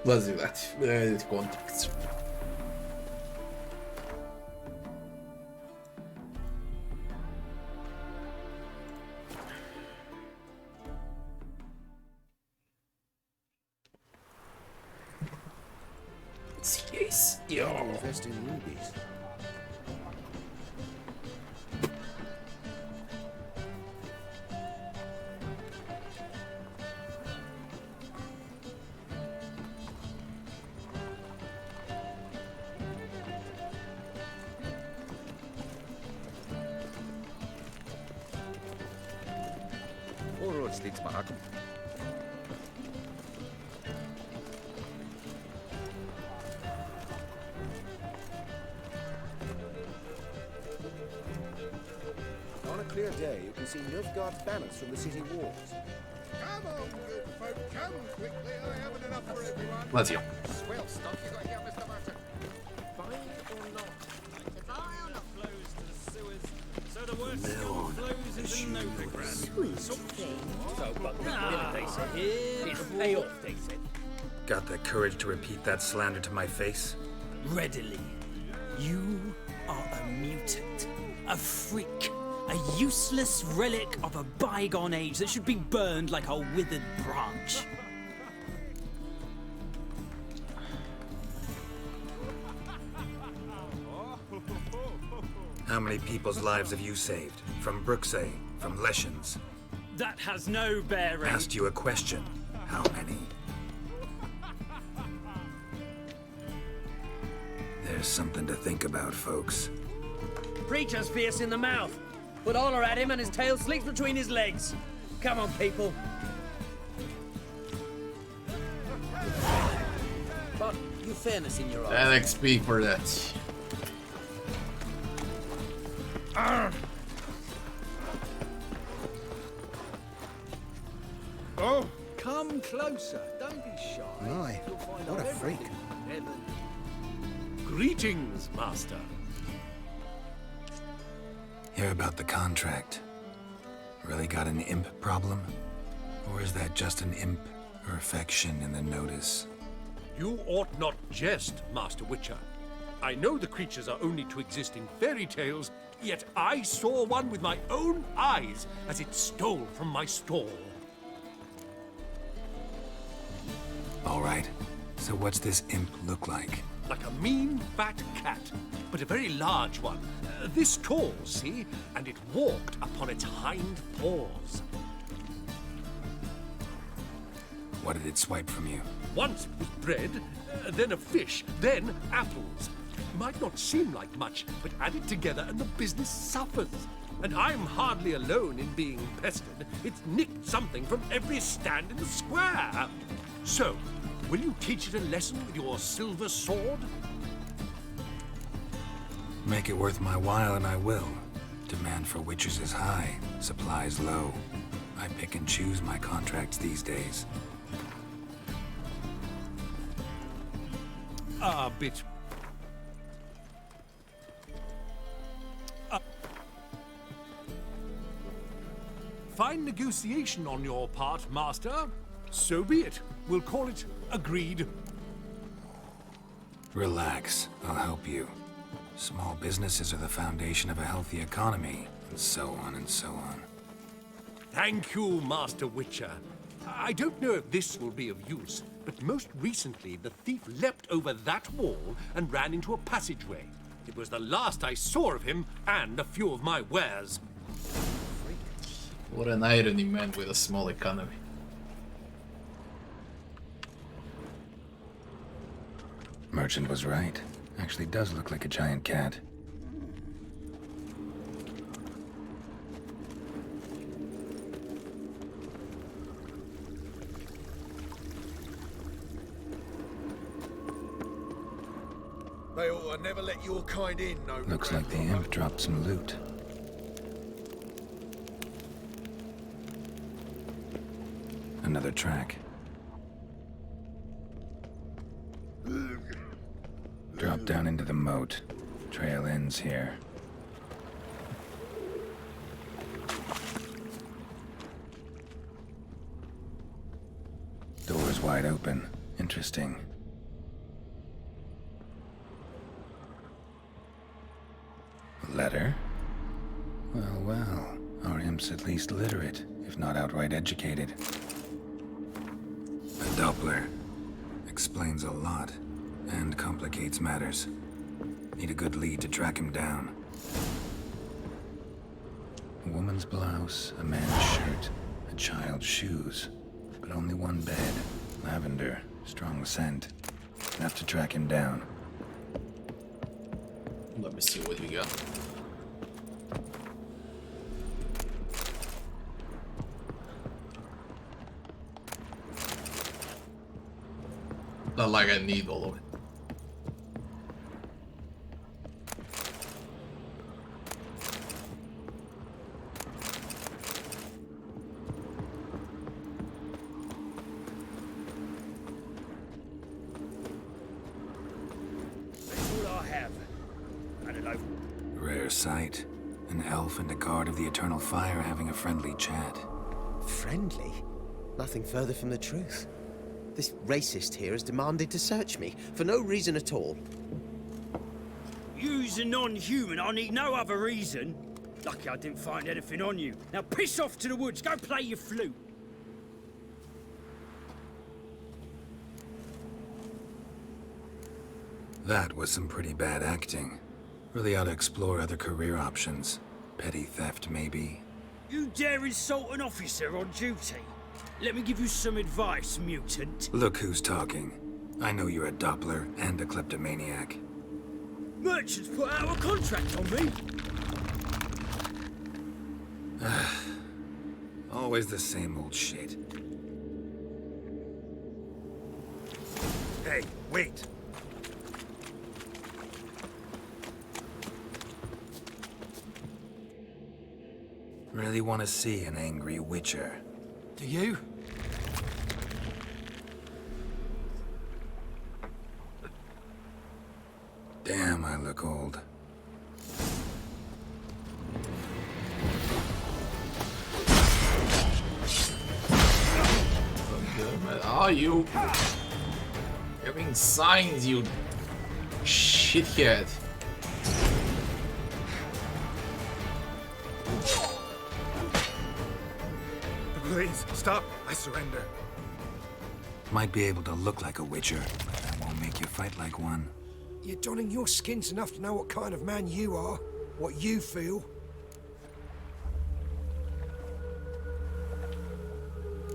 Вызывать контакт. Здесь. Invest in rubies. Steeds maken. On a clear day, you can see Novigrad banners from the city walls. Come on, good folk, come quickly. I haven't enough for everyone. Let's go. Swell stuff you got here, Mr. Martin. Fine or not? If iron flows to the sewers, so the worst scum flows into Novigrad. Got the courage to repeat that slander to my face? Readily. You are a mutant, a freak, a useless relic of a bygone age that should be burned like a withered branch. How many people's lives have you saved? From Bruxay, from Leshens? That has no bearing. Asked you a question. How many? There's something to think about, folks. Preacher's fierce in the mouth, but holler at him and his tail sleeps between his legs. Come on, people. But you fairness in your eyes. That XP for that. Oh, Come closer. Don't be shy. My, You'll find what out a freak. everything in heaven. greetings, Master. Hear about the contract. Really got an imp problem? Or is that just an imp perfection in the notice? You ought not jest, Master Witcher. I know the creatures are only to exist in fairy tales, yet I saw one with my own eyes as it stole from my stall. All right. So what's this imp look like? Like a mean, fat cat, but a very large one. This tall, see? And it walked upon its hind paws. What did it swipe from you? Once it was bread, then a fish, then apples. Might not seem like much, but add it together and the business suffers. And I'm hardly alone in being pestered. It's nicked something from every stand in the square. So, will you teach it a lesson with your silver sword? Make it worth my while and I will. Demand for witches is high, supplies low. I pick and choose my contracts these days. A bit. Fine negotiation on your part, Master. So be it. We'll call it agreed. Relax, I'll help you. Small businesses are the foundation of a healthy economy, and so on and so on. Thank you, Master Witcher. I don't know if this will be of use, but most recently the thief leapt over that wall and ran into a passageway. It was the last I saw of him and a few of my wares. What an irony, man, with a small economy. Merchant was right. Actually does look like a giant cat. They ought to never let your kind in, no. Looks like the imp dropped some loot. Another track. Drop down into the moat. Trail ends here. Door's wide open. Interesting. Perhaps at least literate, if not outright educated. A Doppler explains a lot and complicates matters. Need a good lead to track him down. A woman's blouse, a man's shirt, a child's shoes. But only one bed. Lavender, strong scent. Enough to track him down. Let me see what we got. Not like I need all of it. That's all I have. I don't know. Rare sight. An elf and a guard of the Eternal Fire having a friendly chat. Friendly? Nothing further from the truth. This racist here has demanded to search me, for no reason at all. You's a non-human, I need no other reason. Lucky I didn't find anything on you. Now piss off to the woods, go play your flute. That was some pretty bad acting. Really ought to explore other career options. Petty theft, maybe. You dare insult an officer on duty? Let me give you some advice, mutant. Look who's talking. I know you're a Doppler and a kleptomaniac. Merchants put out a contract on me. Always the same old shit. Hey, wait! Really want to see an angry witcher. Do you? Damn, I look old. Are you giving signs, you shithead? Please, stop. I surrender. Might be able to look like a witcher, but that won't make you fight like one. You're donning your skins enough to know what kind of man you are, what you feel.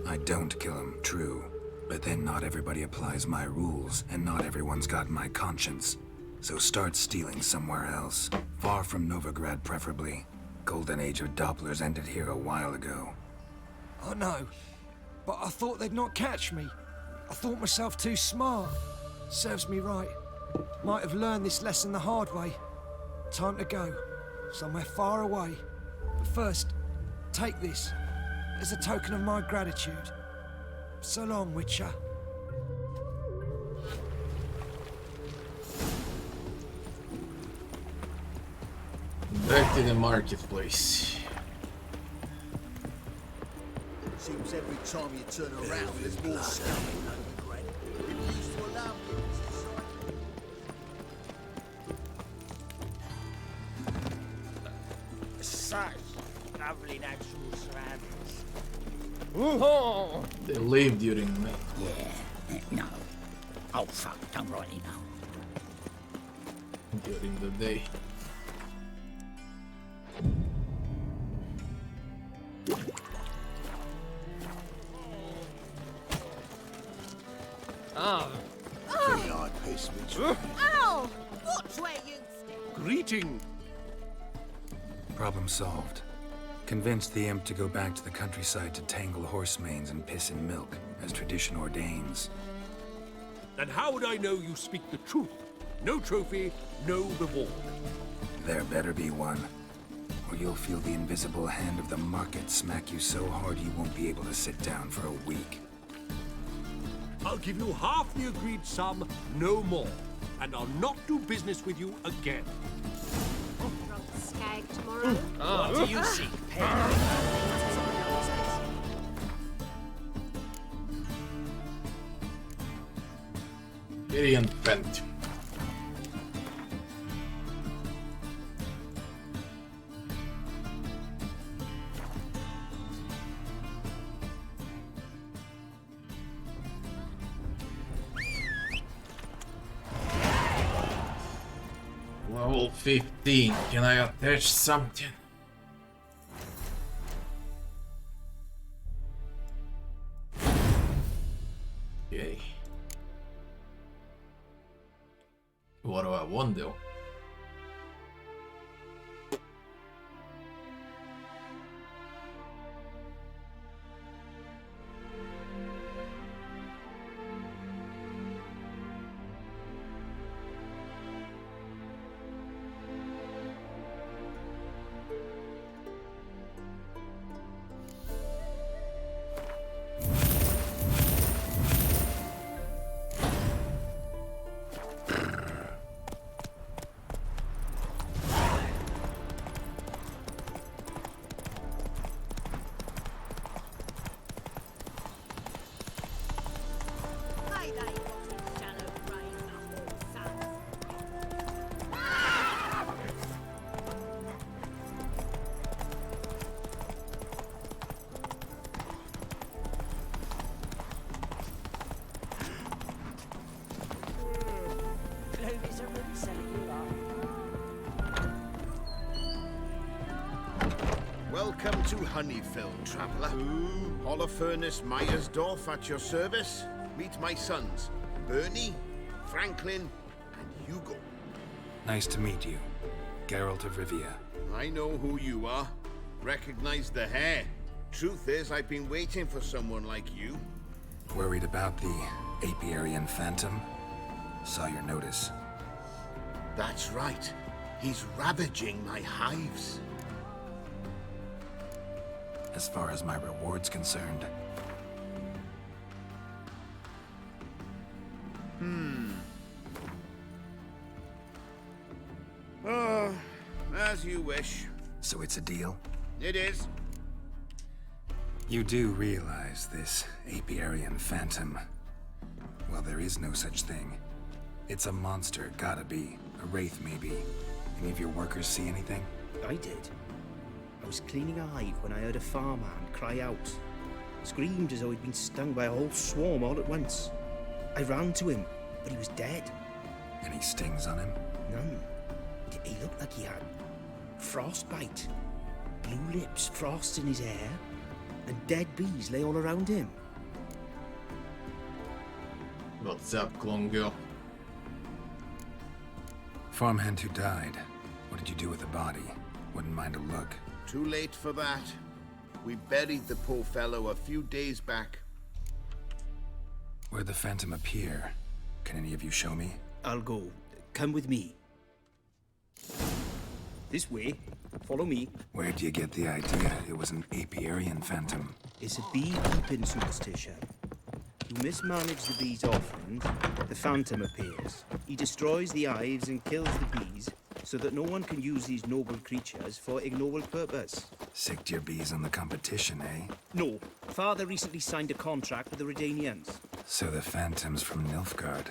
I don't kill him, true. But then not everybody applies my rules, and not everyone's got my conscience. So start stealing somewhere else. Far from Novigrad, preferably. Golden age of Dopplers ended here a while ago. I know, but I thought they'd not catch me. I thought myself too smart. Serves me right. Might have learned this lesson the hard way. Time to go. Somewhere far away. But first, take this. As a token of my gratitude. So long, Witcher. Back to the marketplace. Seems every time you turn around, there's more stuff in Novigrad. People used to allow mutants to Such lovely natural surroundings. They leave during the night. Yeah, no. Oh fuck, don't rightly know. During the day. I piss me. Ow! Watch where you step. Greeting. Problem solved. Convinced the imp to go back to the countryside to tangle horse manes and piss in milk, as tradition ordains. Then how would I know you speak the truth? No trophy, no reward. There better be one. Or you'll feel the invisible hand of the market smack you so hard you won't be able to sit down for a week. I'll give you half the agreed sum, no more. And I'll not do business with you again. Drunk skag tomorrow. What do you see, Pen? Gideon Bent. 15. Can I attach something? Okay. What do I want though? Welcome to Honeyfield, traveller. Holofernes Myersdorf at your service. Meet my sons, Bernie, Franklin, and Hugo. Nice to meet you, Geralt of Rivia. I know who you are. Recognize the hair. Truth is, I've been waiting for someone like you. Worried about the Apiarian Phantom? Saw your notice. That's right. He's ravaging my hives. As far as my reward's concerned. Oh, as you wish. So it's a deal? It is. You do realize this Apiarian Phantom? Well, there is no such thing. It's a monster, gotta be. A wraith, maybe. Any of your workers see anything? I did. I was cleaning a hive when I heard a farmhand cry out. Screamed as though he'd been stung by a whole swarm all at once. I ran to him, but he was dead. Any stings on him? None. He looked like he had frostbite. Blue lips, frost in his hair, and dead bees lay all around him. What's up, clone girl? Farmhand who died. What did you do with the body? Wouldn't mind a look. Too late for that. We buried the poor fellow a few days back. Where'd the Phantom appear? Can any of you show me? I'll go. Come with me. This way. Follow me. Where'd you get the idea it was an Apiarian Phantom? It's a bee-keeping superstition. You mismanage the bees often, the Phantom appears. He destroys the hives and kills the bees, so that no one can use these noble creatures for ignoble purpose. Sicked your bees on the competition, eh? No. Father recently signed a contract with the Redanians. So the Phantom's from Nilfgaard.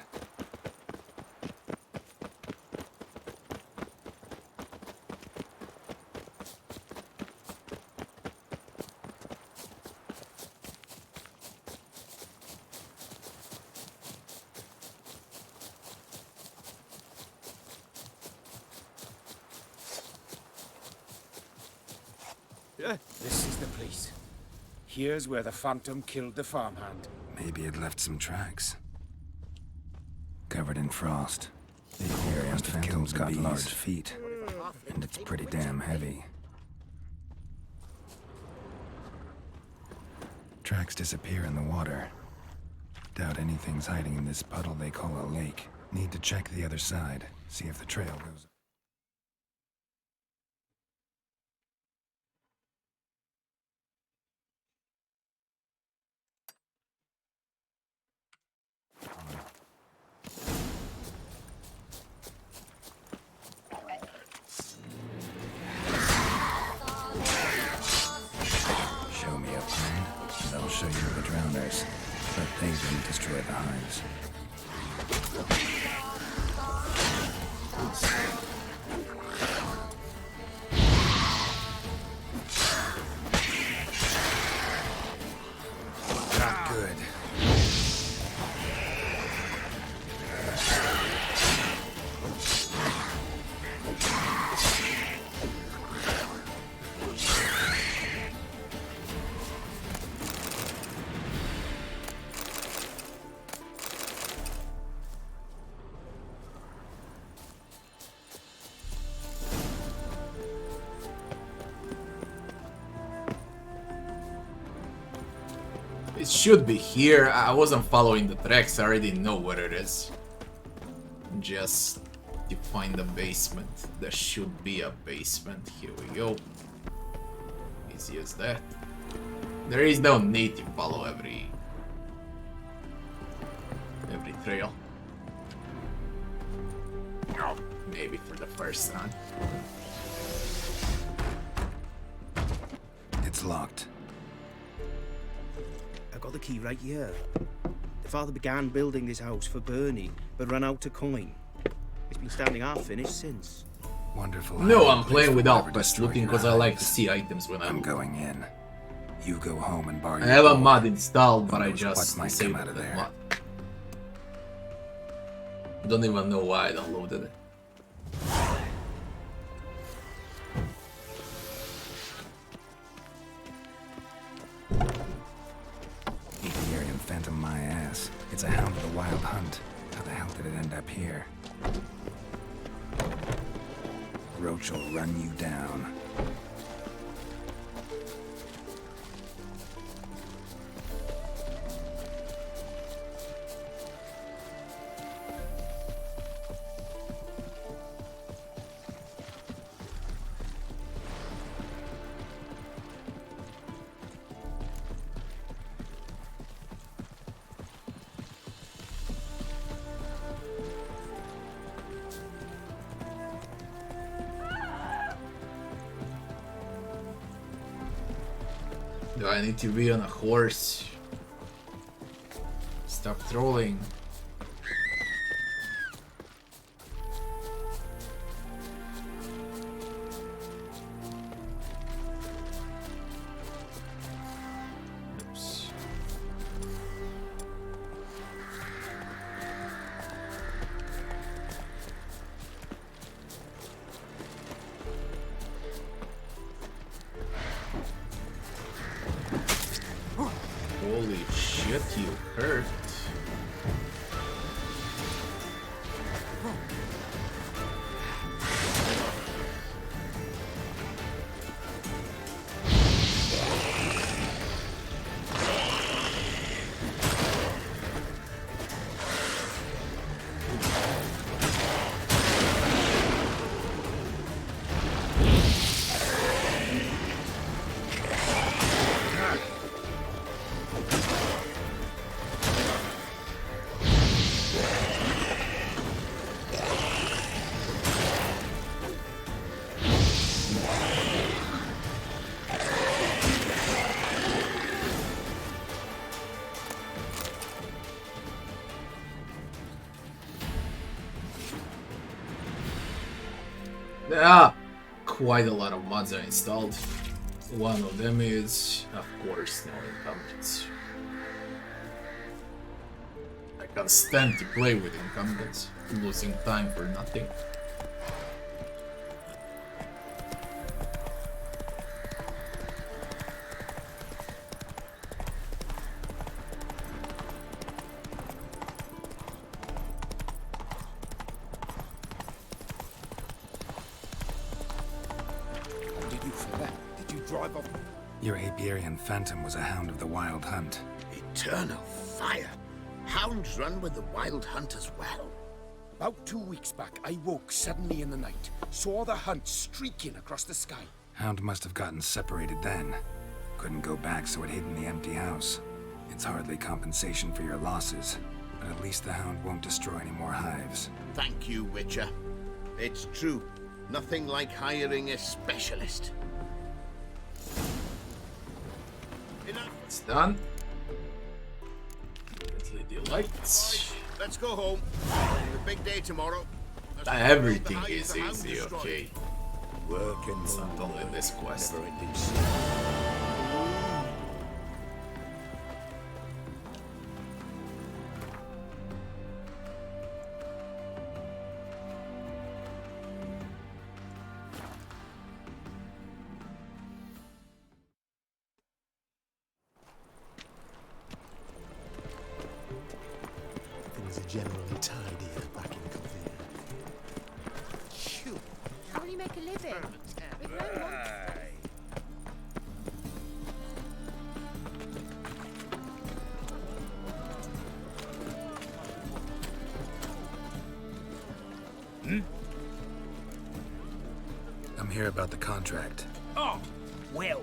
This is the place. Here's where the Phantom killed the farmhand. Maybe it left some tracks. Covered in frost. The Apiarian Phantom's got large feet, and it's pretty damn heavy. Tracks disappear in the water. Doubt anything's hiding in this puddle they call a lake. Need to check the other side, see if the trail goes. Show me a plan, and I'll show you the drowners. But they didn't destroy the hives. Not good. It should be here. I wasn't following the tracks. I already know where it is. Just to find the basement. There should be a basement. Here we go. Easy as that. There is no need to follow every trail. Maybe for the first time. It's locked. I got the key right here. The father began building this house for Bernie, but ran out of coin. It's been standing half finished since. Wonderful. No, I'm playing without quest looking because I like to see items when I'm going in. You go home and bar I your have a gold. mod installed, but I What just might come disabled out of that there? mod. Don't even know why I downloaded it. Apiarian phantom my ass. It's a hound of the wild hunt. How the hell did it end up here? Roach will run you down. Do I need to be on a horse? Stop trolling. Oops. Holy shit, you hurt. There are quite a lot of mods I installed. One of them is, of course, no incumbents. I can't stand to play with incumbents, losing time for nothing. Your apiarian phantom was a hound of the wild hunt. Eternal fire. Hounds run with the wild hunt as well. About 2 weeks back, I woke suddenly in the night, saw the hunt streaking across the sky. Hound must have gotten separated then. Couldn't go back, so it hid in the empty house. It's hardly compensation for your losses, but at least the hound won't destroy any more hives. Thank you, Witcher. It's true. Nothing like hiring a specialist. It's done. Let's leave the lights. Let's go home. The big day tomorrow. Everything is easy, okay. Working It's not only this quest. Things are generally tidier back in Covina. How will you make a living? With no monsters. hear about the contract. Oh, well,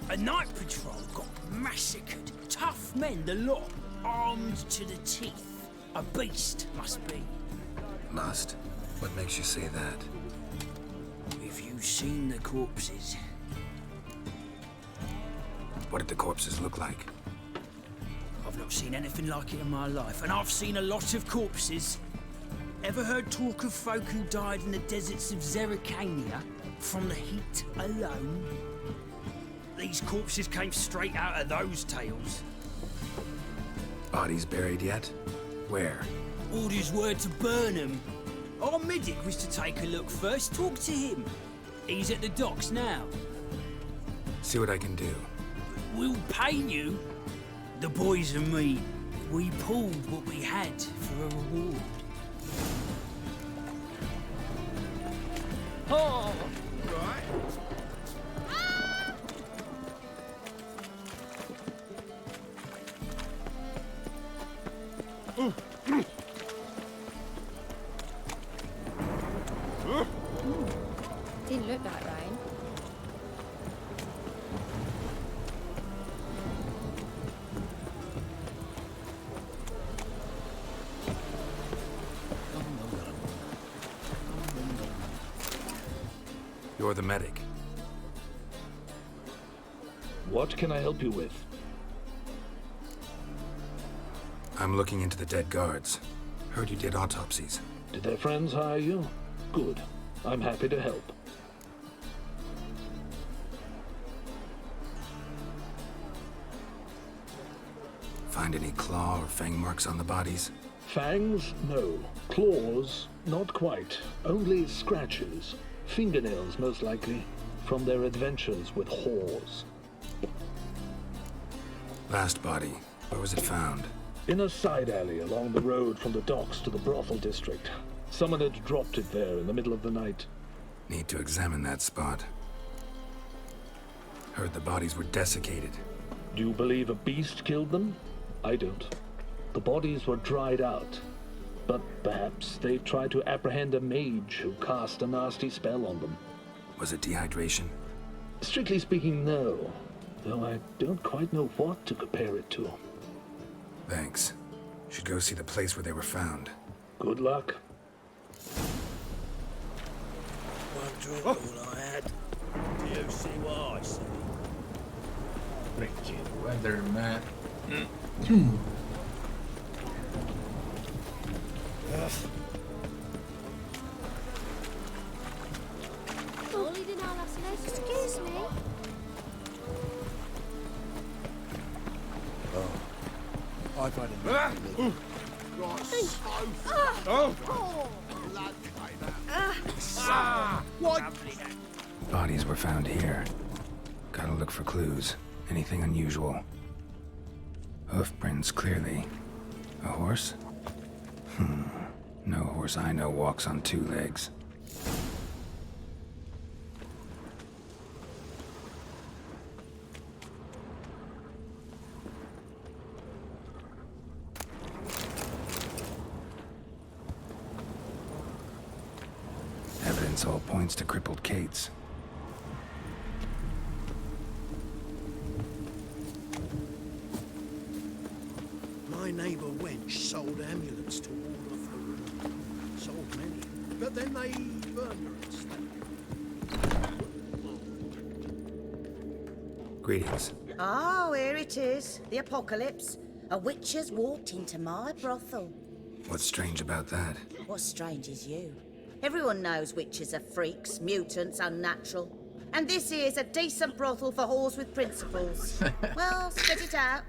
a night patrol got massacred. Tough men, the lot, armed to the teeth. A beast, must be. Must? What makes you say that? If you've seen the corpses. What did the corpses look like? I've not seen anything like it in my life, and I've seen a lot of corpses. Ever heard talk of folk who died in the deserts of Zerrikania from the heat alone? These corpses came straight out of those tales. Bodies buried yet? Where? Orders were to burn them. Our medic was to take a look first, talk to him. He's at the docks now. See what I can do. We'll pay you. The boys and me, we pulled what we had for a reward. Oh, right. Didn't look that rain. You're the medic. What can I help you with? I'm looking into the dead guards. Heard you did autopsies. Did their friends hire you? Good. I'm happy to help. Find any claw or fang marks on the bodies? Fangs? No. Claws? Not quite. Only scratches. Fingernails, most likely, from their adventures with whores. Last body, where was it found? In a side alley along the road from the docks to the brothel district. Someone had dropped it there in the middle of the night. Need to examine that spot. Heard the bodies were desiccated. Do you believe a beast killed them? I don't. The bodies were dried out. But perhaps they tried to apprehend a mage who cast a nasty spell on them. Was it dehydration? Strictly speaking, no. Though I don't quite know what to compare it to. Thanks. Should go see the place where they were found. Good luck. One drink all I had. Do you see what I see? Freaking weather, man. Excuse me. I've had Bodies were found here. Gotta look for clues. Anything unusual. Hoof prints, clearly. A horse? No horse I know walks on two legs. Evidence all points to crippled Kate's. My neighbour wench sold amulets to ward off the room. Sold many, but then they burned her instead. Greetings. Oh, here it is. The apocalypse. A witch has walked into my brothel. What's strange about that? What's strange is you. Everyone knows witches are freaks, mutants, unnatural. And this here's a decent brothel for whores with principles. Well, spit it out.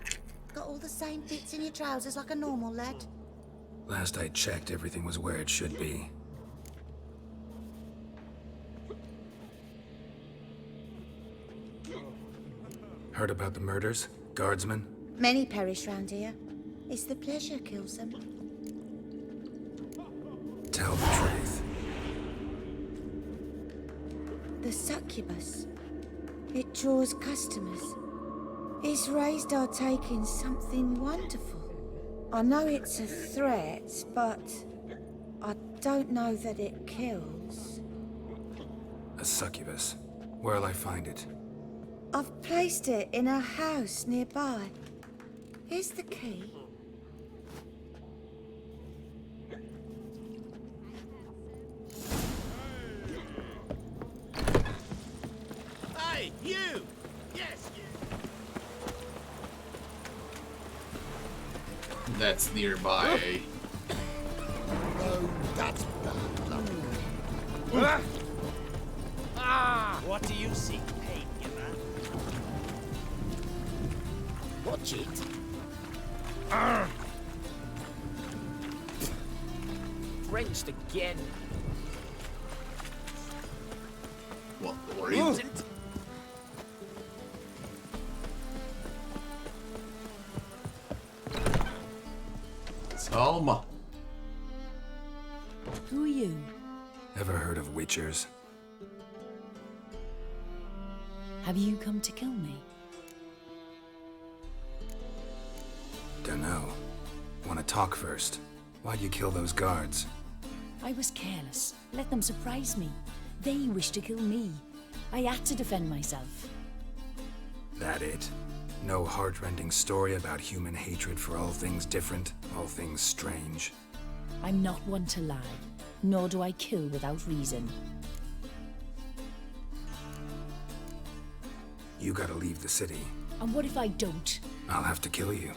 Got all the same bits in your trousers like a normal lad. Last I checked, everything was where it should be. Heard about the murders? Guardsmen? Many perish round here. It's the pleasure kills them. Tell the truth. The succubus. It draws customers. It's raised our take in something wonderful. I know it's a threat, but I don't know that it kills. A succubus. Where'll I find it? I've placed it in a house nearby. Here's the key. Hey, you! Yes, you! That's nearby. Oh, that's bad luck. What do you see, pain giver? Watch it. Drenched again. What were you? Salma. Who are you? Ever heard of witchers? Have you come to kill me? Dunno. Wanna talk first? Why'd you kill those guards? I was careless. Let them surprise me. They wished to kill me. I had to defend myself. That it? No heart-rending story about human hatred for all things different, all things strange? I'm not one to lie, nor do I kill without reason. You gotta leave the city. And what if I don't? I'll have to kill you.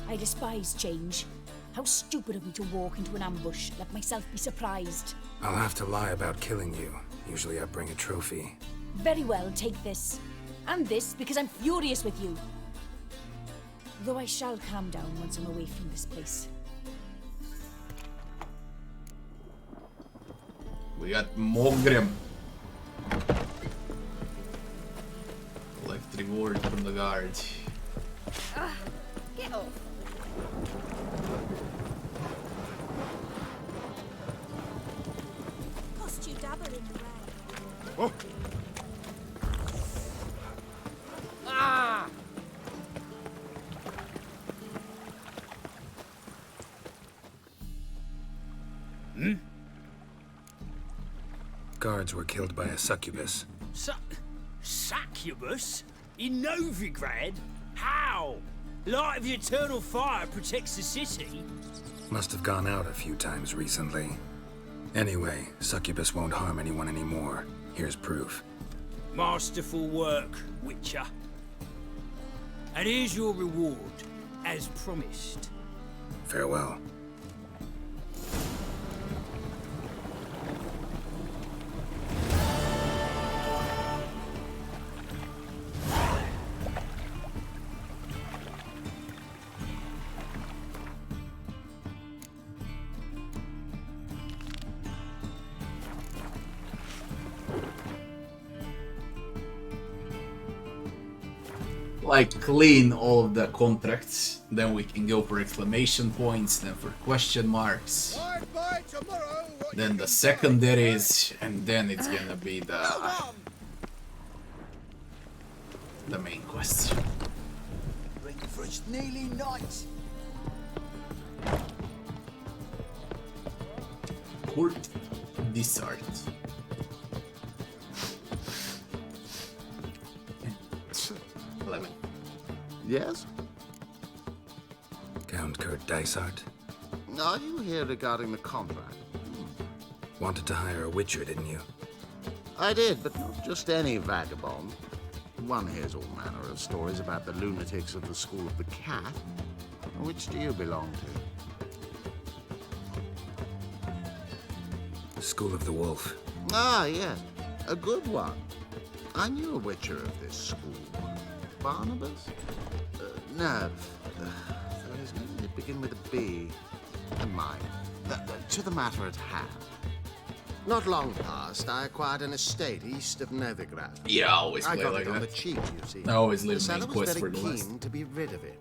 I despise change. How stupid of me to walk into an ambush, let myself be surprised. I'll have to lie about killing you. Usually I bring a trophy. Very well, take this. And this, because I'm furious with you. Though I shall calm down once I'm away from this place. We got Mogrim. Collect reward from the guard. Get off. Cost you double in the rain. Oh. Guards were killed by a succubus. Succubus? In Novigrad? How? Light of the eternal fire protects the city? Must have gone out a few times recently. Anyway, succubus won't harm anyone anymore. Here's proof. Masterful work, Witcher. And here's your reward, as promised. Farewell. Like clean all of the contracts, then we can go for exclamation points, then for question marks, then the secondaries, and then it's gonna be the main quest. Ready for its nearly night. Court Dissart. Lemon. Yes? Count Kurt Dysart. Are you here regarding the contract? Wanted to hire a witcher, didn't you? I did, but not just any vagabond. One hears all manner of stories about the lunatics of the School of the Cat. Which do you belong to? School of the Wolf. Ah, yes. A good one. I knew a witcher of this school. Barnabas? No. So his name did begin with a B. Never mind. To the matter at hand. Not long past, I acquired an estate east of Novigrad. Yeah, I always play I got like it on that. the cheap, you see. I always leave the main seller quest was for very the last. keen to be rid of it.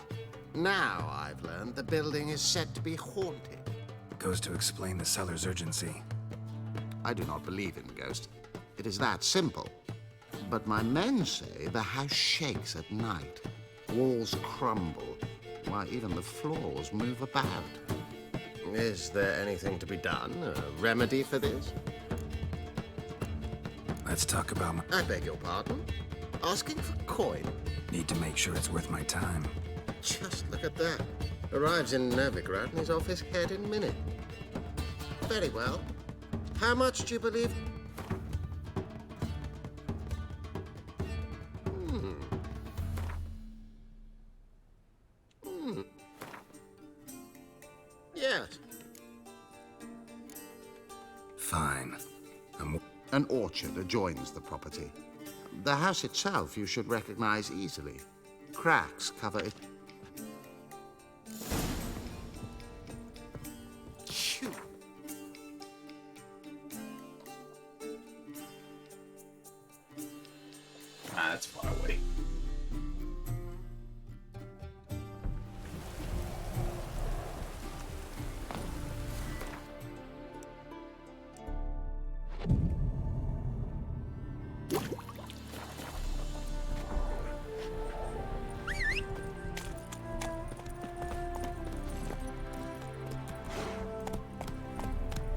Now I've learned the building is said to be haunted. Goes to explain the seller's urgency. I do not believe in ghosts. It is that simple. But my men say the house shakes at night. Walls crumble. Why, even the floors move about. Is there anything to be done? A remedy for this? I've Let's talk about my... I beg your pardon? Asking for coin? Need to make sure it's worth my time. Just look at that. Arrives in Novigrad and is off his head in a minute. Very well. How much do you believe? Yes. Fine. An orchard adjoins the property. The house itself you should recognize easily. Cracks cover it. Phew. Ah, that's far away.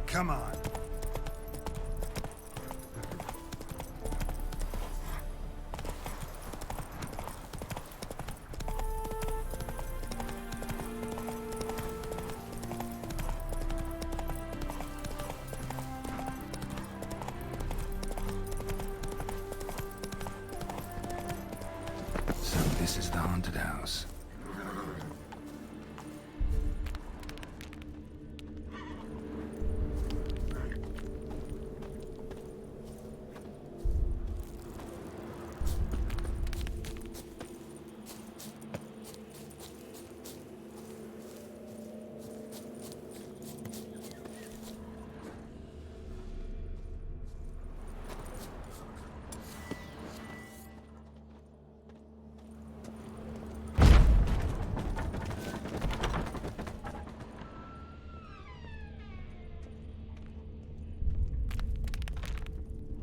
Come on. So this is the haunted house.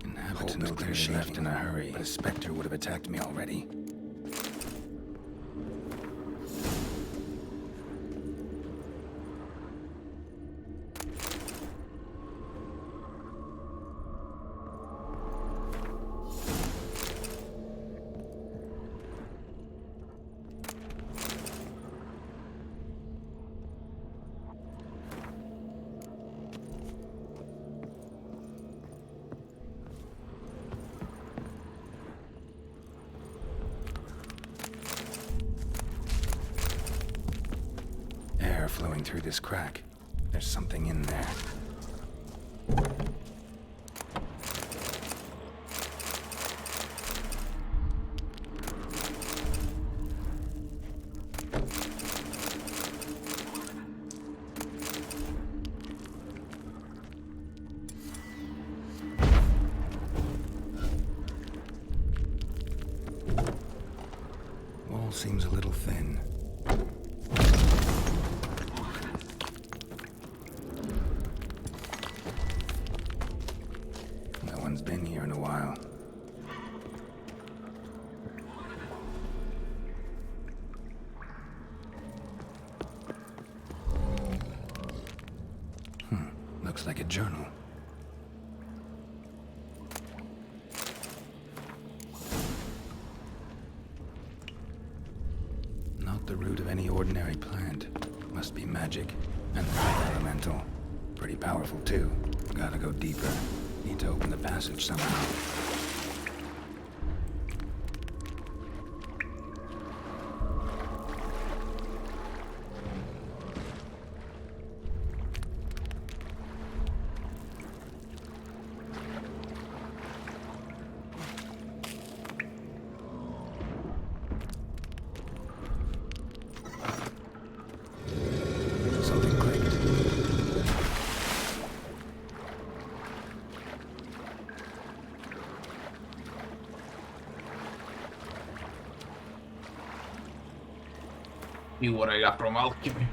Inhabitants clearly left in a hurry, but a specter would have attacked me already. Air flowing through this crack. There's something in there. Wall seems a little thin. Been here in a while. Looks like a journal. Not the root of any ordinary plant. Must be magic. And elemental. Pretty powerful too. Gotta go deeper. Need to open the passage somehow. Something clicked. E what I got from alchemy.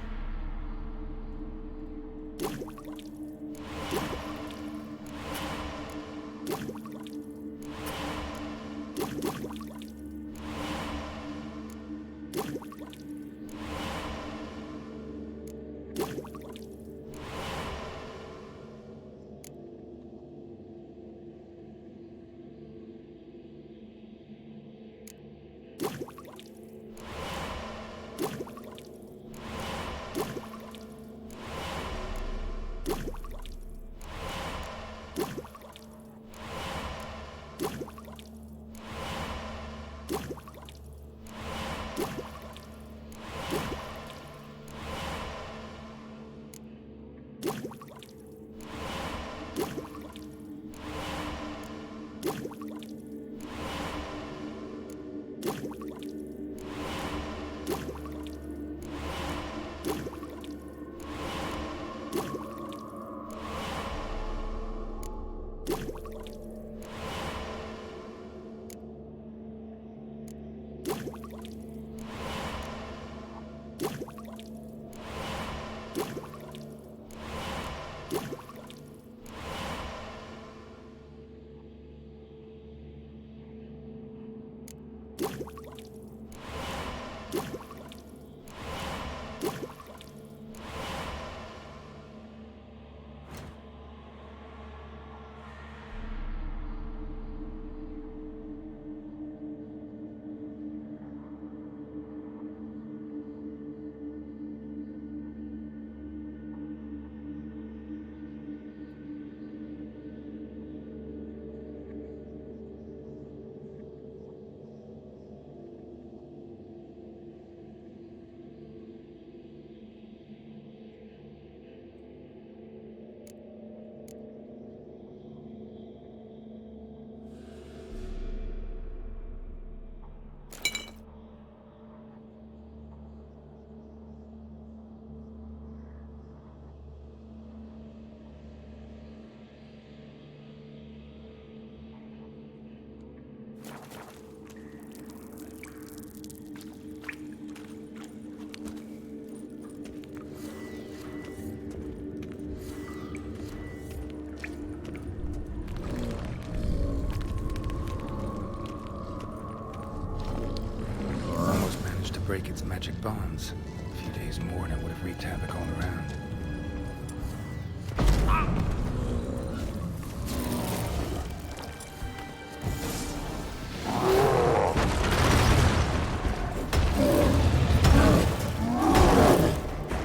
Break its magic bonds. A few days more and it would have wreaked havoc all around.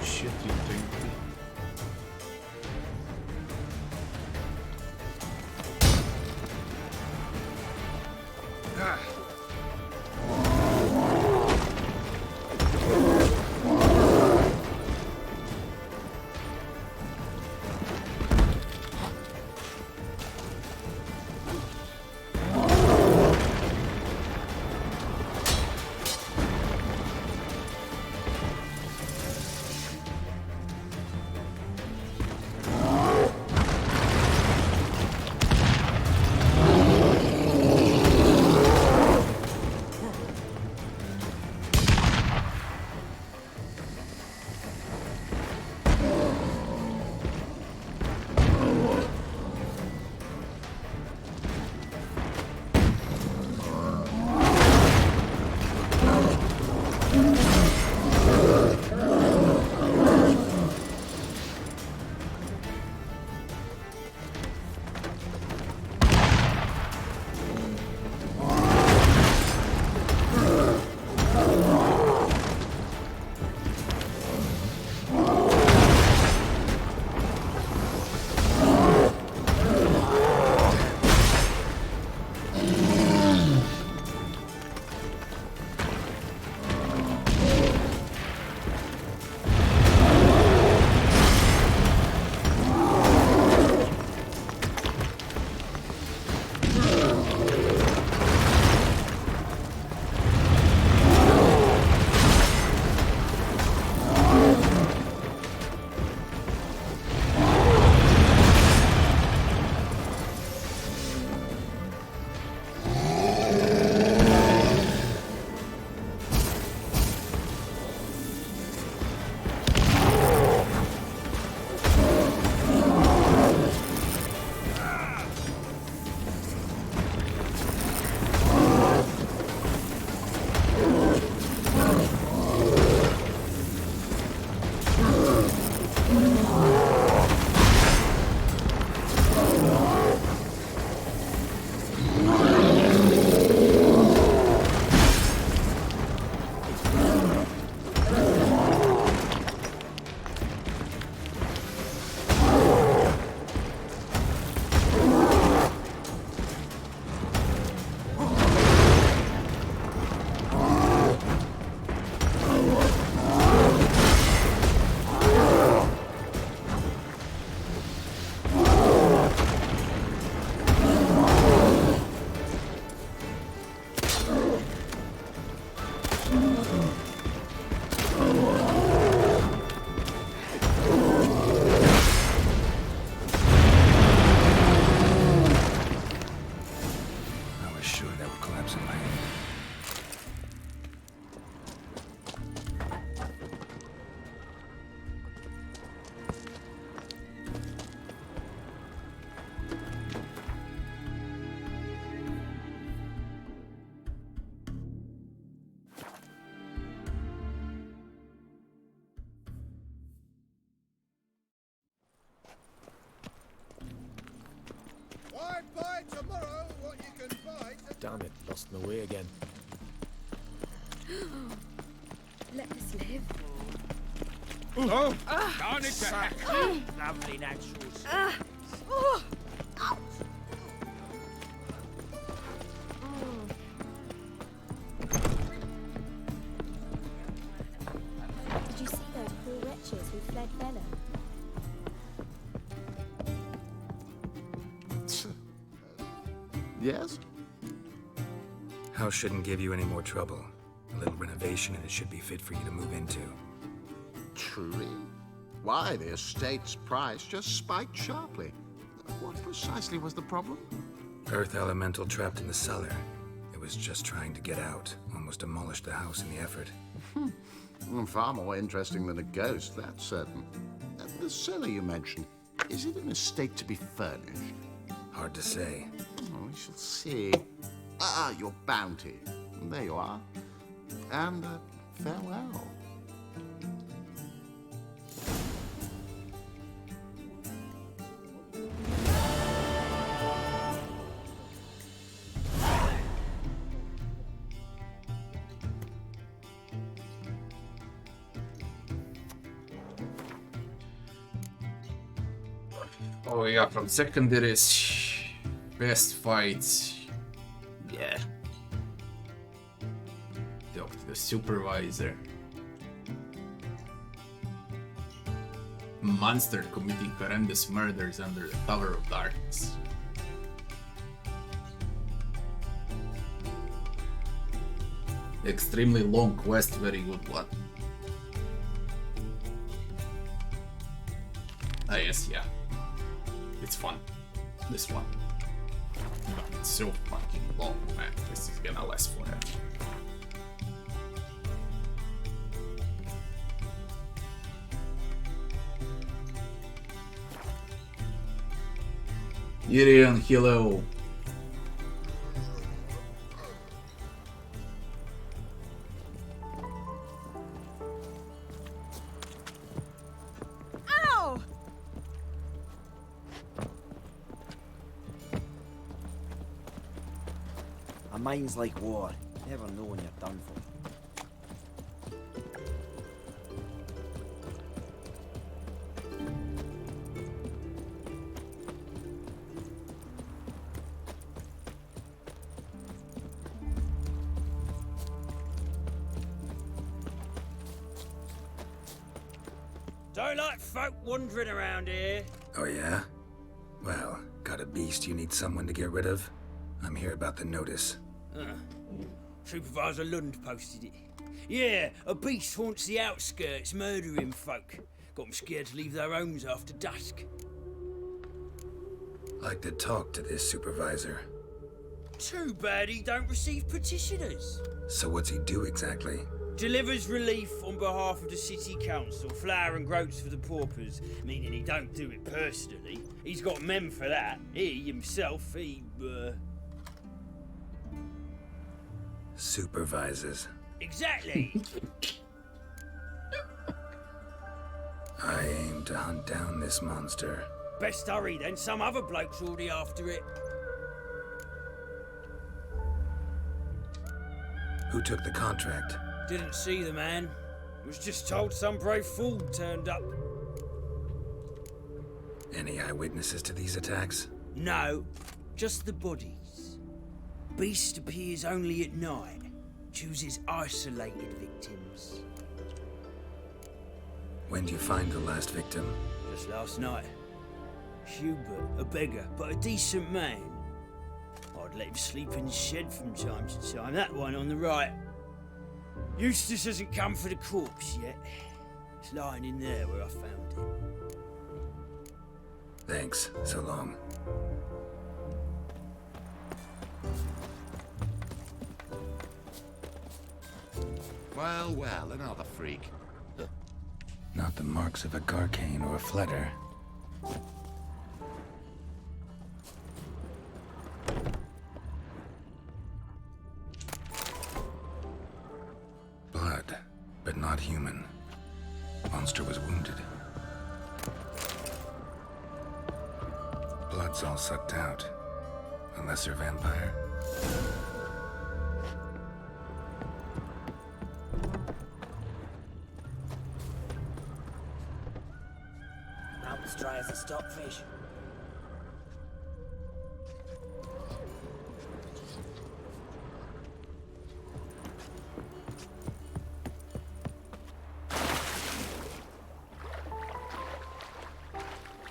Shit, you think? Damn it, lost my way again. Let us live. Oh! Darn it to heck! Lovely naturals. Did you see those poor wretches who fled Bella? Yes? House shouldn't give you any more trouble. A little renovation and it should be fit for you to move into. Truly? Why, the estate's price just spiked sharply. What precisely was the problem? Earth elemental trapped in the cellar. It was just trying to get out. Almost demolished the house in the effort. Far more interesting than a ghost, that's certain. The cellar you mentioned, is it in a state to be furnished? Hard to say. Oh, we shall see. Ah, your bounty. There you are. And farewell. Oh yeah, from secondaries, best fights. Yeah. Talk to the supervisor. Monster committing horrendous murders under the cover of darkness. Extremely long quest, very good one. Ah yes, yeah. It's fun. This one. But it's so fucking long, man. This is gonna last forever. Irian, hello. Ow! A mind's like war. Never know when you're done for. Don't like folk wandering around here. Oh yeah? Well, got a beast you need someone to get rid of? I'm here about the notice. Supervisor Lund posted it. Yeah, a beast haunts the outskirts, murdering folk. Got them scared to leave their homes after dusk. Like to talk to this supervisor. Too bad he don't receive petitioners. So what's he do exactly? Delivers relief on behalf of the city council, flour and groats for the paupers, meaning he don't do it personally. He's got men for that. He himself, Supervises. Exactly. I aim to hunt down this monster. Best hurry then, some other bloke's already after it. Who took the contract? Didn't see the man. Was just told some brave fool turned up. Any eyewitnesses to these attacks? No, just the bodies. Beast appears only at night. Chooses isolated victims. When do you find the last victim? Just last night. Hubert, a beggar, but a decent man. I'd let him sleep in the shed from time to time. That one on the right. Eustace hasn't come for the corpse yet. It's lying in there where I found it. Thanks. So long. Well, well, another freak. Not the marks of a Garcane or a Fletter. Blood, but not human. Monster was wounded. Blood's all sucked out. A lesser vampire. Mouth as dry as a stockfish.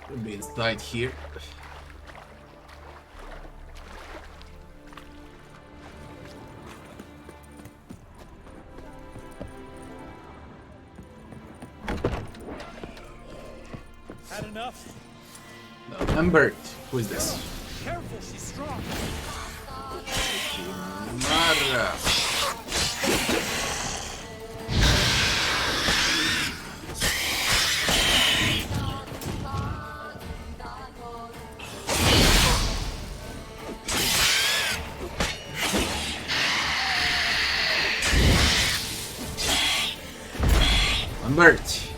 Could be inside here. Had enough? No, I'm Bert. Who is this? Careful, she's strong. Mara. I'm Bert.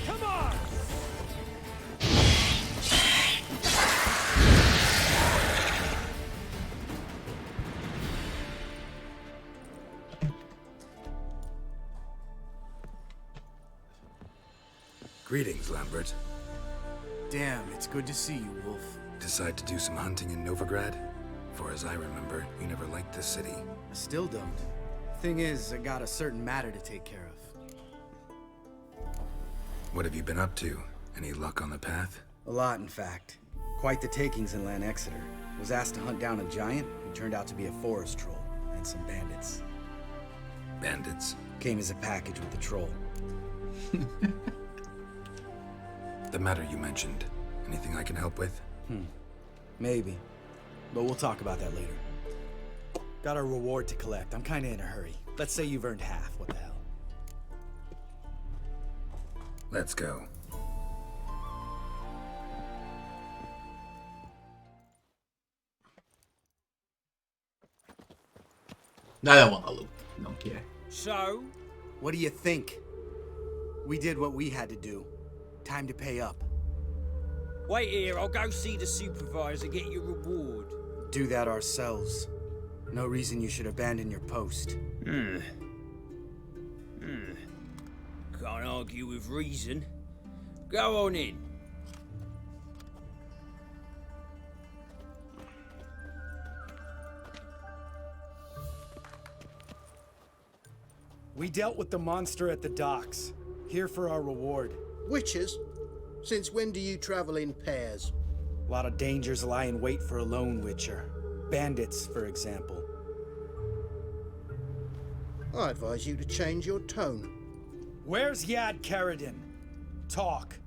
Come on! Greetings, Lambert. Damn, it's good to see you, Wolf. Decide to do some hunting in Novigrad? For as I remember, you never liked the city. I still don't. Thing is, I got a certain matter to take care of. What have you been up to? Any luck on the path? A lot, in fact. Quite the takings in Lan Exeter. Was asked to hunt down a giant who turned out to be a forest troll, and some bandits. Bandits? Came as a package with the troll. The matter you mentioned. Anything I can help with? Maybe. But we'll talk about that later. Got a reward to collect. I'm kinda in a hurry. Let's say you've earned half. What the hell? Let's go. I don't want to loot. Don't care. So? What do you think? We did what we had to do. Time to pay up. Wait here, I'll go see the supervisor, get your reward. Do that ourselves. No reason you should abandon your post. Can't argue with reason. Go on in. We dealt with the monster at the docks. Here for our reward. Witches? Since when do you travel in pairs? A lot of dangers lie in wait for a lone witcher. Bandits, for example. I advise you to change your tone. Where's Yad Karadin? Talk.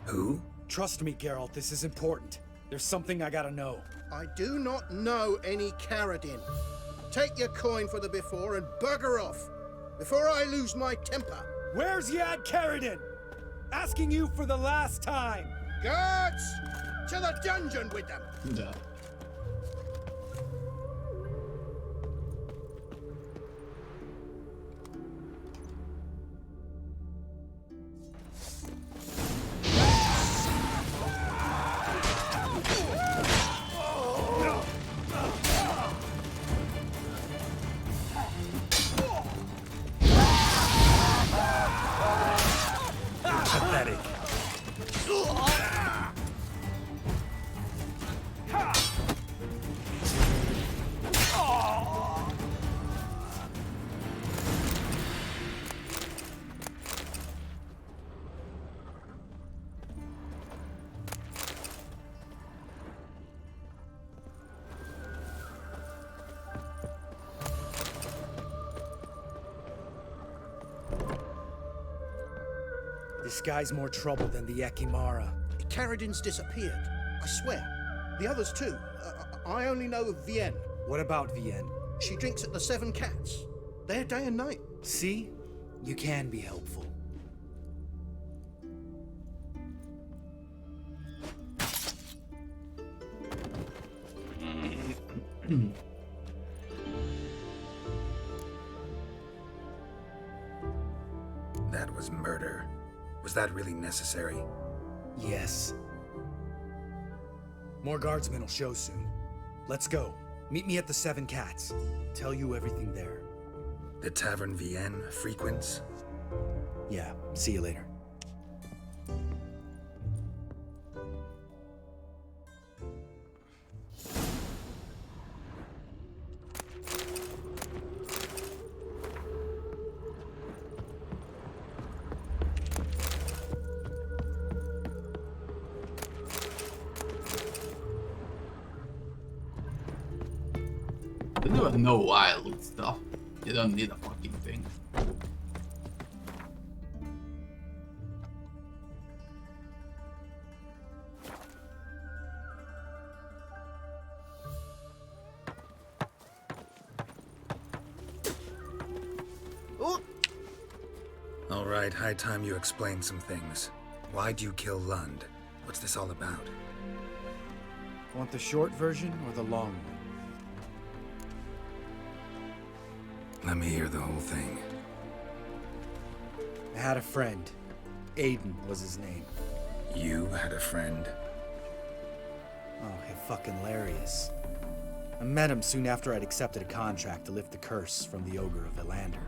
Who? Trust me, Geralt, this is important. There's something I gotta know. I do not know any Karadin. Take your coin for the before and bugger off, before I lose my temper. Where's Yad Karadin? Asking you for the last time. Guards! To the dungeon with them! Да. Pathetic. This guy's more trouble than the Ekimara. Karadin's disappeared. I swear. The others too. I only know of Vienne. What about Vienne? She drinks at the Seven Cats. There day and night. See? You can be helpful. That was murder. Was that really necessary? Yes. More guardsmen will show soon. Let's go. Meet me at the Seven Cats. Tell you everything there. The Tavern Vienne frequents? Yeah, see you later. I don't even know why I loot stuff. You don't need a fucking thing. All right, high time you explain some things. Why'd you kill Lund? What's this all about? Want the short version or the long one? Let me hear the whole thing. I had a friend. Aiden was his name. You had a friend? Oh, fucking hilarious. I met him soon after I'd accepted a contract to lift the curse from the Ogre of Elander.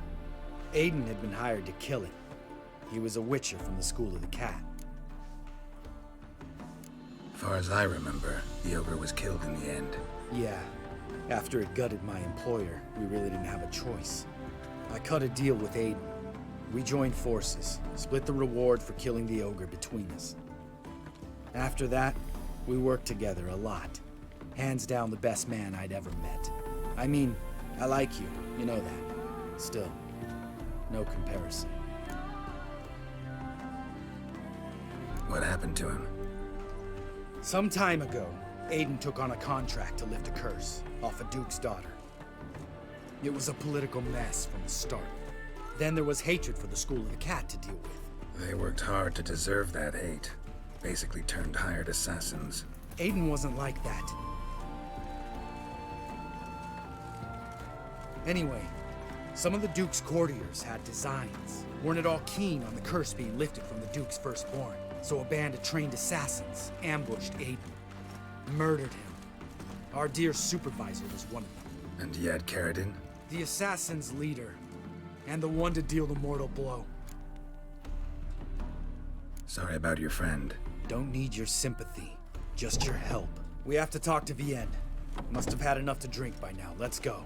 Aiden had been hired to kill it. He was a witcher from the School of the Cat. Far as I remember, the Ogre was killed in the end. Yeah. After it gutted my employer, we really didn't have a choice. I cut a deal with Aiden. We joined forces, split the reward for killing the Ogre between us. After that, we worked together a lot. Hands down the best man I'd ever met. I mean, I like you, you know that. Still, no comparison. What happened to him? Some time ago, Aiden took on a contract to lift a curse off a duke's daughter. It was a political mess from the start. Then there was hatred for the School of the Cat to deal with. They worked hard to deserve that hate. Basically turned hired assassins. Aiden wasn't like that. Anyway, some of the Duke's courtiers had designs. Weren't at all keen on the curse being lifted from the Duke's firstborn. So a band of trained assassins ambushed Aiden. Murdered him. Our dear supervisor was one of them. And yet Caradin? The assassin's leader. And the one to deal the mortal blow. Sorry about your friend. Don't need your sympathy. Just your help. We have to talk to Vienne. Must have had enough to drink by now. Let's go.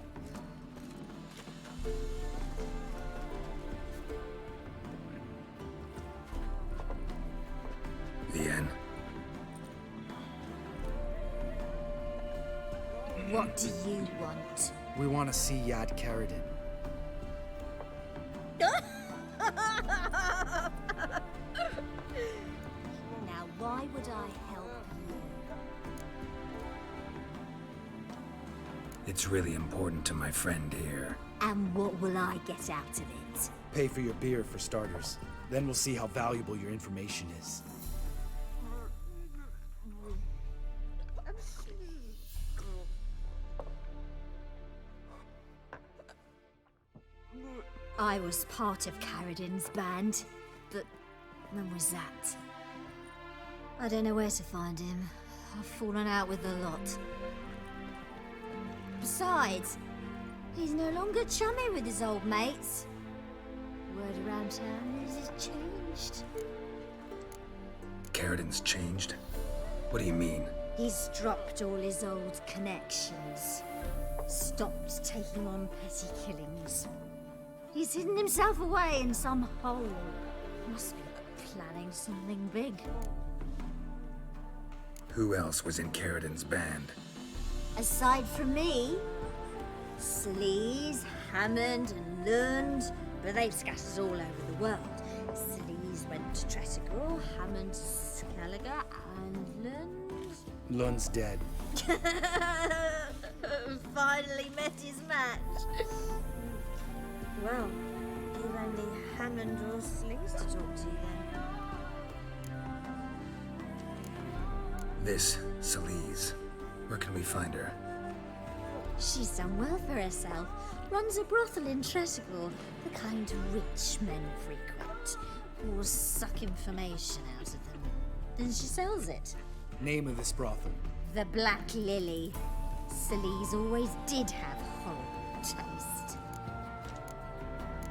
Vienne. What do you want? We want to see Yad Caradin. Now, why would I help you? It's really important to my friend here. And what will I get out of it? Pay for your beer, for starters. Then we'll see how valuable your information is. I was part of Caradin's band, but when was that? I don't know where to find him. I've fallen out with the lot. Besides, he's no longer chummy with his old mates. Word around town is he's changed. Caradin's changed? What do you mean? He's dropped all his old connections. Stopped taking on petty killings. He's hidden himself away in some hole. Must be planning something big. Who else was in Caradin's band? Aside from me, Sleaze, Hammond and Lund, but they've scattered all over the world. Sleaze went to Tretogor, Hammond to Skellige, and Lund... Lund's dead. Finally met his match. Well, you've only Hammond or Sleaze to talk to then. This Sleaze. Where can we find her? She's done well for herself. Runs a brothel in Tretogor, the kind rich men frequent. Or suck information out of them. And she sells it. Name of this brothel. The Black Lily. Salise always did have horrible taste.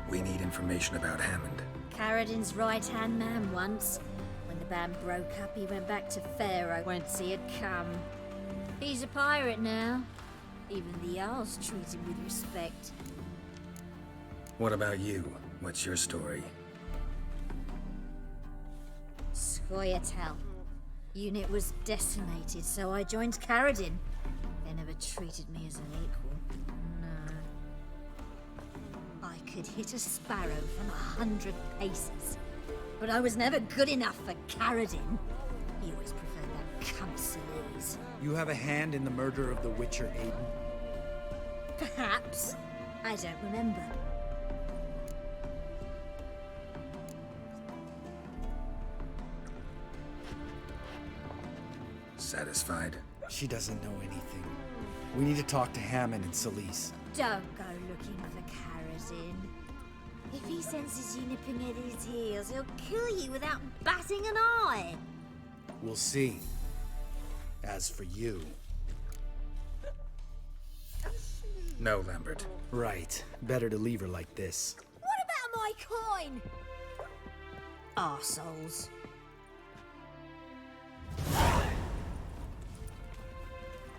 We need information about Hammond. Carradin's right-hand man once. When the band broke up, he went back to Pharaoh whence he had come. He's a pirate now. Even the Jarls treat him with respect. What about you? What's your story? Scoia'tael. Unit was decimated, so I joined Carradin. They never treated me as an equal. No. I could hit a sparrow from 100 paces, but I was never good enough for Carradin. He always preferred that cunt Salise. You have a hand in the murder of the Witcher Aiden? Perhaps. I don't remember. Satisfied? She doesn't know anything. We need to talk to Hammond and Salise. Don't go looking for Carradin. If he senses you nipping at his heels, he'll kill you without batting an eye. We'll see. As for you... No, Lambert. Right. Better to leave her like this. What about my coin? Arseholes.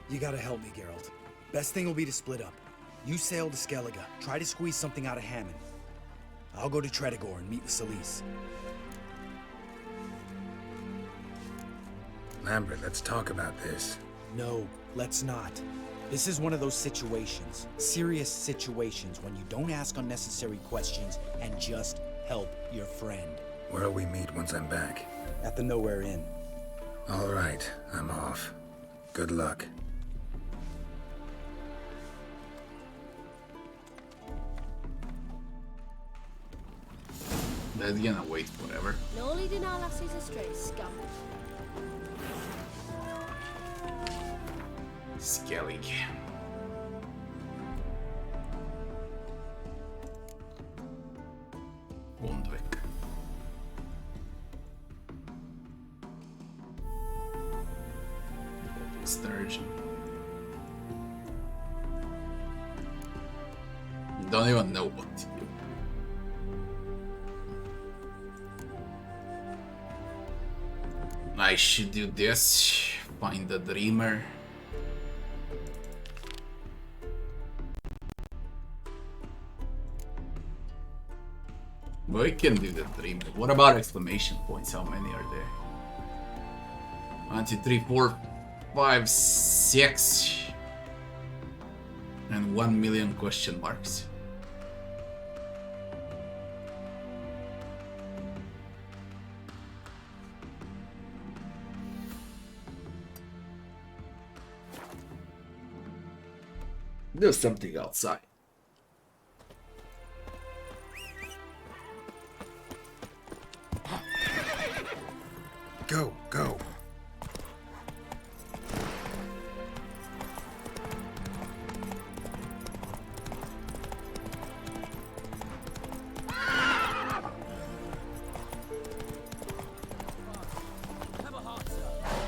You gotta help me, Geralt. Best thing will be to split up. You sail to Skellige, try to squeeze something out of Hammond. I'll go to Tredegor and meet with Salise. Lambert, let's talk about this. No, let's not. This is one of those situations, serious situations, when you don't ask unnecessary questions and just help your friend. Where'll we meet once I'm back? At the Nowhere Inn. All right, I'm off. Good luck. That's gonna wait forever. No leading our lassies astray, scum. Skellige. Undvik. Sturgeon. Don't even know what to do. I should do this. Find the dreamer. We can do the dreamer. What about exclamation points? How many are there? 1, 2, 3, 4, 5, 6. And 1 million question marks. Do something outside. Go, go.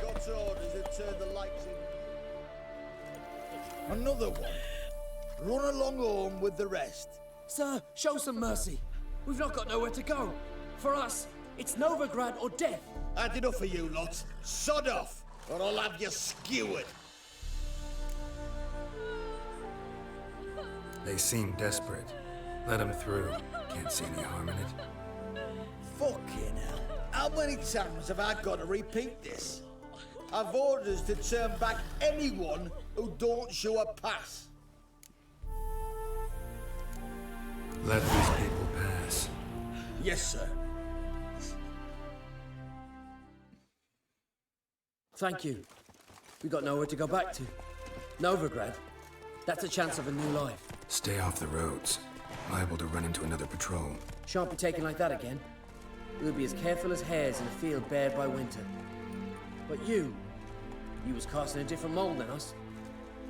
God's orders have turned the lights in. Another one. Run along home with the rest. Sir, show some mercy. We've not got nowhere to go. For us, it's Novigrad or death. Had enough of you lot. Sod off, or I'll have you skewered. They seem desperate. Let them through. Can't see any harm in it. Fucking hell. How many times have I got to repeat this? I've orders to turn back anyone who don't show a pass. Let these people pass. Yes, sir. Thank you. We got nowhere to go back to. Novigrad. That's a chance of a new life. Stay off the roads. Liable to run into another patrol. Shan't be taken like that again. We'll be as careful as hares in a field bared by winter. But you was cast in a different mould than us.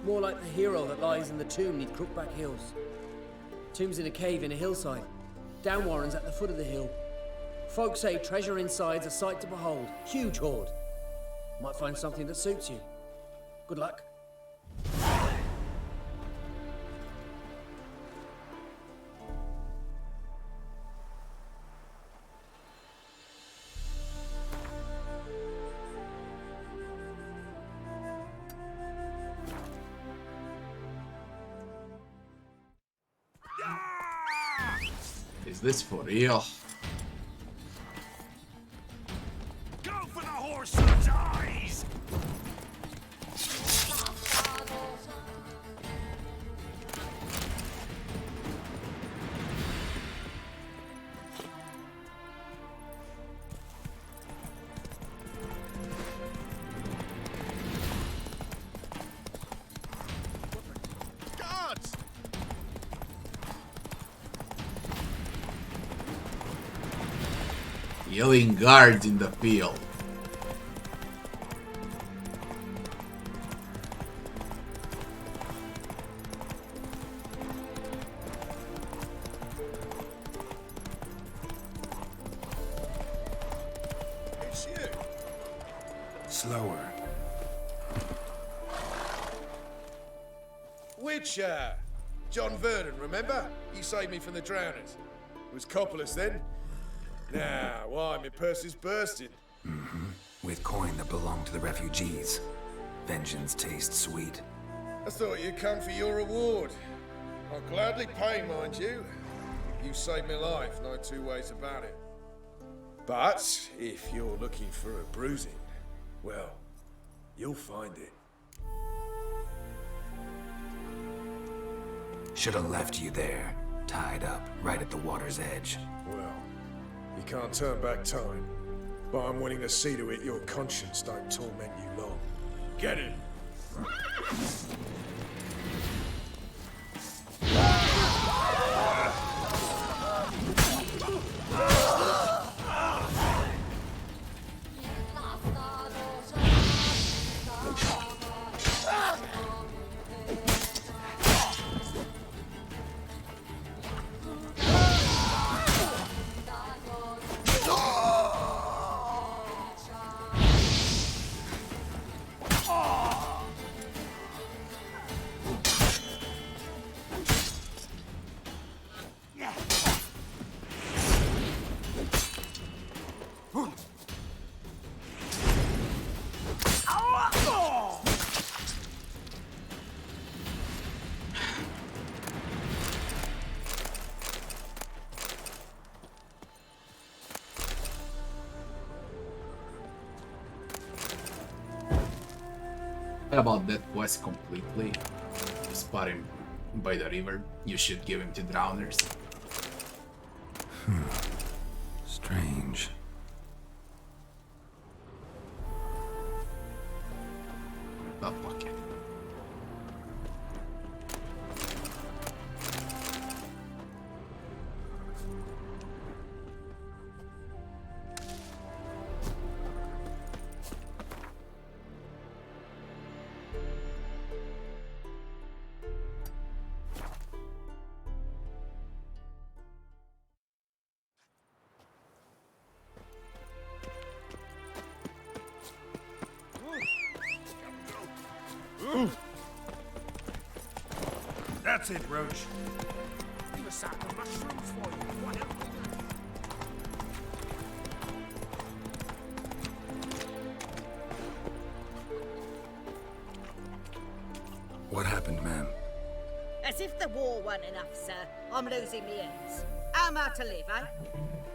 More like the hero that lies in the tomb neath Crookback Hills. Tomb's in a cave in a hillside. Down Warren's at the foot of the hill. Folk say treasure inside's a sight to behold. Huge hoard. Might find something that suits you. Good luck. Is this for real? Go for the horse's eyes! Guards! Yelling guards in the field. It's you. Slower. Witcher! John Verdon, remember? You saved me from the drowners. It was Coppolis then. Now, why, my purse is bursting. Mm-hmm. With coin that belonged to the refugees. Vengeance tastes sweet. I thought you'd come for your reward. I'll gladly pay, mind you. You saved my life, no two ways about it. But if you're looking for a bruising, well, you'll find it. Should have left you there, tied up, right at the water's edge. Well, you can't turn back time, but I'm willing to see to it your conscience don't torment you long. Get it! About that quest completely. You spot him by the river. You should give him to drowners. Strange. Oh, fuck it. That's it, Roach. Leave a sack of mushrooms for you. What else? What happened, ma'am? As if the war weren't enough, sir. I'm losing me ends. How am I to live, eh?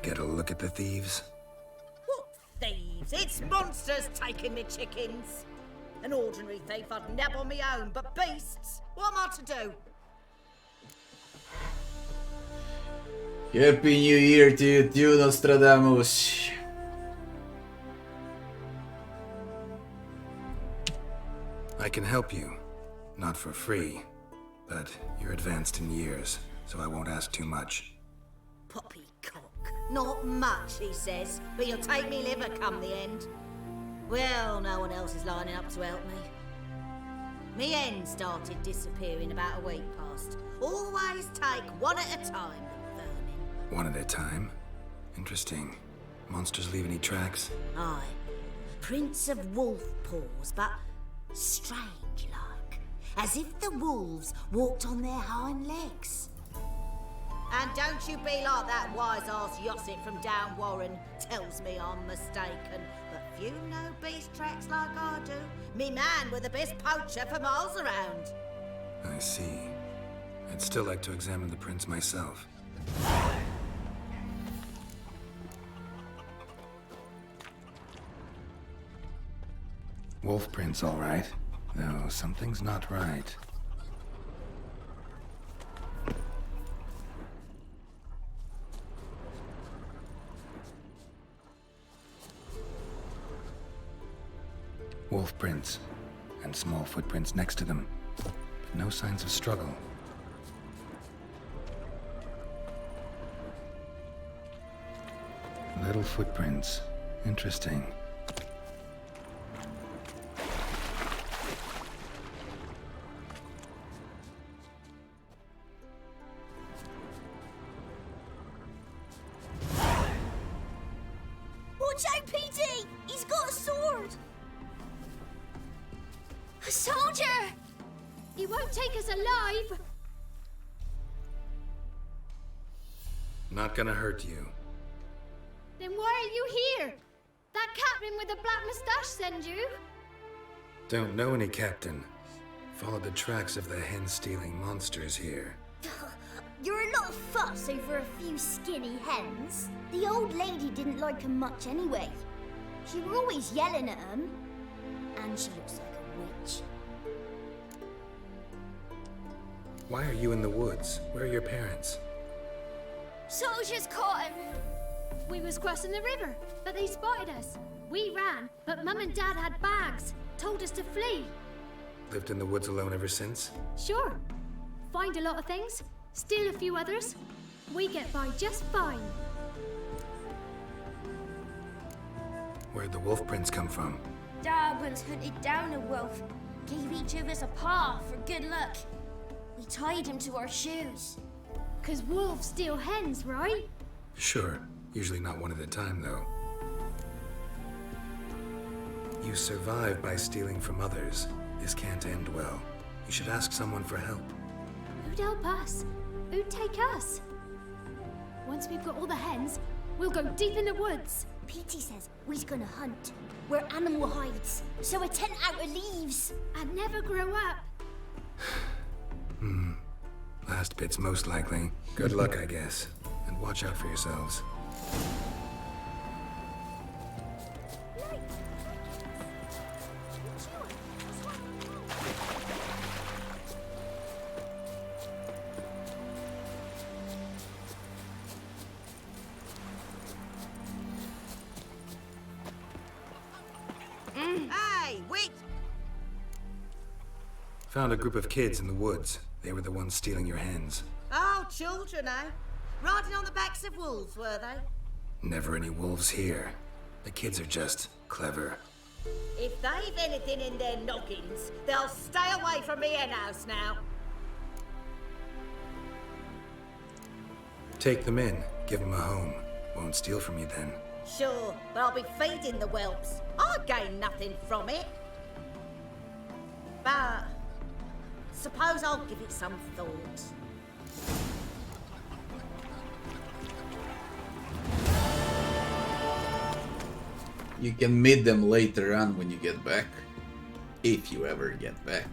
Get a look at the thieves? What thieves? It's monsters taking me chickens. An ordinary thief I'd nab on me own, but beasts? What am I to do? Happy New Year to you too, Nostradamus. I can help you. Not for free. But you're advanced in years, so I won't ask too much. Poppycock. Not much, he says, but he'll take me liver come the end. Well, no one else is lining up to help me. Me hen started disappearing about a week past. Always take one at a time, the vermin. One at a time? Interesting. Monsters leave any tracks? Aye. Prince of Wolfpaws, but strange like, as if the wolves walked on their hind legs. And don't you be like that wise-ass Yossit from Down Warren tells me I'm mistaken. But few know beast tracks like I do. Me man were the best poacher for miles around. I see. I'd still like to examine the prints myself. Wolf prints, all right. Though something's not right. Wolf prints, and small footprints next to them, but no signs of struggle. Little footprints. Interesting. Watch out, PD! He's got a sword! A soldier! He won't take us alive! Not gonna hurt you. Then why are you here? That captain with the black moustache send you? Don't know any captain. Followed the tracks of the hen-stealing monsters here. You're a lot of fuss over a few skinny hens. The old lady didn't like 'em much anyway. She were always yelling at 'em. And she looks like a witch. Why are you in the woods? Where are your parents? Soldiers caught him! We was crossing the river, but they spotted us. We ran, but Mum and Dad had bags. Told us to flee. Lived in the woods alone ever since? Sure. Find a lot of things, steal a few others. We get by just fine. Where'd the wolf prints come from? Dad once hunted down a wolf. Gave each of us a paw for good luck. We tied him to our shoes. 'Cause wolves steal hens, right? Sure. Usually not one at a time, though. You survive by stealing from others. This can't end well. You should ask someone for help. Who'd help us? Who'd take us? Once we've got all the hens, we'll go deep in the woods. Petey says we's gonna hunt. We're animal hides, so a tent out of leaves. I'd never grow up. Last bit's most likely. Good luck, I guess. And watch out for yourselves. Hey, wait! Found a group of kids in the woods. They were the ones stealing your hens. Oh, children, eh? Riding on the backs of wolves, were they? Never any wolves here. The kids are just clever. If they've anything in their noggins, they'll stay away from me hen house now. Take them in. Give them a home. Won't steal from you then. Sure, but I'll be feeding the whelps. I gain nothing from it. But suppose I'll give it some thought. You can meet them later on when you get back. If you ever get back.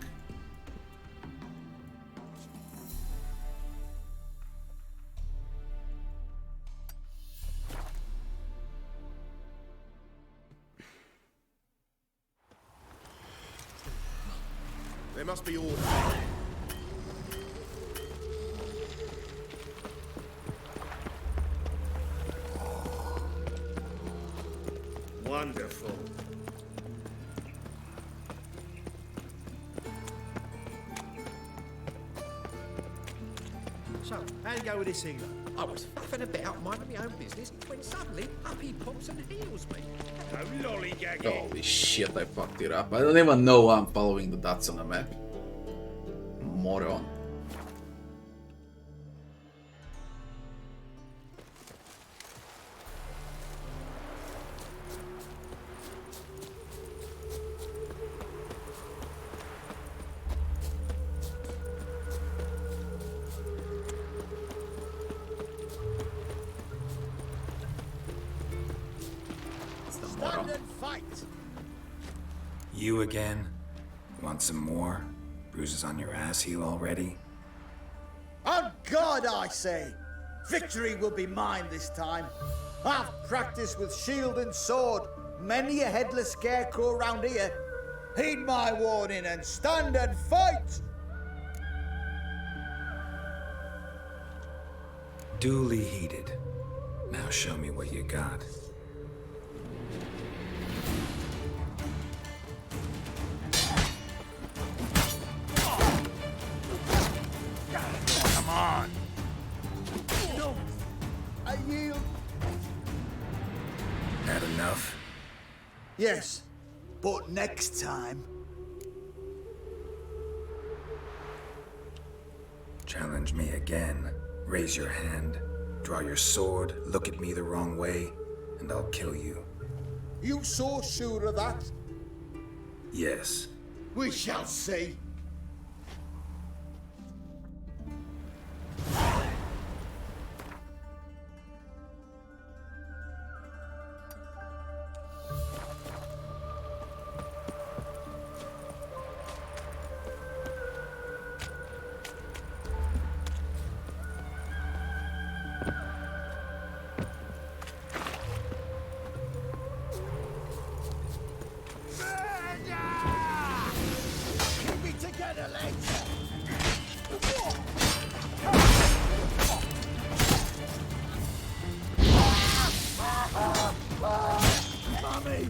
There must be order. Wonderful. So, how'd it go with this healer? I was faffing about, minding my own business, when suddenly up he pops and heals me. No lollygagging. Holy shit, I fucked it up. I don't even know why I'm following the dots on the map. Moron. fight! You again? Want some more? Bruises on your ass heal already? On God, I say! Victory will be mine this time. I've practiced with shield and sword. Many a headless scarecrow round here. Heed my warning and stand and fight! Duly heeded. Now show me what you got. Come on! No! I yield! Had enough? Yes, but next time. Challenge me again. Raise your hand, draw your sword, look at me the wrong way, and I'll kill you. You so sure of that? Yes. We shall see. Keep me together, lads! Mommy!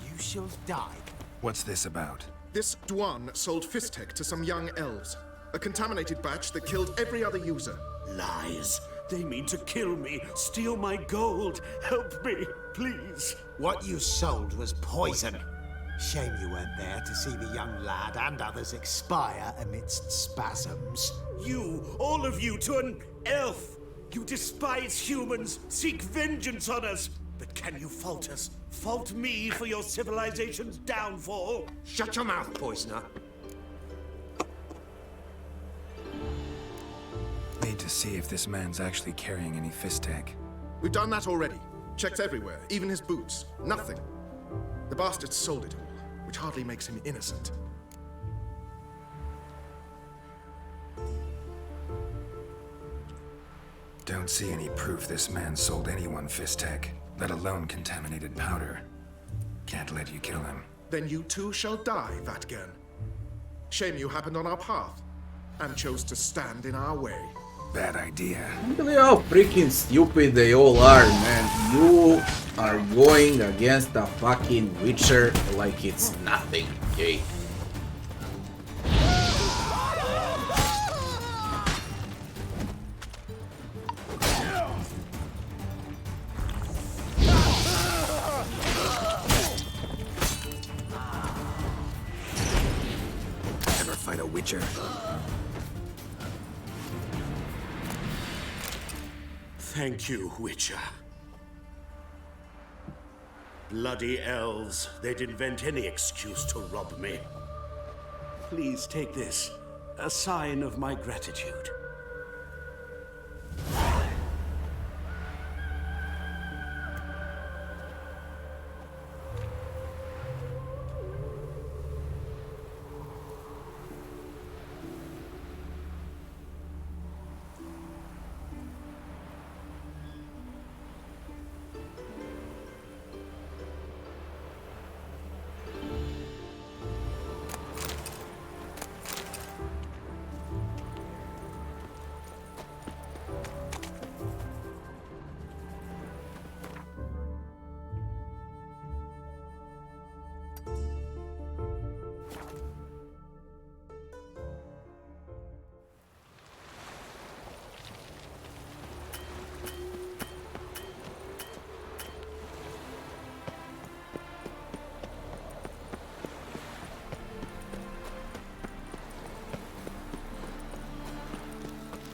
You shall die. What's this about? This Dwan sold Fistek to some young elves. A contaminated batch that killed every other user. Lies. They mean to kill me, steal my gold. Help me, please. What you sold was poison. Shame you weren't there to see the young lad and others expire amidst spasms. You, all of you, to an elf. You despise humans, seek vengeance on us. But can you fault us? Fault me for your civilization's downfall? Shut your mouth, poisoner. Need to see if this man's actually carrying any Fistek. We've done that already. Checked everywhere, even his boots. Nothing. The bastard sold it all, which hardly makes him innocent. Don't see any proof this man sold anyone Fistek, let alone contaminated powder. Can't let you kill him. Then you too shall die, Vatgern. Shame you happened on our path, and chose to stand in our way. Bad idea. Look at how freaking stupid they all are, man. You are going against a fucking Witcher like it's nothing, okay? Ever fight a Witcher? Thank you, Witcher. Bloody elves. They'd invent any excuse to rob me. Please take this, a sign of my gratitude.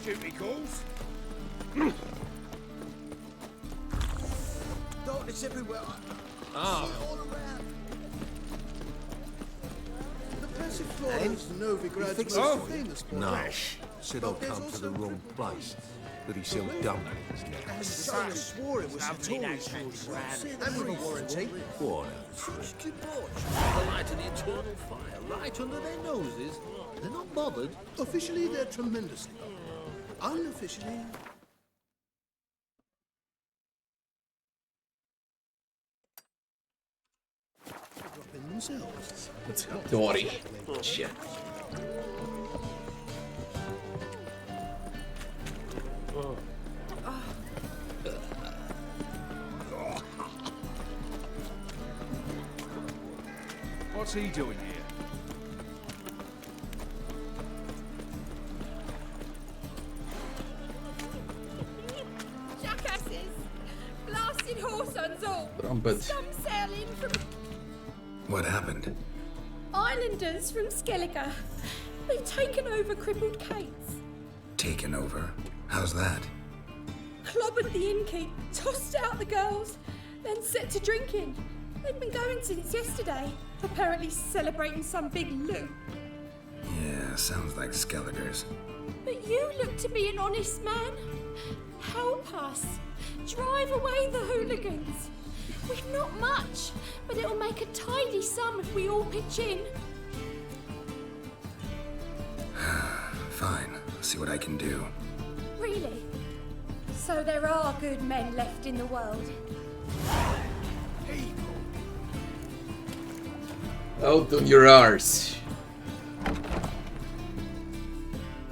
Duty calls. It's everywhere. Ah. All around. The Persiflora is Novigrad's most famous place. No, said I'll come to the wrong place. But he sells dumplings now. And Sire swore it was a tourist and with a warranty. What a Trust your watch. The light of the eternal fire right under their noses. They're not bothered. Officially, they're tremendously bothered. Unofficially, dropping themselves. It's Dory. Shit. What's he doing here? Jackasses! Blasted horsons all! Trumpet. Some sailing from What happened? islanders from Skellige. They've taken over crippled Kate's. Taken over? How's that? Clobbered the innkeep, tossed out the girls, then set to drinking. They've been going since yesterday, apparently celebrating some big loot. Yeah, sounds like Skelligers. But you look to be an honest man. Help us. Drive away the hooligans. We've not much, but it'll make a tidy sum if we all pitch in. Fine, I'll see what I can do. Really? So there are good men left in the world. Out on your arse.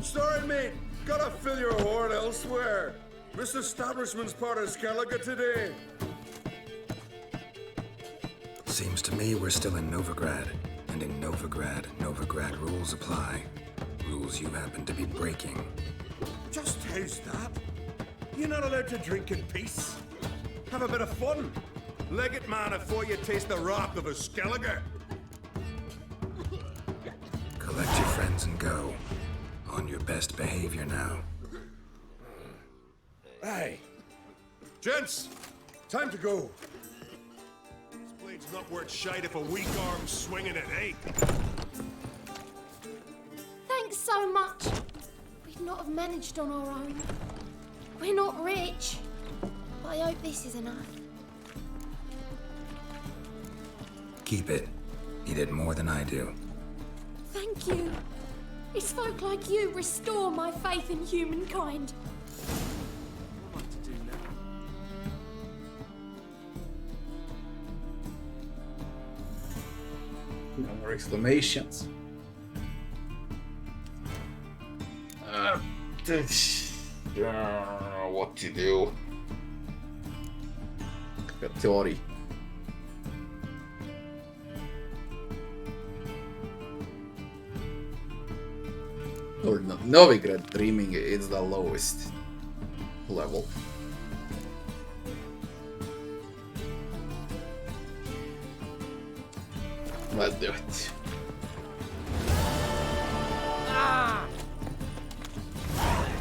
Sorry, mate. Gotta fill your horn elsewhere. This establishment's part of Skellige today. Seems to me we're still in Novigrad. And in Novigrad rules apply. Rules you happen to be breaking. Just how's that? You're not allowed to drink in peace. Have a bit of fun. Leg it, man, before you taste the wrath of a Skellige. Collect your friends and go. On your best behavior now. Hey, gents, time to go. This blade's not worth shite if a weak arm's swinging it, eh? Thanks so much. We'd not have managed on our own. We're not rich, but I hope this is enough. Keep it. You did more than I do. Thank you. It's folk like you restore my faith in humankind. What am I to do now? No more exclamations. I don't know what to do. Theory. Or no, Novigrad dreaming is the lowest level. Let's do it.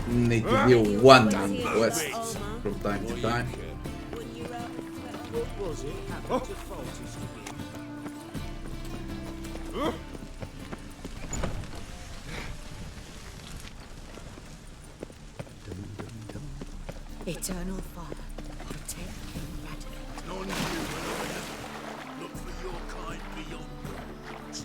Need to do one main quest from time to time. What was it happened to Faltis again? Eternal fire, protect King Radicate. None human, look for your kind beyond words.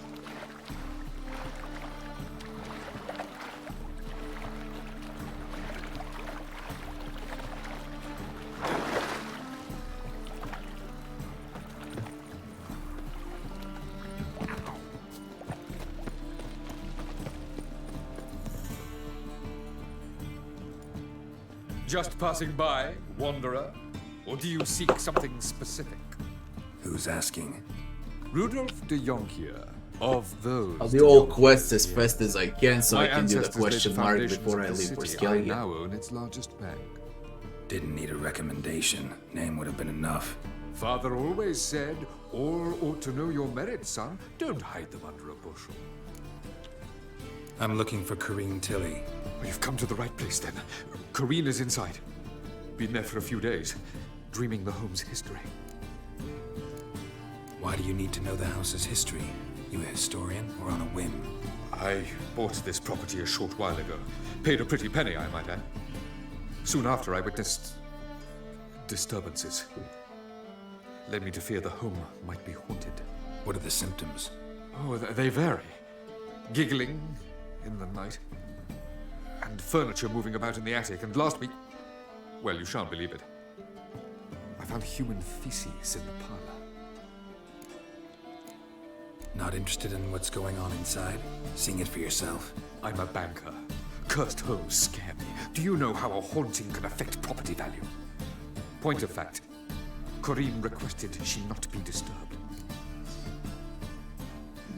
Just passing by, wanderer? Or do you seek something specific? Who's asking? Rudolf de Jonkier, of those. I'll do all quests as fast as I can so I My can do the ancestors laid question mark foundations before of I the leave for city. I Skellige. now own its largest bank. Didn't need a recommendation. Name would have been enough. Father always said, all ought to know your merits, son. Don't hide them under a bushel. I'm looking for Corrine Tilly. Well, you've come to the right place then. Corrine is inside. Been there for a few days, dreaming the home's history. Why do you need to know the house's history? You a historian or on a whim? I bought this property a short while ago. Paid a pretty penny, I might add. Soon after, I witnessed disturbances. Led me to fear the home might be haunted. What are the symptoms? Oh, they vary. Giggling in the night, and furniture moving about in the attic, and last week, well, you shan't believe it, I found human feces in the parlor. Not interested in what's going on inside? Seeing it for yourself? I'm a banker. Cursed homes scare me. Do you know how a haunting can affect property value? Point of fact, Corinne requested she not be disturbed.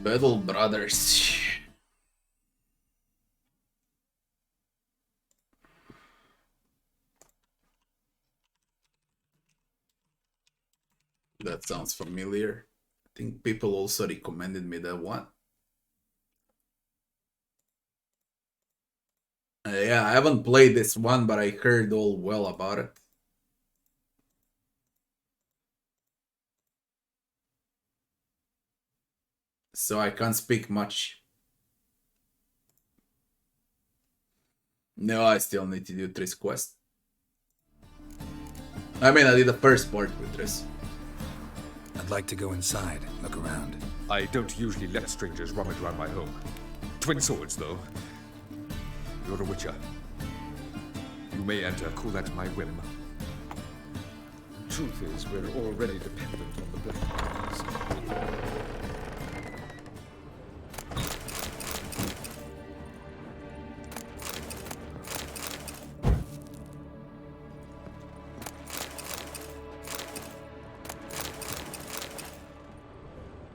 Battle Brothers. That sounds familiar. I think people also recommended me that one. Yeah, I haven't played this one, but I heard all well about it. So I can't speak much. No, I still need to do Triss quest. I mean, I did the first part with Triss. I'd like to go inside, look around. I don't usually let strangers rummage around my home. Twin swords, though. You're a witcher. You may enter, call that my whim. The truth is, we're already dependent on the Black Ones.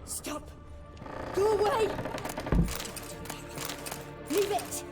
Stop! Go away! Leave it!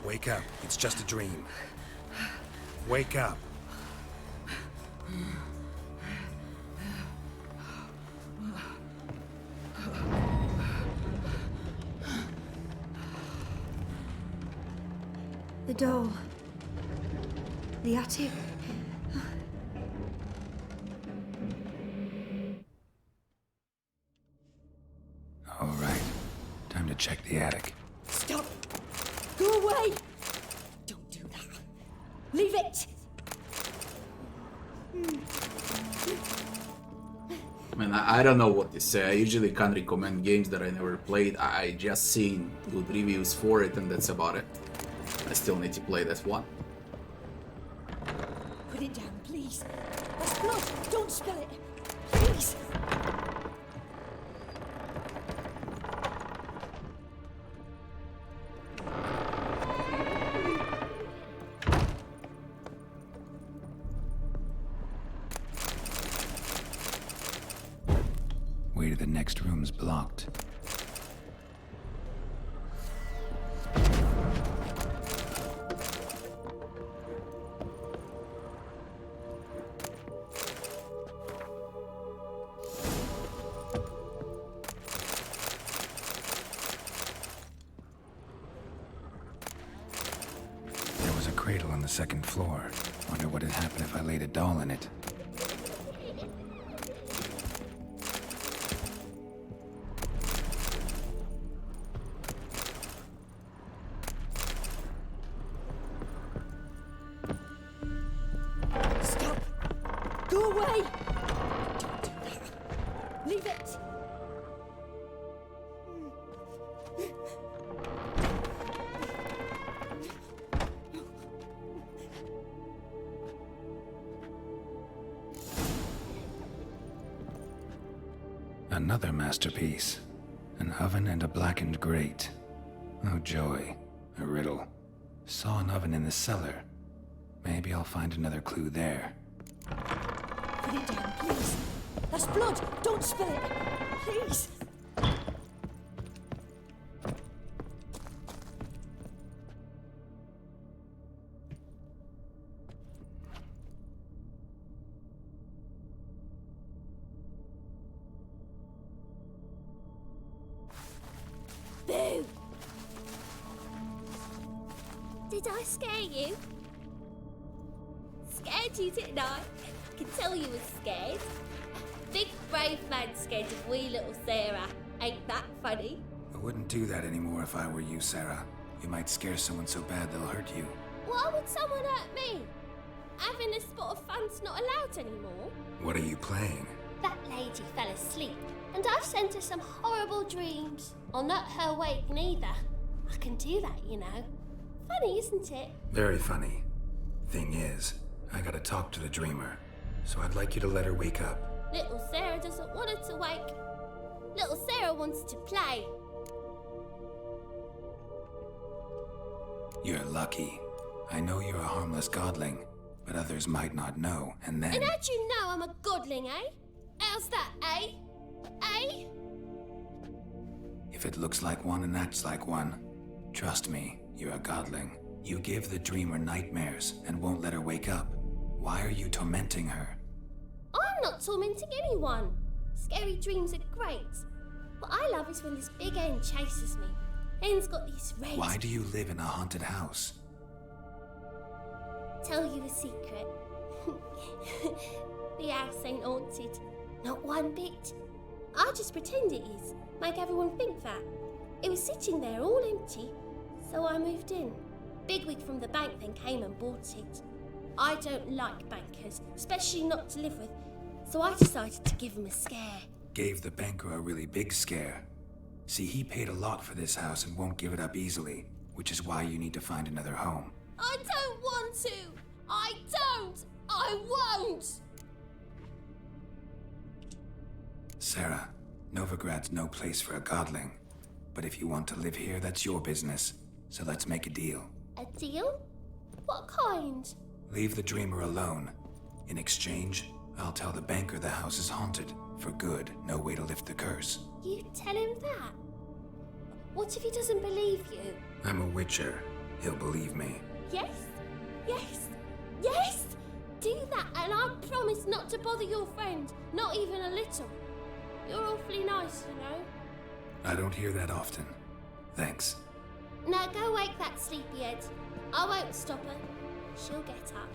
Wake up. It's just a dream. Wake up. The doll. The attic. All right. Time to check the attic. Stop! Go away! Don't do that. Leave it! I mean, I don't know what to say. I usually can't recommend games that I never played. I just seen good reviews for it, and that's about it. I still need to play that one. Put it down, please. That's blood. Don't spill it. Please. Way to the next room's blocked. There was a cradle in the second floor. Wonder what'd happen if I laid a doll in it. Stop! Go away! Don't do that. Leave it! Another masterpiece. An oven and a blackened grate. Oh joy. A riddle. Saw an oven in the cellar. Maybe I'll find another clue there. Put it down, please. That's blood. Don't spill it. Please. Boo! Did I scare you? Scared you, didn't I? I can tell you were scared. Big brave man scared of wee little Sarah. Ain't that funny? I wouldn't do that anymore if I were you, Sarah. You might scare someone so bad they'll hurt you. Why would someone hurt me? Having a spot of fun's not allowed anymore. What are you playing? That lady fell asleep, and I've sent her some horrible dreams. I'll not her awake neither. I can do that, you know. Funny, isn't it? Very funny. Thing is, I gotta talk to the dreamer, so I'd like you to let her wake up. Little Sarah doesn't want her to wake. Little Sarah wants to play. You're lucky. I know you're a harmless godling, but others might not know, and then... And how'd you know I'm a godling, eh? How's that, eh? Eh? If it looks like one and acts like one, trust me, you're a godling. You give the dreamer nightmares and won't let her wake up. Why are you tormenting her? I'm not tormenting anyone. Scary dreams are great. What I love is when this big hen chases me. Hen's got these red... Why do you live in a haunted house? Tell you a secret. The house ain't haunted. Not one bit. I just pretend it is. Make everyone think that. It was sitting there all empty, so I moved in. Bigwig from the bank then came and bought it. I don't like bankers, especially not to live with, so I decided to give him a scare. Gave the banker a really big scare. See, he paid a lot for this house and won't give it up easily, which is why you need to find another home. I don't want to! I don't! I won't! Sarah, Novigrad's no place for a godling. But if you want to live here, that's your business. So let's make a deal. A deal? What kind? Leave the dreamer alone. In exchange, I'll tell the banker the house is haunted. For good, no way to lift the curse. You tell him that? What if he doesn't believe you? I'm a witcher. He'll believe me. Yes? Yes? Yes! Do that, and I promise not to bother your friend. Not even a little. You're awfully nice, you know. I don't hear that often. Thanks. Now go wake that sleepyhead. I won't stop her. She'll get up.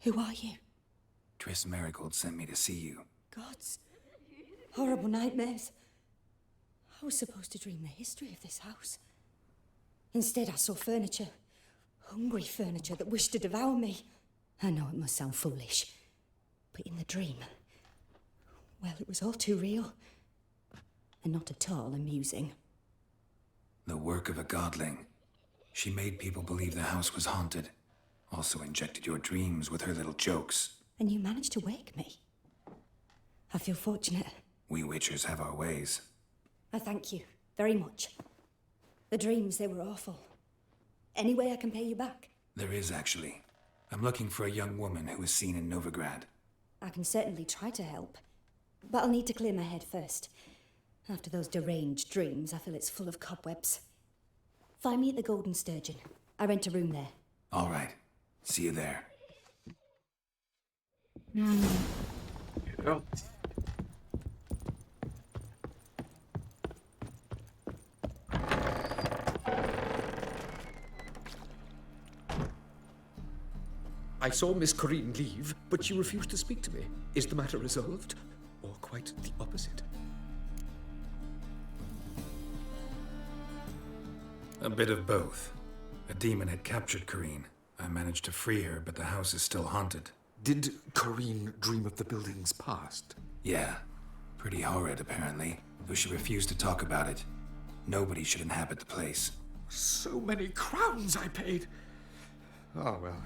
Who are you? Triss Marigold sent me to see you. Gods. Horrible nightmares. I was supposed to dream the history of this house. Instead, I saw furniture. Hungry furniture that wished to devour me. I know it must sound foolish, but in the dream, well, it was all too real. And not at all amusing. The work of a godling. She made people believe the house was haunted. Also injected your dreams with her little jokes. And you managed to wake me. I feel fortunate. We witchers have our ways. I thank you very much. The dreams, they were awful. Any way I can pay you back? There is, actually. I'm looking for a young woman who was seen in Novigrad. I can certainly try to help. But I'll need to clear my head first. After those deranged dreams, I feel it's full of cobwebs. Find me at the Golden Sturgeon. I rent a room there. All right. See you there. Geralt. I saw Miss Corinne leave, but she refused to speak to me. Is the matter resolved? Or quite the opposite? A bit of both. A demon had captured Corinne. I managed to free her, but the house is still haunted. Did Corinne dream of the building's past? Yeah. Pretty horrid, apparently, though she refused to talk about it. Nobody should inhabit the place. So many crowns I paid! Oh, well.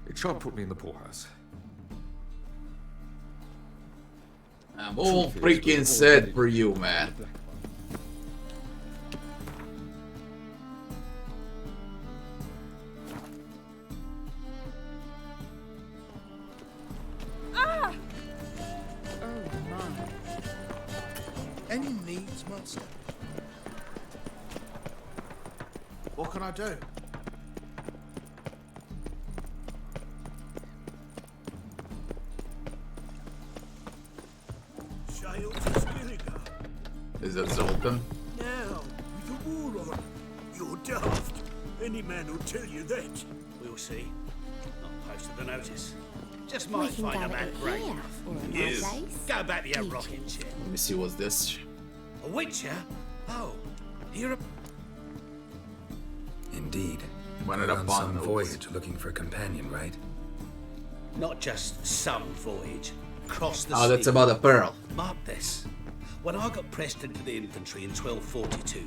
It shan't put me in the poorhouse. I'm all freaking sad for you, man. Ah! Oh my. Any needs, master? What can I do? Is that Zoltan? Now, with the war on, you're daft. Any man will tell you that. We'll see. Not posted the notice. Just We might can find go a man to brave here enough. for a You, place. go back to your rocking chair. Let me see what's this. A witcher? Oh, you're a... Indeed. One of You're the on some bond voyage looking for a companion, right? Not just some voyage. Across the Oh, that's sea. about a pearl. Mark this. When I got pressed into the infantry in 1242,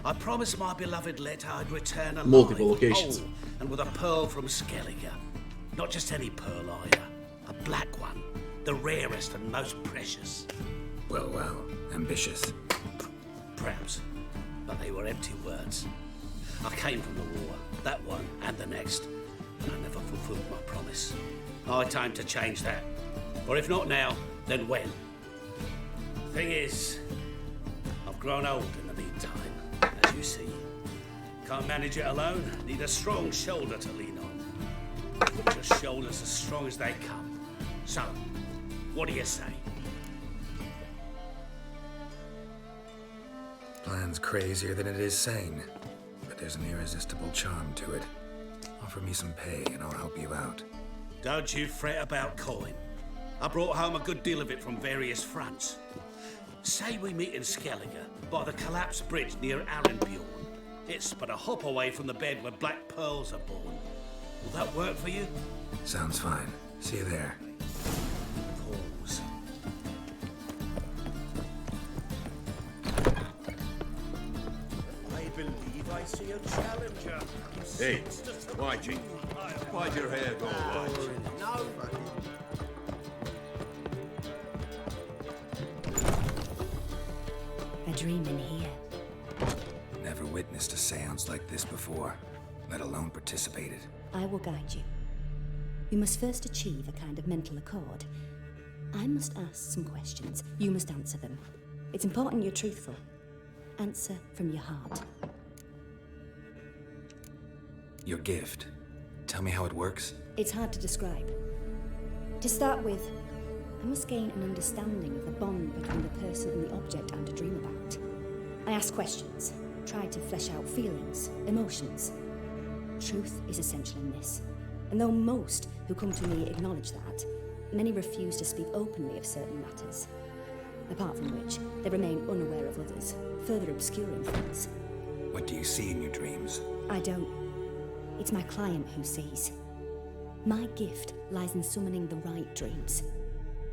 I promised my beloved Let I'd return alive, Multiple locations. whole, and with a pearl from Skellige. Not just any pearl either. A black one. The rarest and most precious. Well, well. Ambitious. Perhaps. But they were empty words. I came from the war, that one and the next, and I never fulfilled my promise. High time to change that. Or if not now, then when? Thing is, I've grown old in the meantime, as you see. Can't manage it alone, need a strong shoulder to lean on. Just shoulders as strong as they come. So, what do you say? Plan's crazier than it is sane, but there's an irresistible charm to it. Offer me some pay and I'll help you out. Don't you fret about coin. I brought home a good deal of it from various fronts. Say we meet in Skellige, by the collapsed bridge near Arenbjorn. It's but a hop away from the bed where black pearls are born. Will that work for you? Sounds fine. See you there. Pause. I believe I see a challenger. Hey, Whitey, why'd your hair go white? No. I dream in here. Never witnessed a seance like this before, let alone participated. I will guide you. We must first achieve a kind of mental accord. I must ask some questions. You must answer them. It's important you're truthful. Answer from your heart. Your gift. Tell me how it works. It's hard to describe. To start with, I must gain an understanding of the bond between the person and the object I'm to dream about. I ask questions, try to flesh out feelings, emotions. Truth is essential in this. And though most who come to me acknowledge that, many refuse to speak openly of certain matters. Apart from which, they remain unaware of others, further obscuring things. What do you see in your dreams? I don't. It's my client who sees. My gift lies in summoning the right dreams.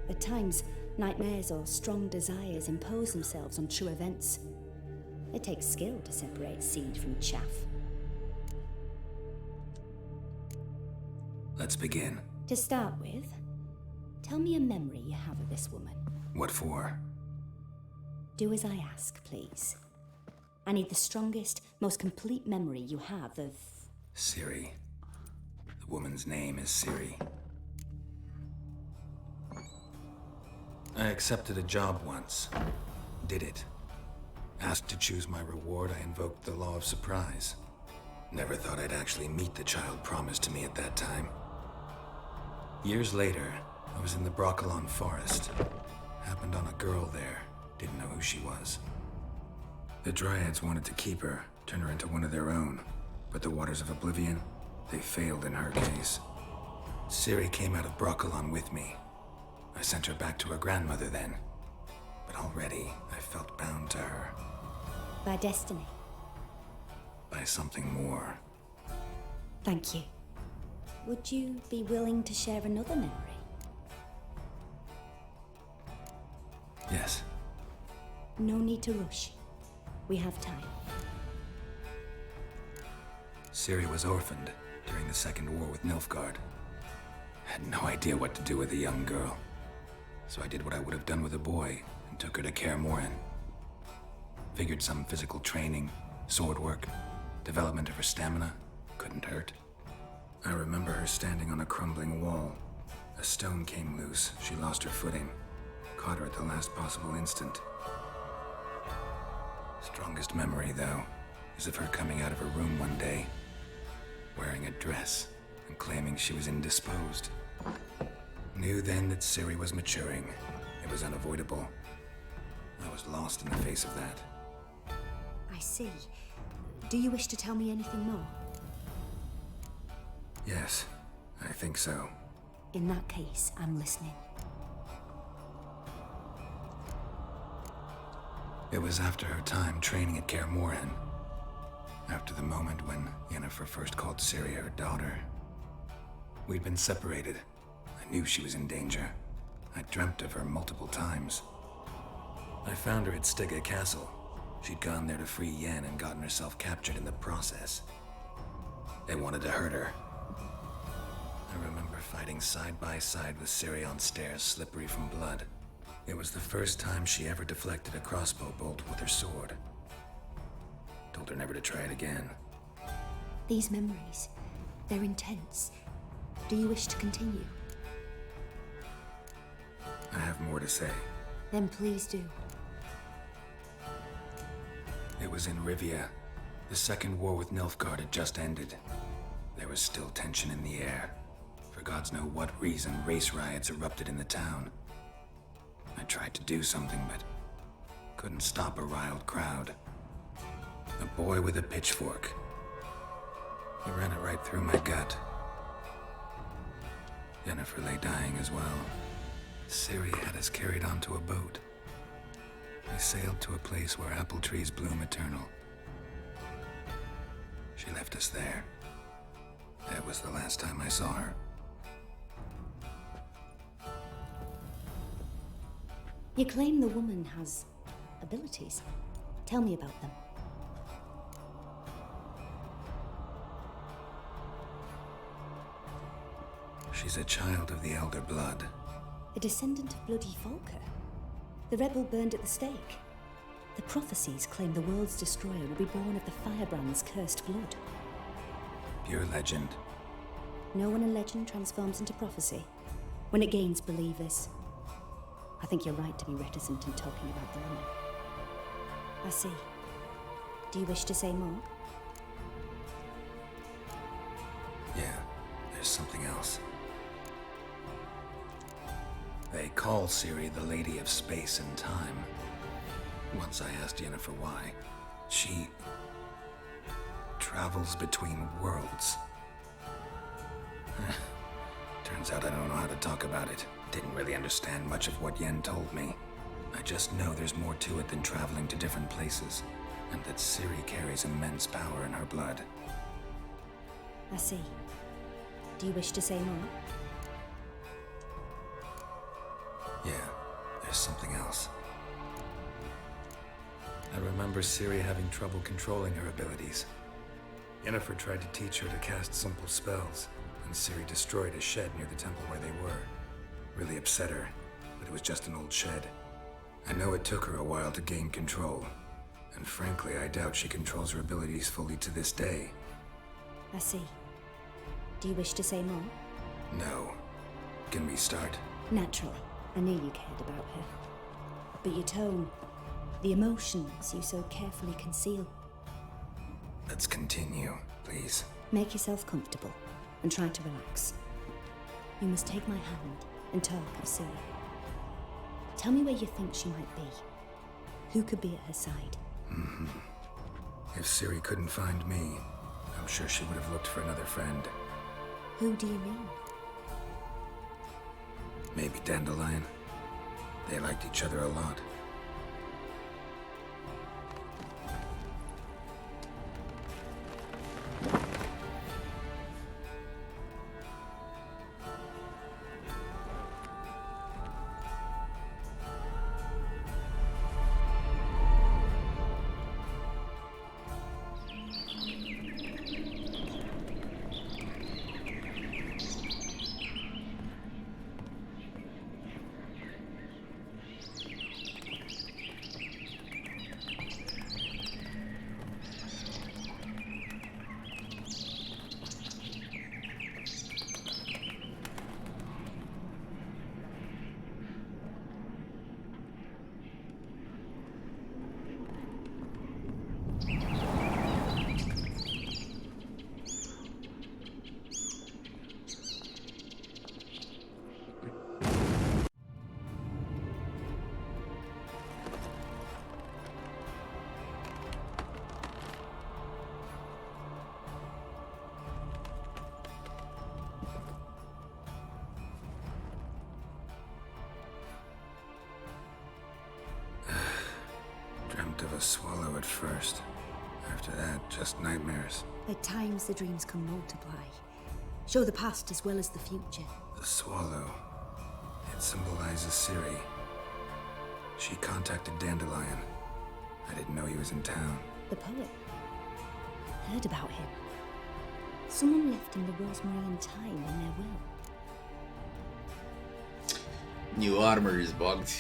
At times, nightmares or strong desires impose themselves on true events. It takes skill to separate seed from chaff. Let's begin. To start with, tell me a memory you have of this woman. What for? Do as I ask, please. I need the strongest, most complete memory you have of... Ciri. The woman's name is Ciri. I accepted a job once. did it. Asked to choose my reward, I invoked the law of surprise. Never thought I'd actually meet the child promised to me at that time. Years later, I was in the Broccolon forest. Happened on a girl there. Didn't know who she was. The Dryads wanted to keep her, turn her into one of their own. But the Waters of Oblivion, they failed in her case. Ciri came out of Broccolon with me. I sent her back to her grandmother then. But already, I felt bound to her. By destiny. By something more. Thank you. Would you be willing to share another memory? Yes. No need to rush. We have time. Ciri was orphaned during the Second War with Nilfgaard. Had no idea what to do with a young girl. So I did what I would have done with a boy and took her to Kaer Morhen. Figured some physical training, sword work, development of her stamina couldn't hurt. I remember her standing on a crumbling wall. A stone came loose. She lost her footing. Caught her at the last possible instant. Strongest memory, though, is of her coming out of her room one day, wearing a dress and claiming she was indisposed. Knew then that Ciri was maturing. It was unavoidable. I was lost in the face of that. I see. Do you wish to tell me anything more? Yes, I think so. In that case, I'm listening. It was after her time training at Kaer Morhen. After the moment when Yennefer first called Ciri her daughter. We'd been separated. I knew she was in danger. I dreamt of her multiple times. I found her at Stygga Castle. She'd gone there to free Yen and gotten herself captured in the process. They wanted to hurt her. I remember fighting side by side with Ciri on stairs slippery from blood. It was the first time she ever deflected a crossbow bolt with her sword. Told her never to try it again. These memories, they're intense. Do you wish to continue? I have more to say. Then please do. It was in Rivia. The Second War with Nilfgaard had just ended. There was still tension in the air. For gods know what reason, race riots erupted in the town. I tried to do something, but couldn't stop a riled crowd. A boy with a pitchfork. He ran it right through my gut. Yennefer lay dying as well. Ciri had us carried onto a boat. We sailed to a place where apple trees bloom eternal. She left us there. That was the last time I saw her. You claim the woman has abilities. Tell me about them. She's a child of the Elder Blood. A descendant of bloody Volker. The rebel burned at the stake. The prophecies claim the world's destroyer will be born of the firebrand's cursed blood. Pure legend. No one in legend transforms into prophecy when it gains believers. I think you're right to be reticent in talking about the woman. I see. Do you wish to say more? Yeah, there's something else. They call Ciri the Lady of Space and Time. Once I asked Yennefer why. She travels between worlds. Turns out I don't know how to talk about it. Didn't really understand much of what Yen told me. I just know there's more to it than traveling to different places, and that Ciri carries immense power in her blood. I see. Do you wish to say more? Yeah, there's something else. I remember Ciri having trouble controlling her abilities. Yennefer tried to teach her to cast simple spells, and Ciri destroyed a shed near the temple where they were. Really upset her, but it was just an old shed. I know it took her a while to gain control, and frankly, I doubt she controls her abilities fully to this day. I see. Do you wish to say more? No. Can we start? Naturally. I knew you cared about her. But your tone, The emotions you so carefully conceal. Let's continue, please. Make yourself comfortable and try to relax. You must take my hand and talk of Ciri. Tell me where you think she might be. Who could be at her side? If Ciri couldn't find me, I'm sure she would have looked for another friend. Who do you mean? Maybe Dandelion. They liked each other a lot. Dreamt of a swallow at first. After that, just nightmares. At times, the dreams can multiply. Show the past as well as the future. The swallow. It symbolizes Ciri. She contacted Dandelion. I didn't know he was in town. The poet. Heard about him. Someone left him the Rosemary Thyme in their will. New armor is bugged.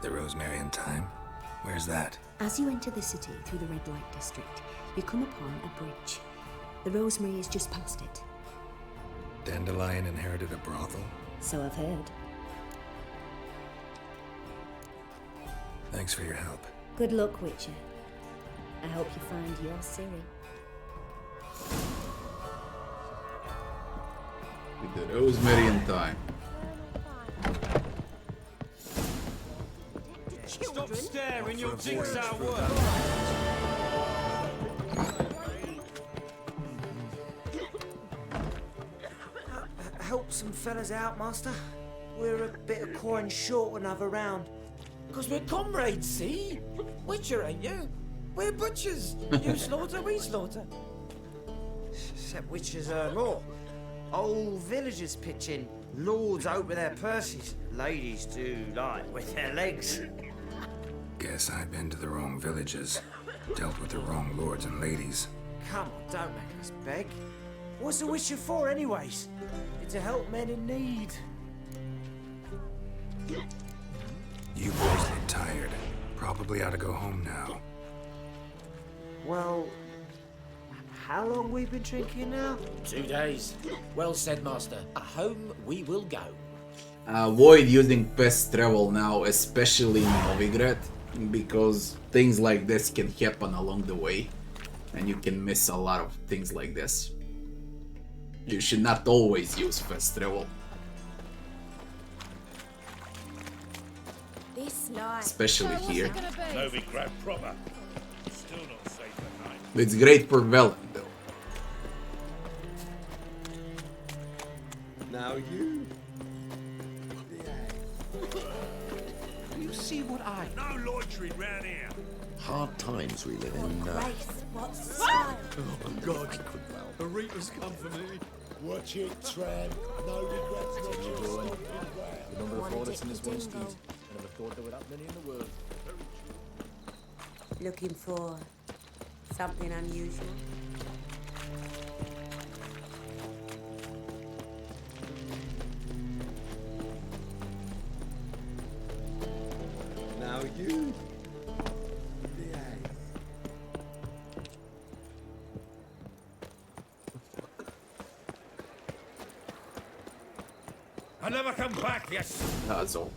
The Rosemary Thyme? Where's that? As you enter the city through the red light district, you come upon a bridge. The Rosemary is just past it. Dandelion inherited a brothel? So I've heard. Thanks for your help. Good luck, Witcher. I hope you find your Ciri. With the Rosemary Thyme. Stop staring, you'll jinx our work. Help some fellas out, Master. We're a bit of coin short another round. Because we're comrades, see? Witcher, ain't you? We're butchers. You slaughter, we slaughter. Except witches earn more. Old villagers pitch in. Lords out with their purses. Ladies do like with their legs. Guess I've been to the wrong villages. Dealt with the wrong lords and ladies. Come on, don't make us beg. What's a witcher for, anyways? It's to help men in need. You boys look tired. Probably ought to go home now. Well, how long we been drinking now? 2 days. Well said, Master. Home we will go. Avoid using fast travel now, especially in Novigrad, because things like this can happen along the way, and you can miss a lot of things like this. You should not always use fast travel. This night. Especially here. Novigrad proper. Still not safe at night. It's great for Velen, though. Now you. You see what I... No loitering round here. Hard times we live in. Grace, what's style? Oh my God. The Reapers come for me. Watch it, Tram. No regrets, no choice. The number of audits in this one street. I never thought there were that many in the world. Looking for something unusual? Now you. I'll never come back, yes. Zoltan.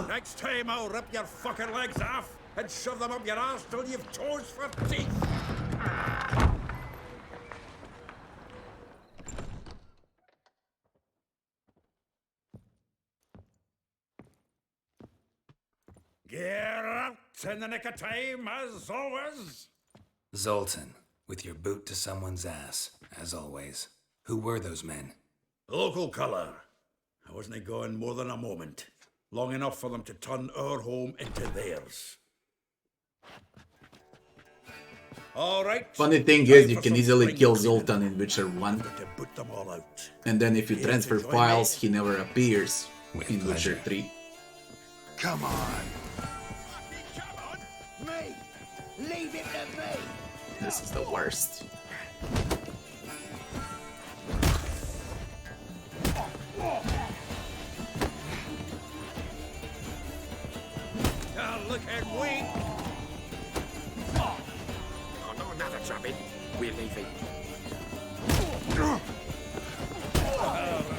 Next time I'll rip your fucking legs off and shove them up your arse till you've toes for teeth. Geralt, in the nick of time, as always. Zoltan, with your boot to someone's ass, as always. Who were those men? Local colour. I wasn't gone more than a moment. Long enough for them to turn our home into theirs. All right. Funny thing is, you can easily kill Zoltan in Witcher 1. Put them all out. And then if you transfer files, he never appears in Witcher 3. Come on. Me! Leave it to me! This is the worst. Oh, look at we! Oh, no, another drubbing. We're leaving. Oh,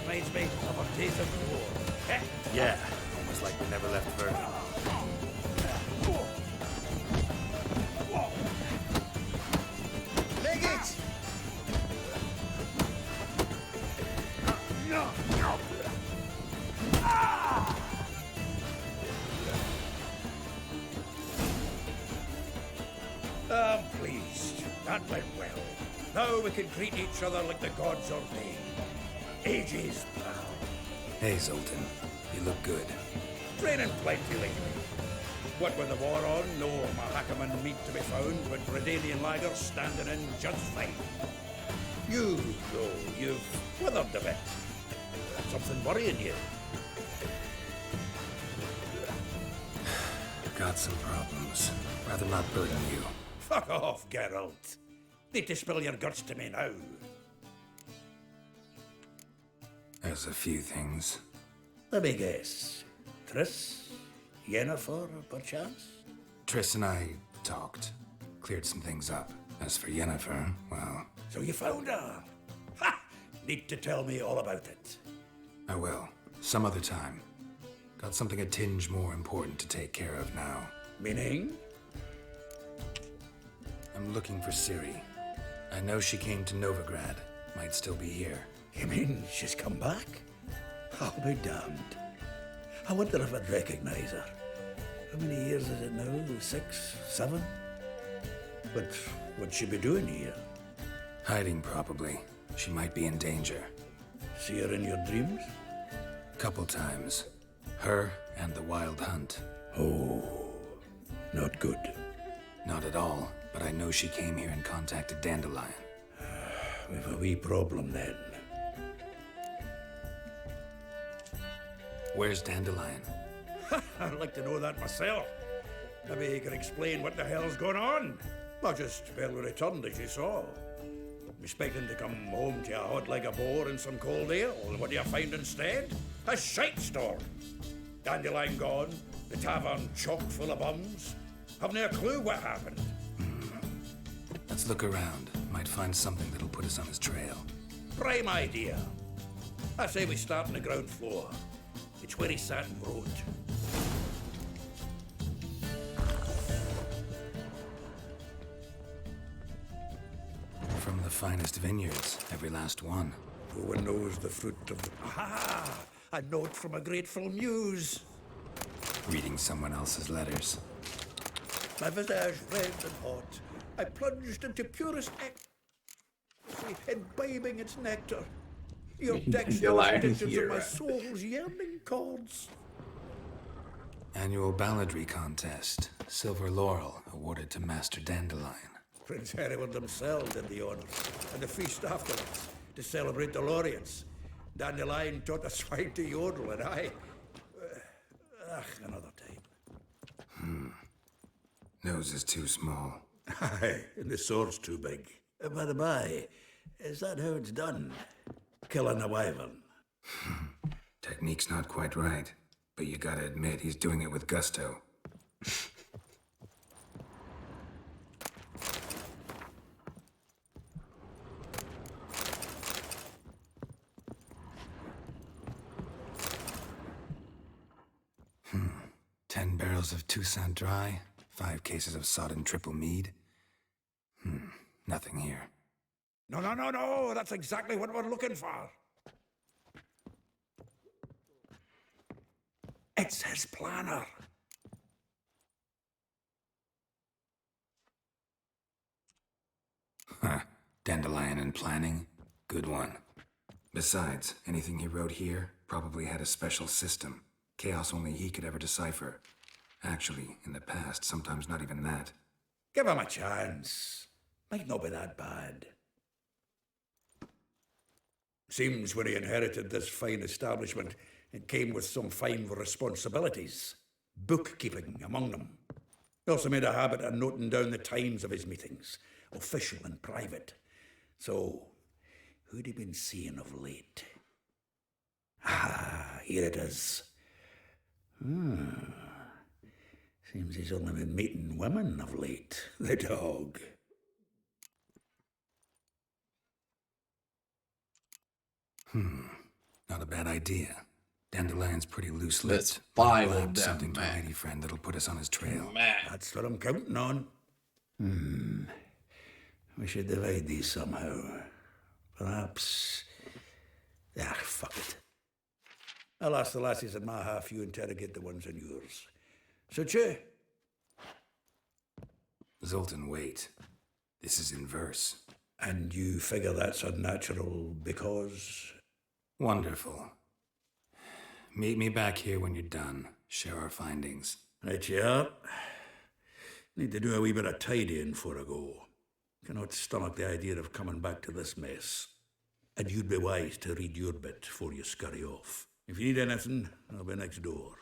reminds me of a taste of war. Yeah, almost like we never left Werglia. Leg it! I'm pleased. That went well. Now we can greet each other like the gods ordained. Ages, pal. Hey, Zoltan. You look good. Training plenty lately. What with the war on, no Mahakaman meat to be found, with Redanian lagers standing in just fine. You, though, you've withered a bit. Something worrying you? Got some problems. Rather not burden you. Fuck off, Geralt. Need to spill your guts to me now. There's a few things. Let me guess. Triss? Yennefer, perchance? Triss and I talked. Cleared some things up. As for Yennefer, well... So you found her? Ha! Need to tell me all about it. I will. Some other time. Got something a tinge more important to take care of now. Meaning? I'm looking for Ciri. I know she came to Novigrad. Might still be here. You mean she's come back? I'll be damned. I wonder if I'd recognize her. How many years is it now? 6, 7? But what'd she be doing here? Hiding, probably. She might be in danger. See her in your dreams? Couple times. Her and the Wild Hunt. Oh, not good. Not at all, but I know she came here and contacted Dandelion. We've a wee problem then. Where's Dandelion? I'd like to know that myself. Maybe he can explain what the hell's going on. I just barely returned, as you saw. Expecting to come home to a hot leg of boar and some cold ale, and what do you find instead? A shite storm. Dandelion gone, the tavern chock full of bums. Haven't a clue what happened. Let's look around. Might find something that'll put us on his trail. Prime idea. I say we start on the ground floor. It's where he sat and wrote. From the finest vineyards, every last one. Who one knows the fruit of the... Aha! A note from a grateful muse. Reading someone else's letters. My visage red and hot, I plunged into purest ecstasy, imbibing its nectar. Your dexterous stitches of my soul's yearning chords. Annual balladry contest. Silver laurel awarded to Master Dandelion. Prince Hereward himself did the honors, and the feast afterwards, to celebrate the laureates. Dandelion taught the swine to yodel, and I... another time. Nose is too small. Aye, and the sword's too big. By the by, is that how it's done? Killing a wyvern. Technique's not quite right, but you gotta admit he's doing it with gusto. Toussaint Dry, 5 cases of sodden triple mead. Nothing here. No, that's exactly what we're looking for. It's his planner. Huh. Dandelion and planning? Good one. Besides, anything he wrote here probably had a special system. Chaos only he could ever decipher. Actually, in the past, sometimes not even that. Give him a chance. Might not be that bad. Seems when he inherited this fine establishment, it came with some fine responsibilities. Bookkeeping among them. He also made a habit of noting down the times of his meetings, official and private. So, who'd he been seeing of late? Ah, here it is. Seems he's only been meeting women of late, the dog. Not a bad idea. Dandelion's pretty loose-lipped. There's 5 of them, Something to a man. lady friend that'll put us on his trail. That's what I'm counting on. We should divide these somehow. Perhaps... fuck it. I'll ask the lassies in my half, you interrogate the ones in yours. Suit you? Zoltan, wait. This is in verse. And you figure that's unnatural because... Wonderful. Meet me back here when you're done. Share our findings. Right, yeah. Need to do a wee bit of tidying before I go. Cannot stomach the idea of coming back to this mess. And you'd be wise to read your bit before you scurry off. If you need anything, I'll be next door.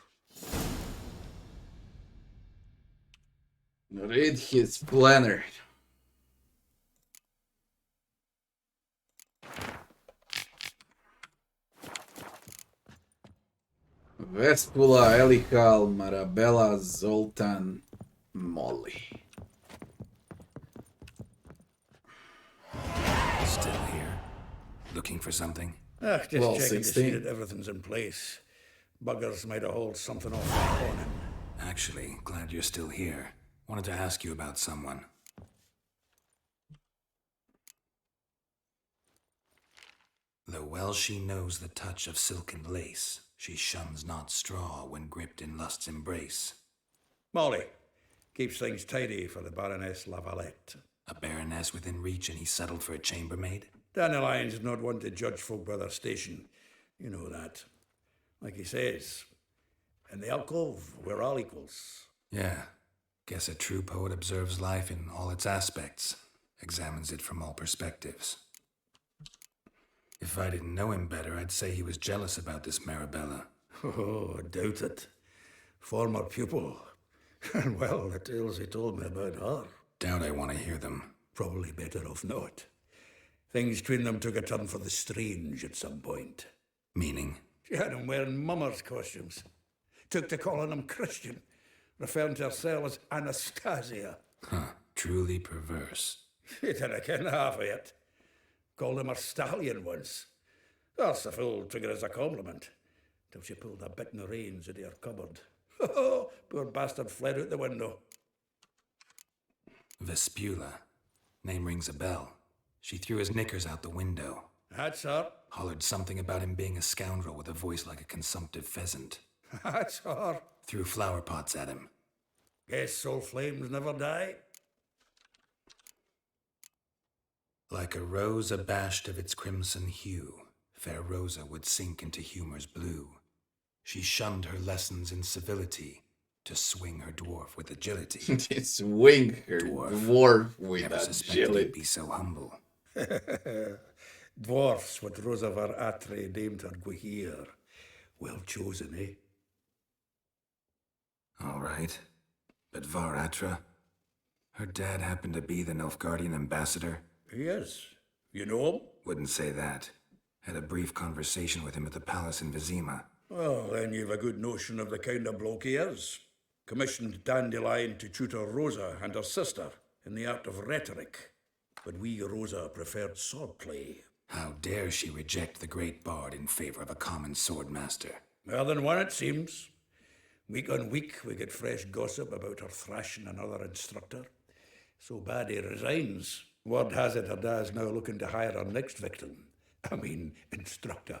Read his planner. Vespula, Elihal, Marabella, Zoltan, Molly. Still here? Looking for something? Just Well, checking to 16. see that everything's in place. Buggers might have hauled something off on him. Actually, glad you're still here. Wanted to ask you about someone. Though well she knows the touch of silken lace, she shuns not straw when gripped in lust's embrace. Molly, keeps things tidy for the Baroness Lavalette. A baroness within reach and he settled for a chambermaid? Dandelion's not one to judge folk by their station. You know that. Like he says, in the alcove, we're all equals. Yeah. Guess a true poet observes life in all its aspects, examines it from all perspectives. If I didn't know him better, I'd say he was jealous about this Marabella. Oh, doubt it. Former pupil. And well, the tales he told me about her. Doubt I want to hear them. Probably better off not. Things between them took a turn for the strange at some point. Meaning? She had him wearing mummers' costumes. Took to calling him Christian, referring to herself as Anastasia. Truly perverse. She didn't ken half of it. Called him a stallion once. That's the fool took it as a compliment. Till she pulled a bit in the reins into her cupboard. Poor bastard fled out the window. Vespula. Name rings a bell. She threw his knickers out the window. That's her. Hollered something about him being a scoundrel with a voice like a consumptive pheasant. That's her. Threw flower pots at him. Guess soul flames never die. Like a rose abashed of its crimson hue, fair Rosa would sink into humor's blue. She shunned her lessons in civility to swing her dwarf with agility. Swing her dwarf with Never suspected agility. he'd be so humble. Dwarfs what Rosa var Atre named her Guahir. Well chosen, eh? All right. But Var Atra? Her dad happened to be the Nilfgaardian ambassador? He is. You know him? Wouldn't say that. Had a brief conversation with him at the palace in Vizima. Well, then you've a good notion of the kind of bloke he is. Commissioned Dandelion to tutor Rosa and her sister in the art of rhetoric. But we Rosa preferred swordplay. How dare she reject the great bard in favor of a common swordmaster? More than one, it seems. Week on week, we get fresh gossip about her thrashing another instructor. So bad he resigns. Word has it her dad's now looking to hire her next victim. I mean, instructor.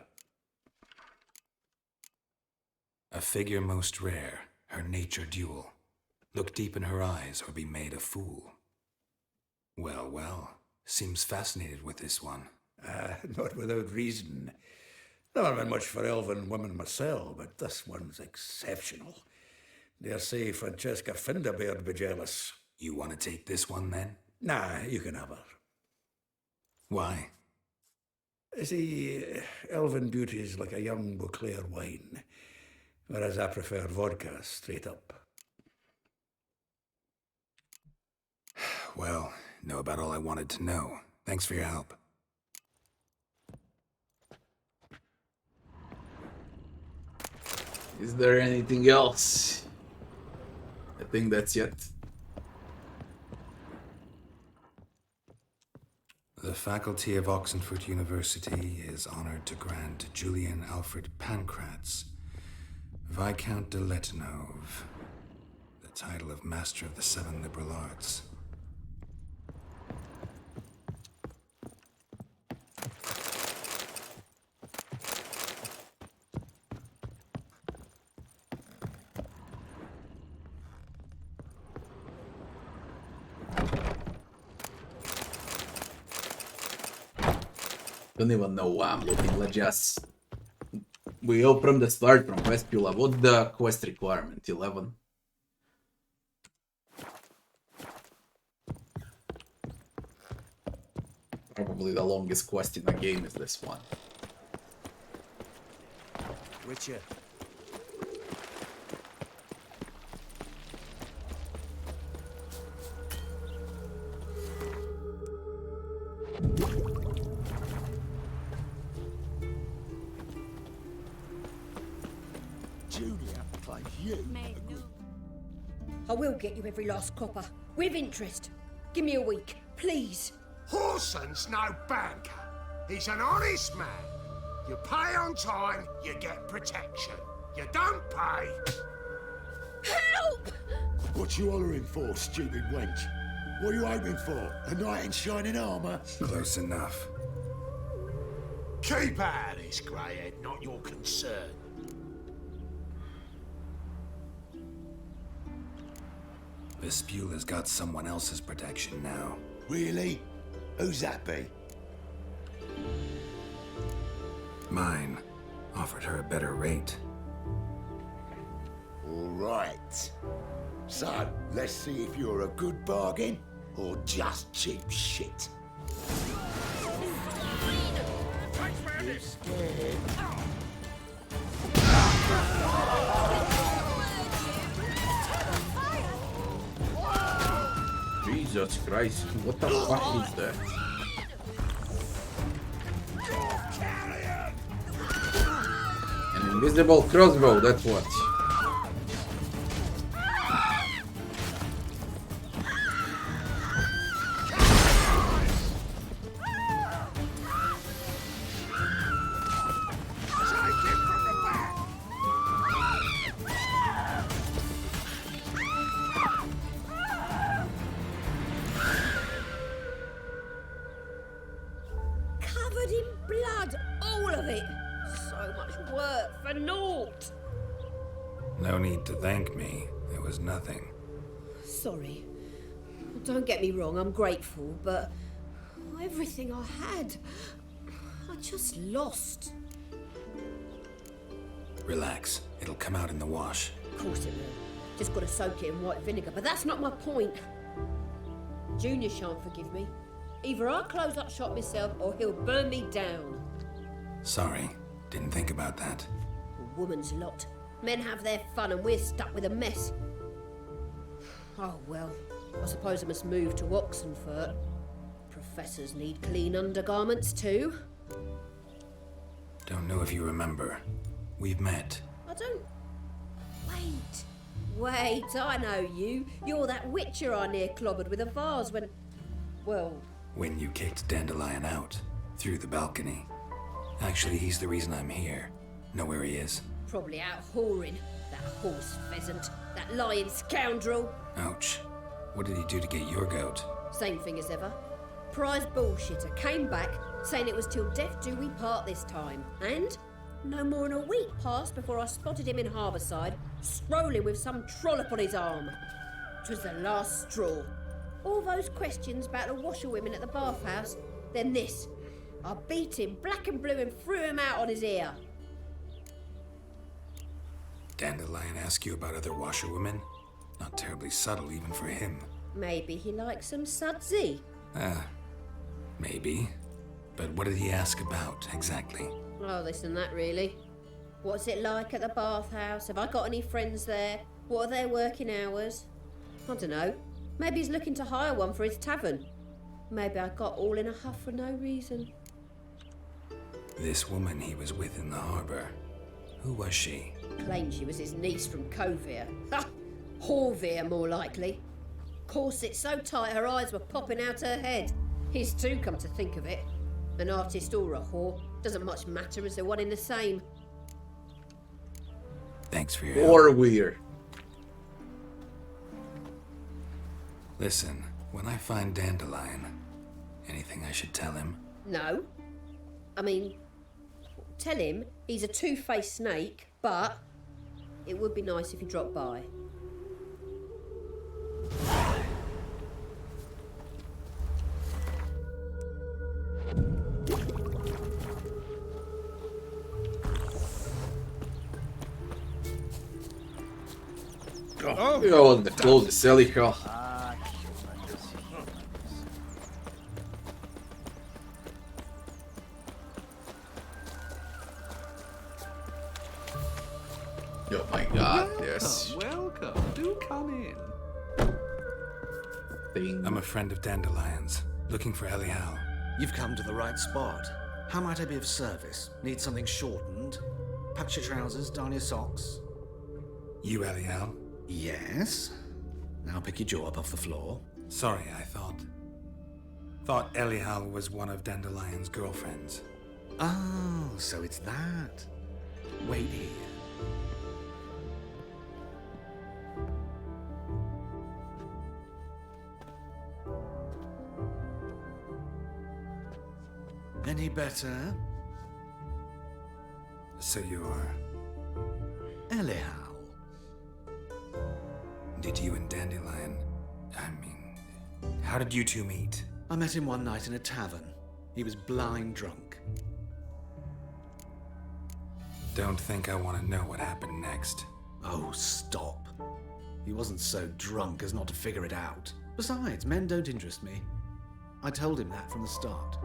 A figure most rare, her nature dual. Look deep in her eyes or be made a fool. Well, well, seems fascinated with this one. Not without reason. Never been much for elven women myself, but this one's exceptional. Dare say Francesca Finderbeard'd be jealous. You want to take this one, then? Nah, you can have her. Why? See, elven beauty's like a young Beauclair wine, whereas I prefer vodka straight up. Well, know about all I wanted to know. Thanks for your help. Is there anything else? I think that's it. The faculty of Oxenford University is honored to grant Julian Alfred Pancratz, Viscount de Letonov, the title of Master of the Seven Liberal Arts. Don't even know why I'm looking. Let's just... We go from the start, from quest Pula. What's the quest requirement? 11? Probably the longest quest in the game is this one. Richard. I will get you every last copper, with interest. Give me a week, please. Horson's no banker. He's an honest man. You pay on time, you get protection. You don't pay... Help! What you hollering for, stupid wench? What are you hoping for? A knight in shining armour? Close enough. Keep out of this, greyhead, not your concern. Vespula's got someone else's protection now. Really? Who's that be? Mine. Offered her a better rate. All right. So, let's see if you're a good bargain or just cheap shit. You scared? Jesus Christ, what the fuck is that? An invisible crossbow, that's what. Covered in blood, all of it. So much work for naught. No need to thank me. There was nothing. Sorry. Don't get me wrong, I'm grateful, but everything I had, I just lost. Relax. It'll come out in the wash. Of course it will. Just gotta soak it in white vinegar, but that's not my point. Junior shan't forgive me. Either I'll close up shop myself or he'll burn me down. Sorry. Didn't think about that. A woman's lot. Men have their fun and we're stuck with a mess. Oh well, I suppose I must move to Oxenford. Professors need clean undergarments too. Don't know if you remember. We've met. I don't... Wait, I know you. You're that witcher I near clobbered with a vase when... Well... When you kicked Dandelion out. Through the balcony. Actually, he's the reason I'm here. Know where he is? Probably out whoring. That Horse pheasant, that lying scoundrel. Ouch. What did he do to get your goat? Same thing as ever. Prize bullshitter came back saying it was till death do we part this time. And no more than a week passed before I spotted him in Harbourside, strolling with some trollop on his arm. 'Twas the last straw. All those questions about the washerwomen at the bathhouse, then this. I beat him black and blue and threw him out on his ear. Dandelion ask you about other washerwomen? Not terribly subtle even for him. Maybe he likes some sudsy. Maybe. But what did he ask about, exactly? Oh, this and that, really. What's it like at the bathhouse? Have I got any friends there? What are their working hours? I don't know. Maybe he's looking to hire one for his tavern. Maybe I got all in a huff for no reason. This woman he was with in the harbour. Who was she? Claimed she was his niece from Kovir. Ha! Horvir, more likely. Corset so tight her eyes were popping out her head. His too, come to think of it. An artist or a whore. Doesn't much matter as they're one in the same. Thanks for your help. Or weird. Listen, when I find Dandelion, anything I should tell him? No. I mean, tell him he's a two-faced snake, but it would be nice if he dropped by. Ja, the clothes is silly, ja. Oh my god, yes. Welcome. Do come in. I'm a friend of Dandelion's, looking for Elial. You've come to the right spot. How might I be of service? Need something shortened? Patch your trousers, darn your socks. You Elial? Yes. Now pick your jaw up off the floor. Sorry, I thought Elial was one of Dandelion's girlfriends. Oh, so it's that. Wait here. Any better? So you're... Elial. Did you and Dandelion... how did you two meet? I met him one night in a tavern. He was blind drunk. Don't think I want to know what happened next. Oh, stop. He wasn't so drunk as not to figure it out. Besides, men don't interest me. I told him that from the start.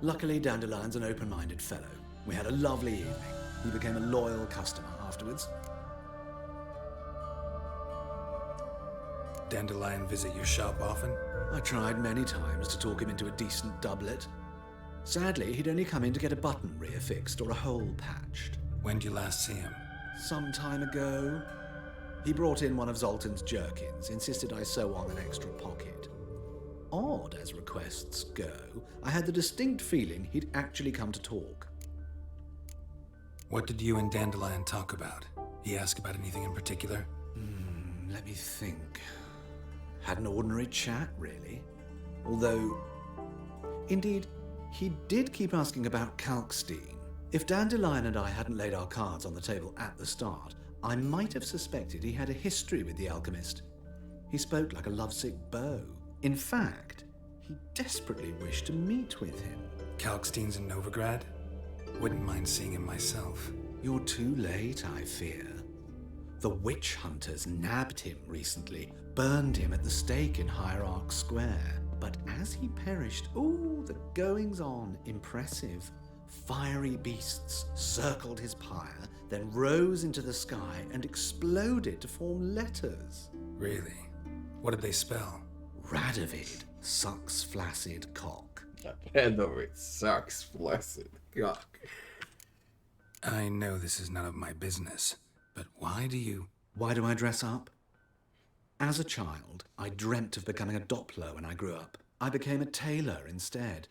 Luckily, Dandelion's an open-minded fellow. We had a lovely evening. He became a loyal customer afterwards. Dandelion visit your shop often? I tried many times to talk him into a decent doublet. Sadly, he'd only come in to get a button reaffixed or a hole patched. When did you last see him? Some time ago. He brought in one of Zoltan's jerkins, insisted I sew on an extra pocket. Odd as requests go, I had the distinct feeling he'd actually come to talk. What did you and Dandelion talk about? He ask about anything in particular? Let me think. Had an ordinary chat, really. Although, indeed, he did keep asking about Kalkstein. If Dandelion and I hadn't laid our cards on the table at the start, I might have suspected he had a history with the alchemist. He spoke like a lovesick beau. In fact, he desperately wished to meet with him. Kalkstein's in Novigrad? Wouldn't mind seeing him myself. You're too late, I fear. The witch hunters nabbed him recently, burned him at the stake in Hierarch Square. But as he perished, the goings-on, impressive. Fiery beasts circled his pyre, then rose into the sky and exploded to form letters. Really? What did they spell? Radovid sucks flaccid cock. Radovid sucks flaccid cock. I know this is none of my business, but why do I dress up? As a child, I dreamt of becoming a Doppler when I grew up. I became a tailor instead.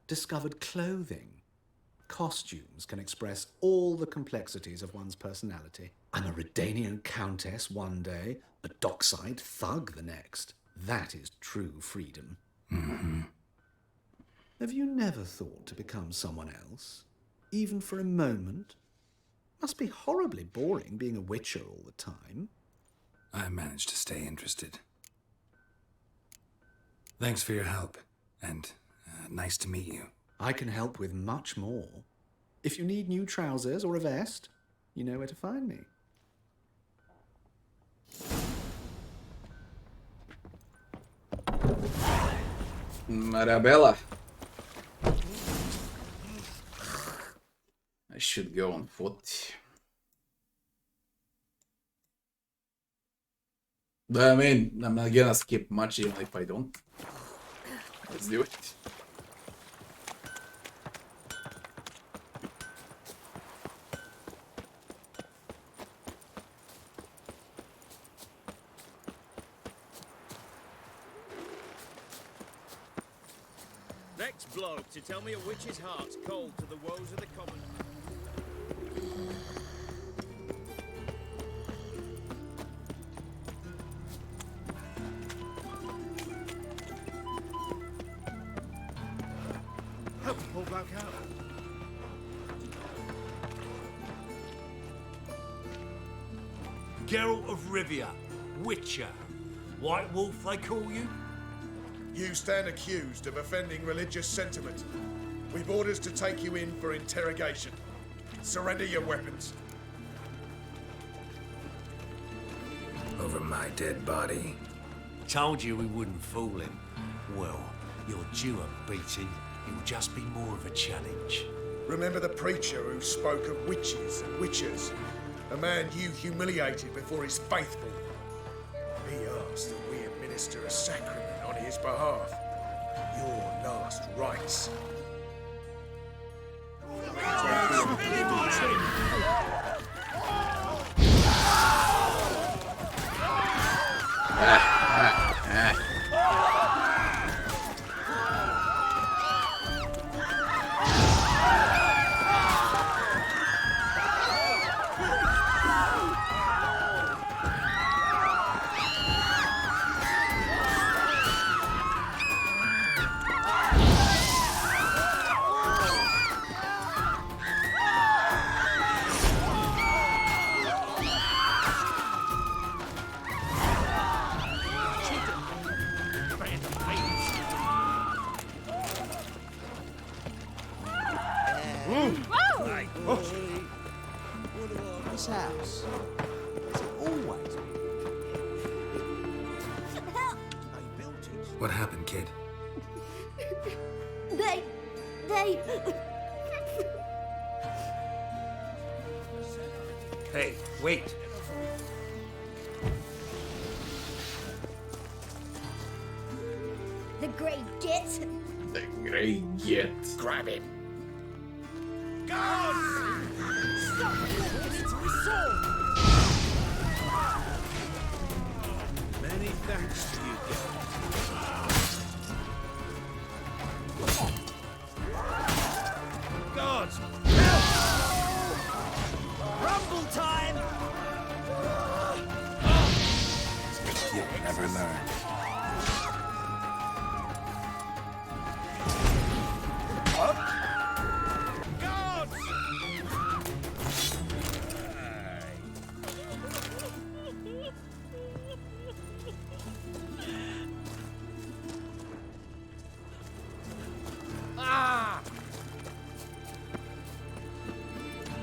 Discovered clothing. costumes can express all the complexities of one's personality. I'm a Redanian countess one day, a dockside thug the next. That is true freedom. Mm-hmm. Have you never thought to become someone else? Even for a moment? Must be horribly boring being a witcher all the time. I managed to stay interested. Thanks for your help, and nice to meet you. I can help with much more. If you need new trousers or a vest, you know where to find me. Marabella. I should go on foot. But I mean, I'm not gonna skip much even if I don't. Let's do it. Next bloke to tell me a witch's heart's cold to the woes of the common. Help the poor bloke out. Geralt of Rivia, Witcher. White Wolf, they call you? You stand accused of offending religious sentiment. We've orders to take you in for interrogation. Surrender your weapons. Over my dead body. Told you we wouldn't fool him. Well, you're due a beating. It will just be more of a challenge. Remember the preacher who spoke of witches and witchers? A man you humiliated before his faithful. He asked that we administer a sacrament on his behalf. Your last rites. This house. It's always. What happened, kid? They... Hey, wait. The Grey Git. The Grey Git. Grab him. God! Stop looking into my soul! Many thanks to you, Guards! Rumble time! You'll never learn.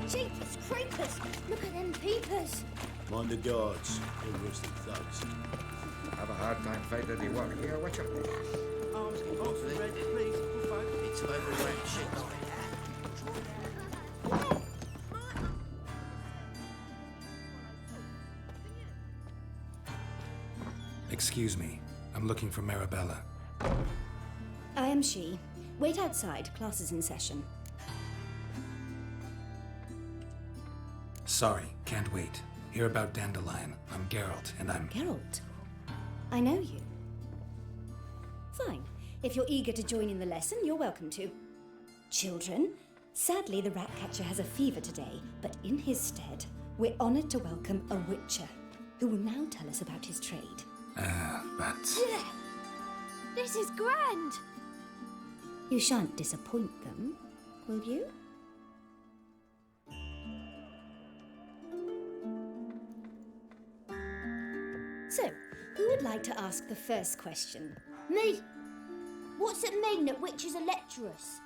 Jeepers creepers! Look at them peepers! Mind the guards. They're worse than thugs. Have a hard time finding anyone here, Witcher. Please, it's overwrapped shit. Excuse me. I'm looking for Marabella. I am she. Wait outside. Class is in session. Sorry, can't wait. Hear about Dandelion. I'm Geralt, and I'm... Geralt? I know you. Fine. If you're eager to join in the lesson, you're welcome to. Children, Sadly, the Ratcatcher has a fever today, but in his stead, we're honoured to welcome a Witcher, who will now tell us about his trade. But... This is grand! You shan't disappoint them, will you? So, who would like to ask the first question? Me! What's it mean that witches are lecturers?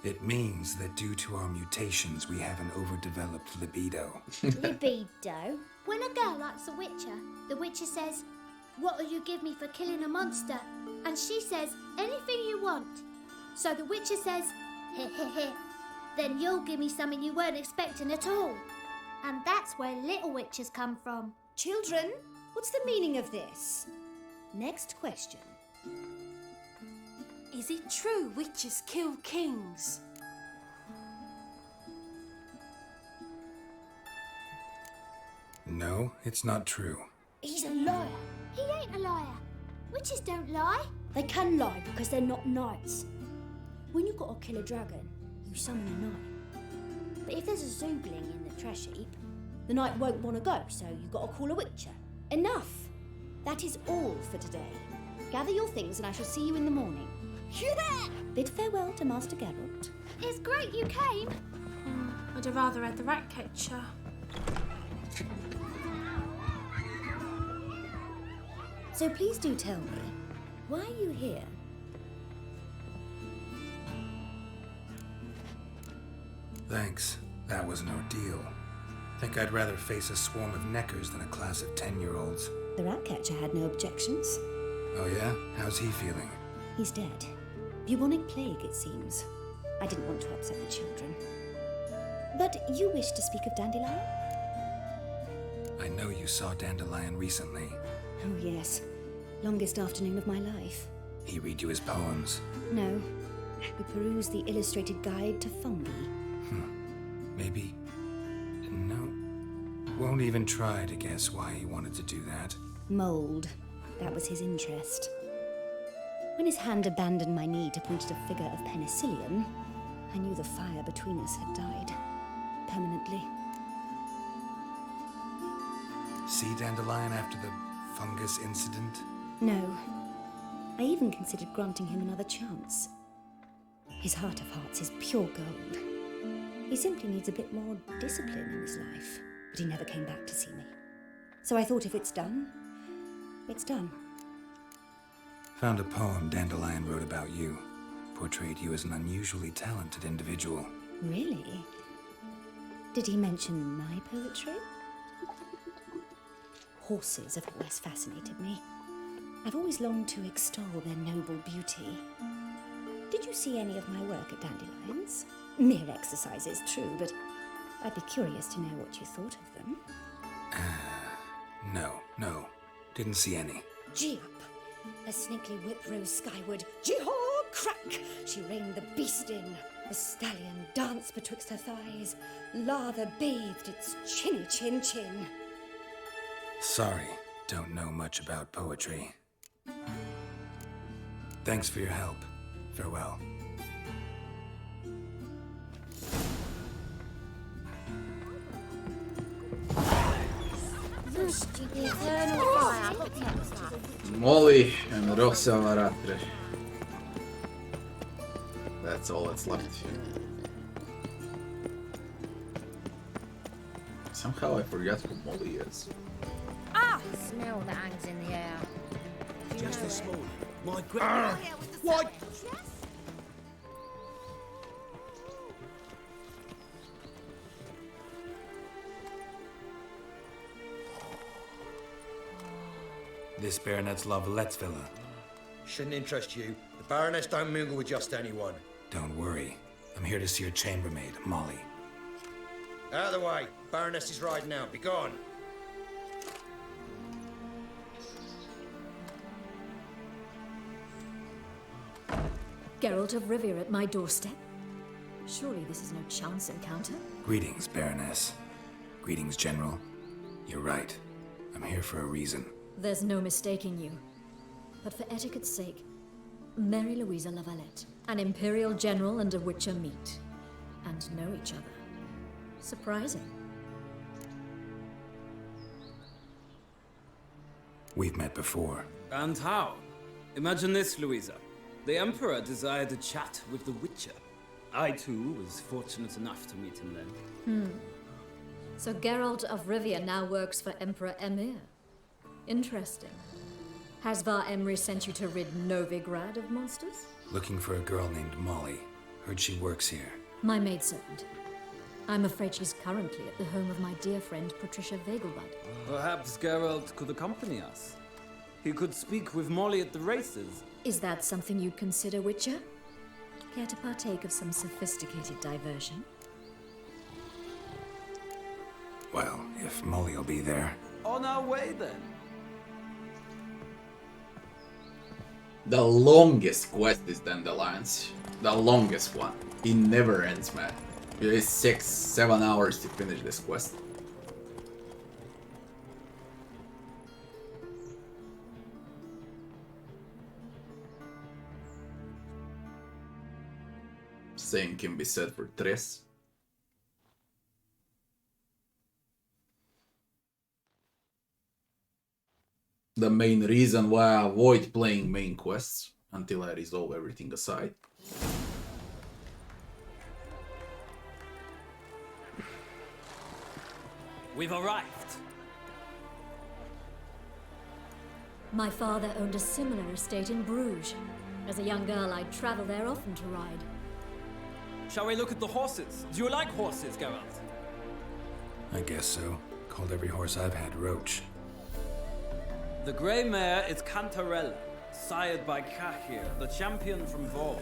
It means that due to our mutations, we have an overdeveloped libido. Libido? When a girl likes a witcher, the witcher says, "What will you give me for killing a monster?" And she says, "Anything you want." So the witcher says, "Heh heh heh. Then you'll give me something you weren't expecting at all." And that's where little witches come from. Children, what's the meaning of this? Next question. Is it true witches kill kings? No, it's not true. He's a liar. He ain't a liar. Witches don't lie. They can lie because they're not knights. When you've got to kill a dragon, you summon a knight. But if there's a zoogling in the trash heap, the knight won't want to go, so you've got to call a witcher. Enough! That is all for today. Gather your things and I shall see you in the morning. Yeah! Bid farewell to Master Geralt. It's great you came. I'd have rather had the Ratcatcher. So please do tell me, why are you here? Thanks. That was an ordeal. Think I'd rather face a swarm of neckers than a class of 10-year-olds. The Ratcatcher had no objections. Oh yeah? How's he feeling? He's dead. Bubonic plague, it seems. I didn't want to upset the children. But you wish to speak of Dandelion? I know you saw Dandelion recently. Oh, yes. Longest afternoon of my life. He read you his poems? No. We perused the illustrated guide to fungi. Maybe... No. Won't even try to guess why he wanted to do that. Mold. That was his interest. When his hand abandoned my knee to point at a figure of penicillium, I knew the fire between us had died. Permanently. See Dandelion after the fungus incident? No. I even considered granting him another chance. His heart of hearts is pure gold. He simply needs a bit more discipline in his life. But he never came back to see me. So I thought if it's done, it's done. Found a poem Dandelion wrote about you. Portrayed you as an unusually talented individual. Really? Did he mention my poetry? Horses have always fascinated me. I've always longed to extol their noble beauty. Did you see any of my work at Dandelion's? Mere exercises, true, but I'd be curious to know what you thought of them. No. Didn't see any. Gee up! A snaky whip rose skyward. Jee-haw! Crack! She reined the beast in. The stallion danced betwixt her thighs. Lather bathed its chinny chin. Sorry, don't know much about poetry. Thanks for your help. Farewell. Molly and Rosa Maratre. That's all that's left. Somehow I forgot who Molly is. Ah! Smell that hangs in the air. Just this morning, my grandma... What? This baronet's Lavallette's villa. Shouldn't interest you. The Baroness don't mingle with just anyone. Don't worry. I'm here to see your chambermaid, Molly. Out of the way. Baroness is riding out. Be gone. Geralt of Rivia at my doorstep? Surely this is no chance encounter? Greetings, Baroness. Greetings, General. You're right. I'm here for a reason. There's no mistaking you. but for etiquette's sake, Mary Louisa Lavalette, an Imperial General and a Witcher meet, and know each other. Surprising. We've met before. And how? Imagine this, Louisa. The Emperor desired a chat with the Witcher. I, too, was fortunate enough to meet him then. So Geralt of Rivia now works for Emperor Emir. Interesting. Has Var Emry sent you to rid Novigrad of monsters? Looking for a girl named Molly. Heard she works here. My maidservant. I'm afraid she's currently at the home of my dear friend Patricia Vegelbud. Perhaps Geralt could accompany us. He could speak with Molly at the races. Is that something you'd consider, Witcher? Care to partake of some sophisticated diversion? Well, if Molly'll be there. On our way, then. The longest quest is Dandelions. The longest one. It never ends, man. It is 6-7 hours to finish this quest. Same can be said for Triss. The main reason why I avoid playing main quests until I resolve everything aside. We've arrived. My father owned a similar estate in Bruges. As a young girl, I'd travel there often to ride. Shall we look at the horses? Do you like horses, Geralt? I guess so. Called every horse I've had Roach. The grey mare is Cantarella, sired by Cahir, the champion from Vol.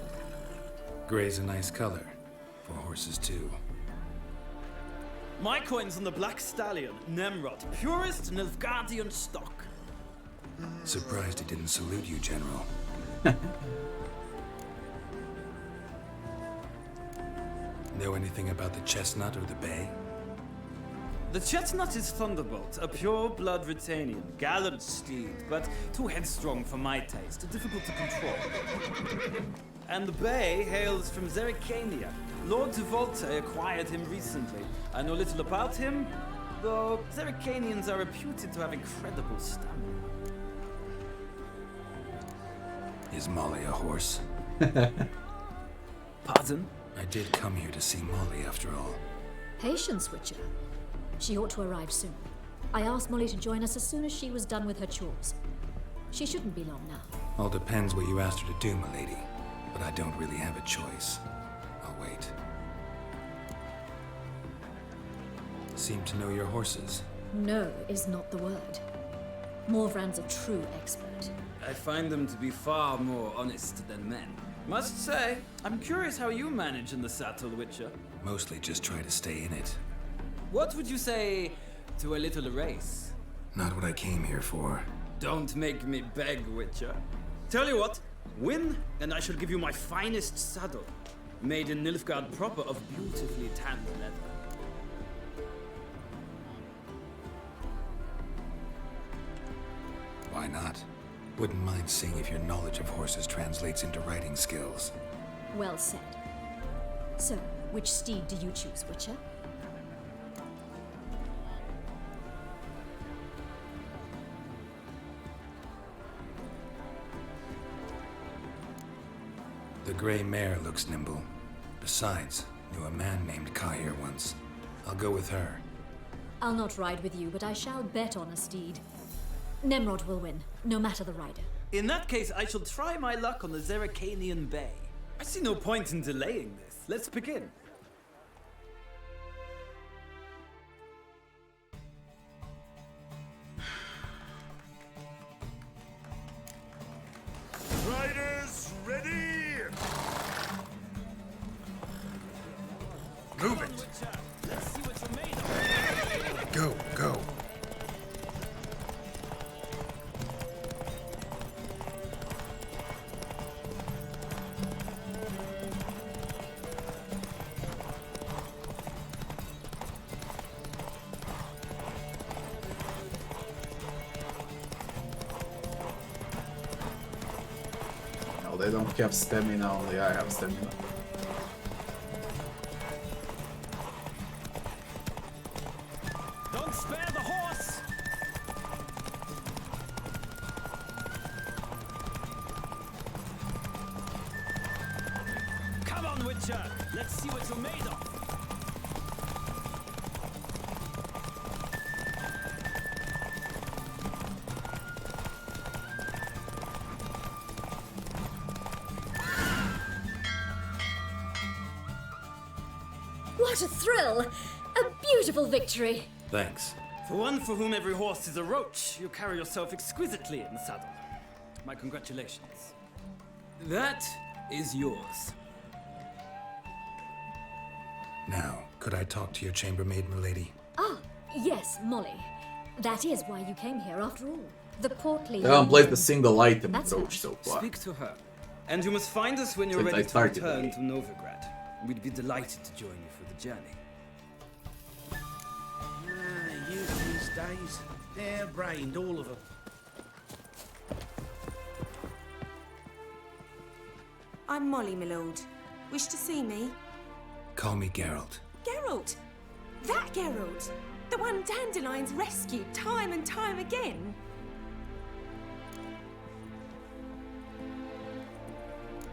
Grey's a nice color. For horses, too. My coin's on the black stallion, Nemrod, purest Nilfgaardian stock. Surprised he didn't salute you, General. Know anything about the chestnut or the bay? The chestnut is Thunderbolt, a pure-blood Britannian, gallant steed, but too headstrong for my taste, difficult to control. And the bay hails from Zerrikania. Lord de Volte acquired him recently. I know little about him, though Zerrikanians are reputed to have incredible stamina. Is Molly a horse? Pardon? I did come here to see Molly, after all. Patience, Witcher. She ought to arrive soon. I asked Molly to join us as soon as she was done with her chores. She shouldn't be long now. All depends what you asked her to do, milady. But I don't really have a choice. I'll wait. Seem to know your horses. No is not the word. Morvran's a true expert. I find them to be far more honest than men. Must say, I'm curious how you manage in the saddle, Witcher. Mostly just try to stay in it. What would you say to a little race? Not what I came here for. Don't make me beg, Witcher. Tell you what, win, and I shall give you my finest saddle. Made in Nilfgaard proper of beautifully tanned leather. Why not? Wouldn't mind seeing if your knowledge of horses translates into riding skills. Well said. So, which steed do you choose, Witcher? The gray mare looks nimble. Besides, knew a man named Cahir once. I'll go with her. I'll not ride with you, but I shall bet on a steed. Nemrod will win, no matter the rider. In that case, I shall try my luck on the Zerrikanian Bay. I see no point in delaying this. Let's begin. Riders, ready? Move it. Let's see what you're made of. Go, go. No, they don't have stamina, only I have stamina. Don't spare the horse! Come on, Witcher! Let's see what you're made of! What a thrill! A beautiful victory! Thanks. For one for whom every horse is a roach, you carry yourself exquisitely in the saddle. My congratulations. That is yours. Now, could I talk to your chambermaid, milady? Ah, yes, Molly. That is why you came here after all. The portly... They haven't played the single item That's approach so far. Speak to her. And you must find us when you're Since I ready to started return the to Novigrad. We'd be delighted to join you for the journey. Youth these days. Hair-brained, all of them. I'm Molly, my lord. Wish to see me? Call me Geralt. Geralt! That Geralt! The one Dandelion's rescued time and time again!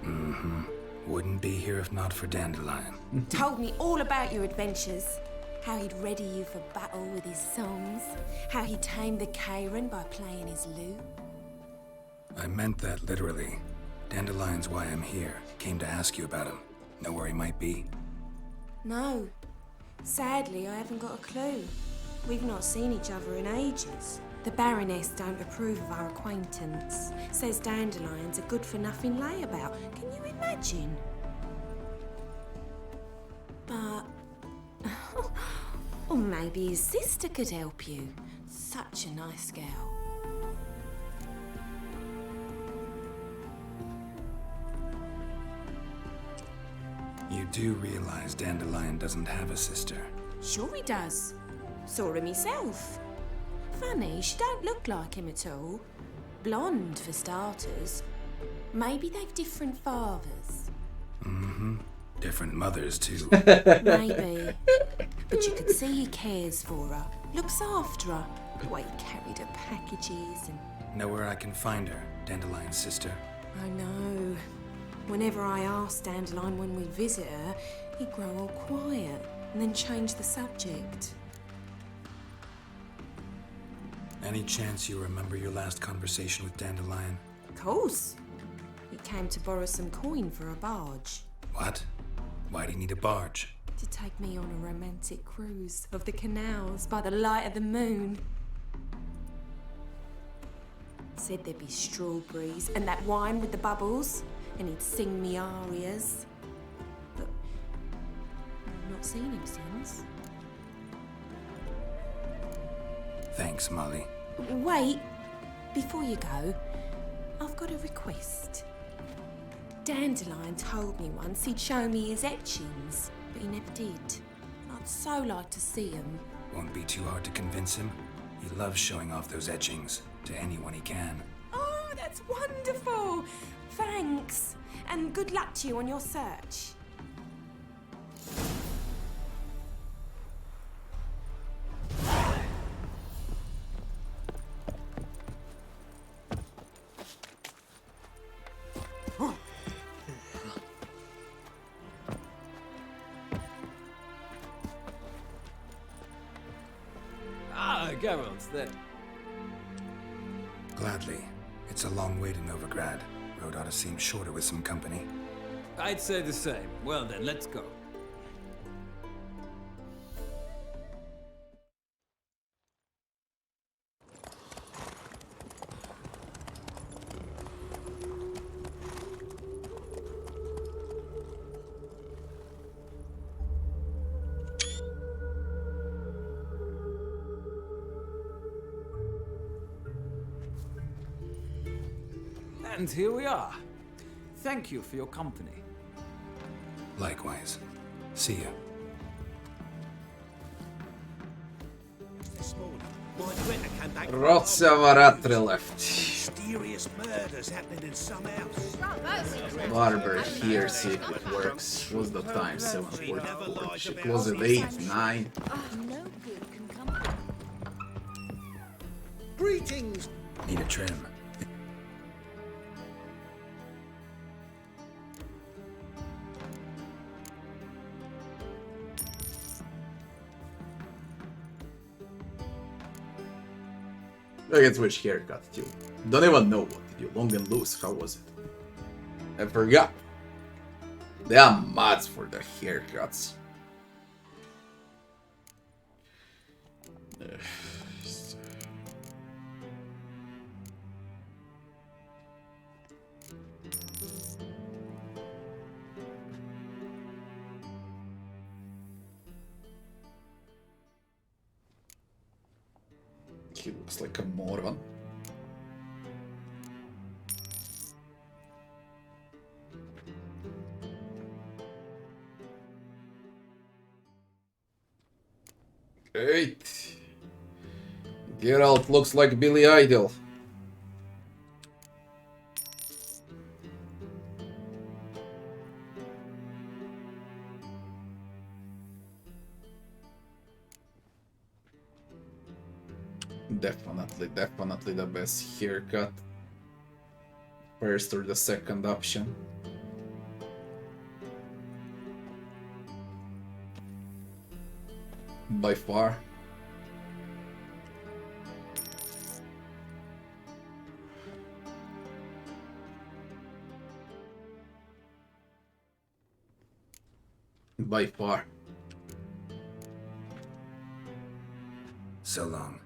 Mm-hmm. Wouldn't be here if not for Dandelion. Told me all about your adventures. How he'd ready you for battle with his songs. How he tamed the Karen by playing his lute. I meant that literally. Dandelion's why I'm here. Came to ask you about him. Know where he might be? No. Sadly, I haven't got a clue. We've not seen each other in ages. The Baroness don't approve of our acquaintance. Says Dandelion's a good-for-nothing layabout. Can you imagine? But... or maybe his sister could help you. Such a nice girl. You do realize Dandelion doesn't have a sister. Sure he does. Saw him myself. Funny, she don't look like him at all. Blonde, for starters. Maybe they've different fathers. Mm-hmm. Different mothers, too. Maybe. But you could see he cares for her. Looks after her. The way he carried her packages and... Know where I can find her, Dandelion's sister? I know. Whenever I ask Dandelion when we visit her, he'd grow all quiet and then change the subject. Any chance you remember your last conversation with Dandelion? Of course. He came to borrow some coin for a barge. What? Why'd he need a barge? To take me on a romantic cruise of the canals by the light of the moon. Said there'd be strawberries and that wine with the bubbles, and he'd sing me arias. But I've not seen him since. Thanks, Molly. Wait, before you go, I've got a request. Dandelion told me once he'd show me his etchings, but he never did. I'd so like to see them. Won't be too hard to convince him. He loves showing off those etchings to anyone he can. Oh, that's wonderful! Thanks, and good luck to you on your search. Geralt's there. Gladly. It's a long way to Novigrad. Road ought to seem shorter with some company. I'd say the same. Well then, let's go. And here we are. Thank you for your company. Likewise. See ya. Rots have a rat left. mysterious murders happening in some house. Barber here, see if it works. What's the time? 7:44. Should close at 8, 9. No good can come of it. Greetings! Need a trim. I can switch haircut too. Don't even know what to do. Long and loose, how was it? I forgot. There are mods for the haircuts. He looks like a moron. Great. Geralt looks like Billy Idol. Definitely the best haircut. First or the second option. By far. By far. So long.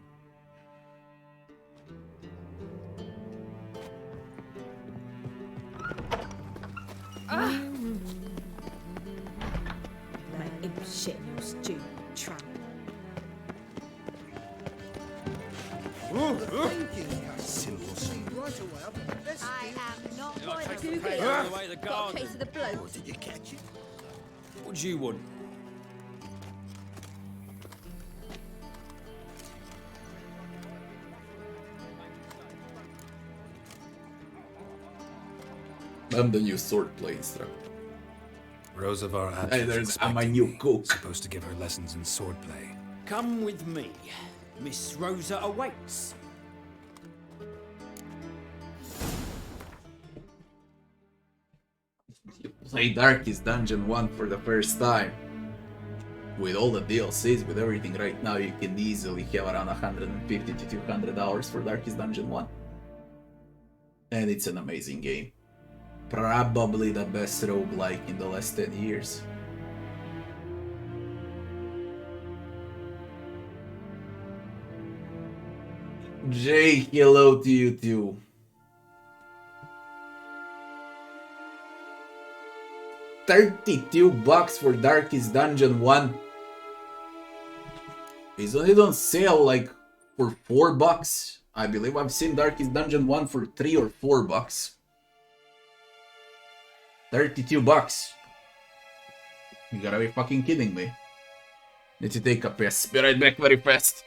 That imp shit in your stew, tramp. I am not going to Take the Google pay it. all the way to the Got a garden. case of the bloat. Oh, did you catch it? What do you want? I'm the new swordplay instructor. Rosavar Hey, I'm my new cook. Supposed to give her lessons in swordplay. Come with me. Miss Rosa awaits. You play Darkest Dungeon 1 for the first time. With all the DLCs, with everything right now, you can easily have around 150 to 200 hours for Darkest Dungeon 1. And it's an amazing game. Probably the best roguelike in the last 10 years. Jay, hello to you too. $32 for Darkest Dungeon 1. Isn't it on sale like for $4? I believe I've seen Darkest Dungeon 1 for $3 or $4. $32. You gotta be fucking kidding me. Need to take a piss. Be right back very fast.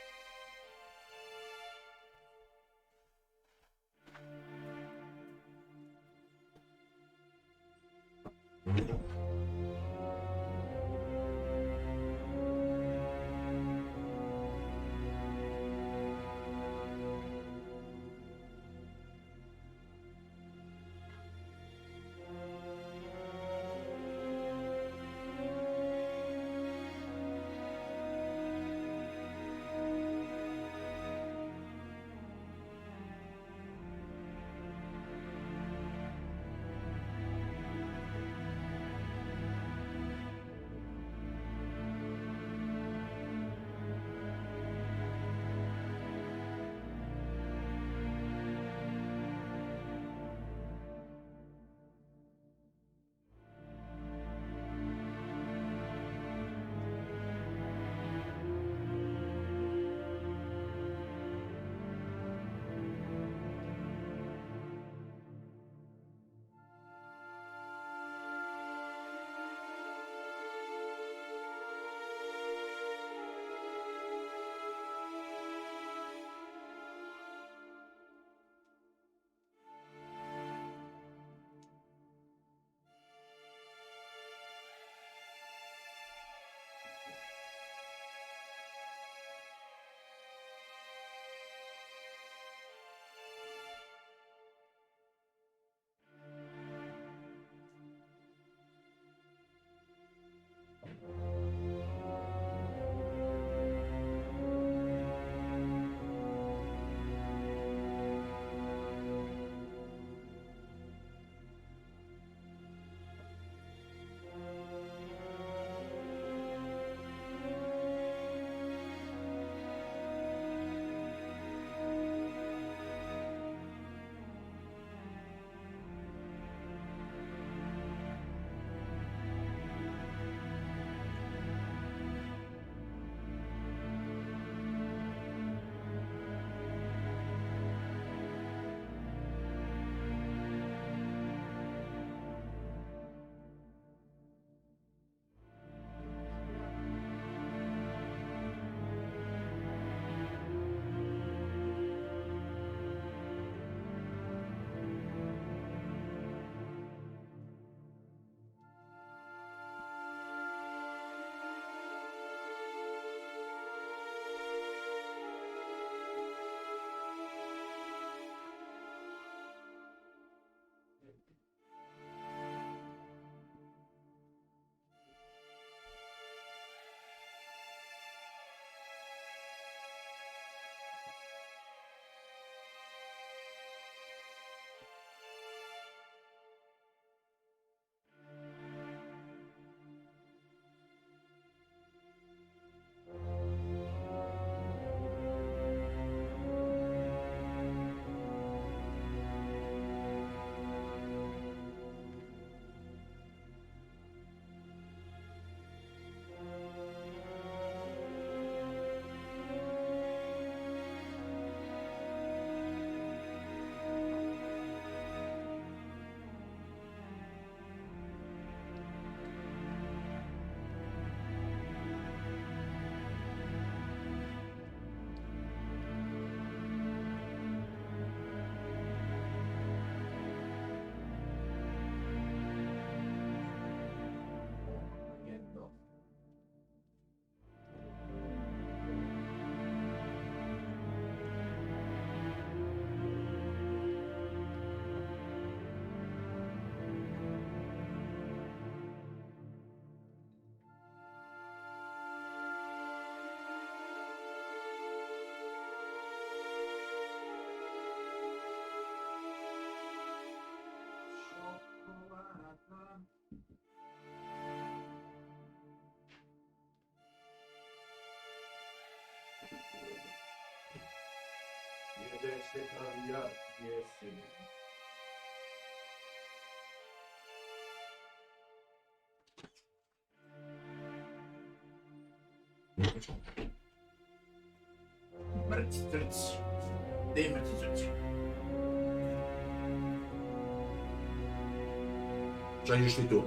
Šta ćeš ti tu?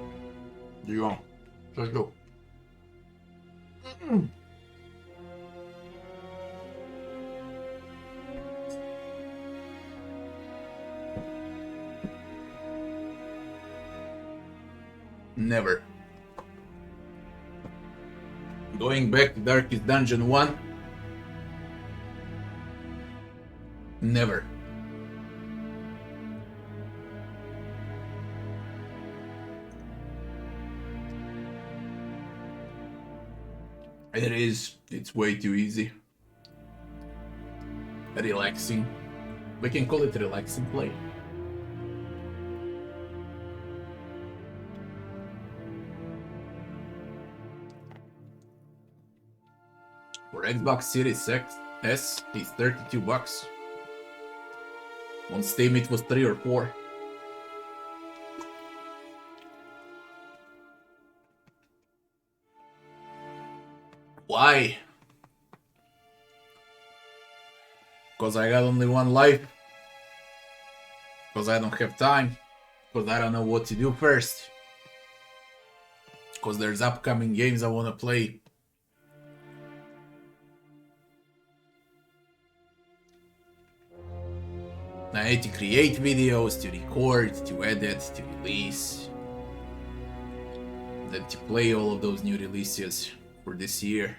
Dijon, šta ćeš tu? Never. Going back to Darkest Dungeon 1? Never. It's way too easy. Relaxing. We can call it relaxing play. For Xbox Series X, S, it's $32. On Steam it was 3 or 4. Why? Because I got only one life. Because I don't have time. Because I don't know what to do first. Because there's upcoming games I want to play. I need to create videos, to record, to edit, to release. Then to play all of those new releases for this year.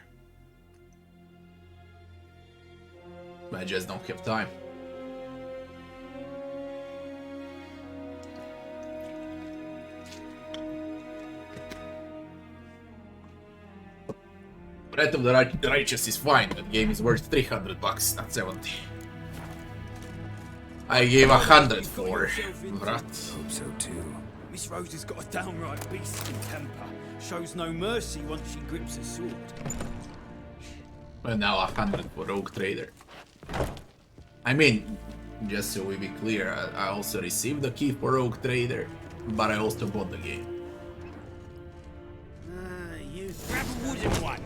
But I just don't have time. Breath of the Righteous is fine. That game is worth $300, not 70. I gave 100 for Vrat. Hope so too. Miss Rose has got a downright beastly temper. Shows no mercy once she grips a sword. Well, now 100 for Rogue Trader. I mean, just so we be clear, I also received the key for Rogue Trader, but I also bought the game. You grab a wooden one.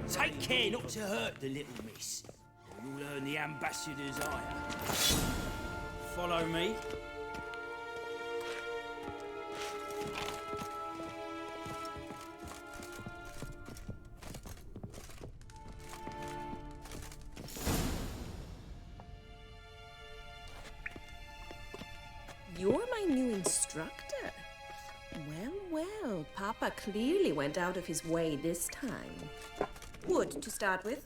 Take care not to hurt the little miss, or you'll earn the ambassador's ire. Follow me. You're my new instructor. Well, Papa clearly went out of his way this time. Wood, to start with.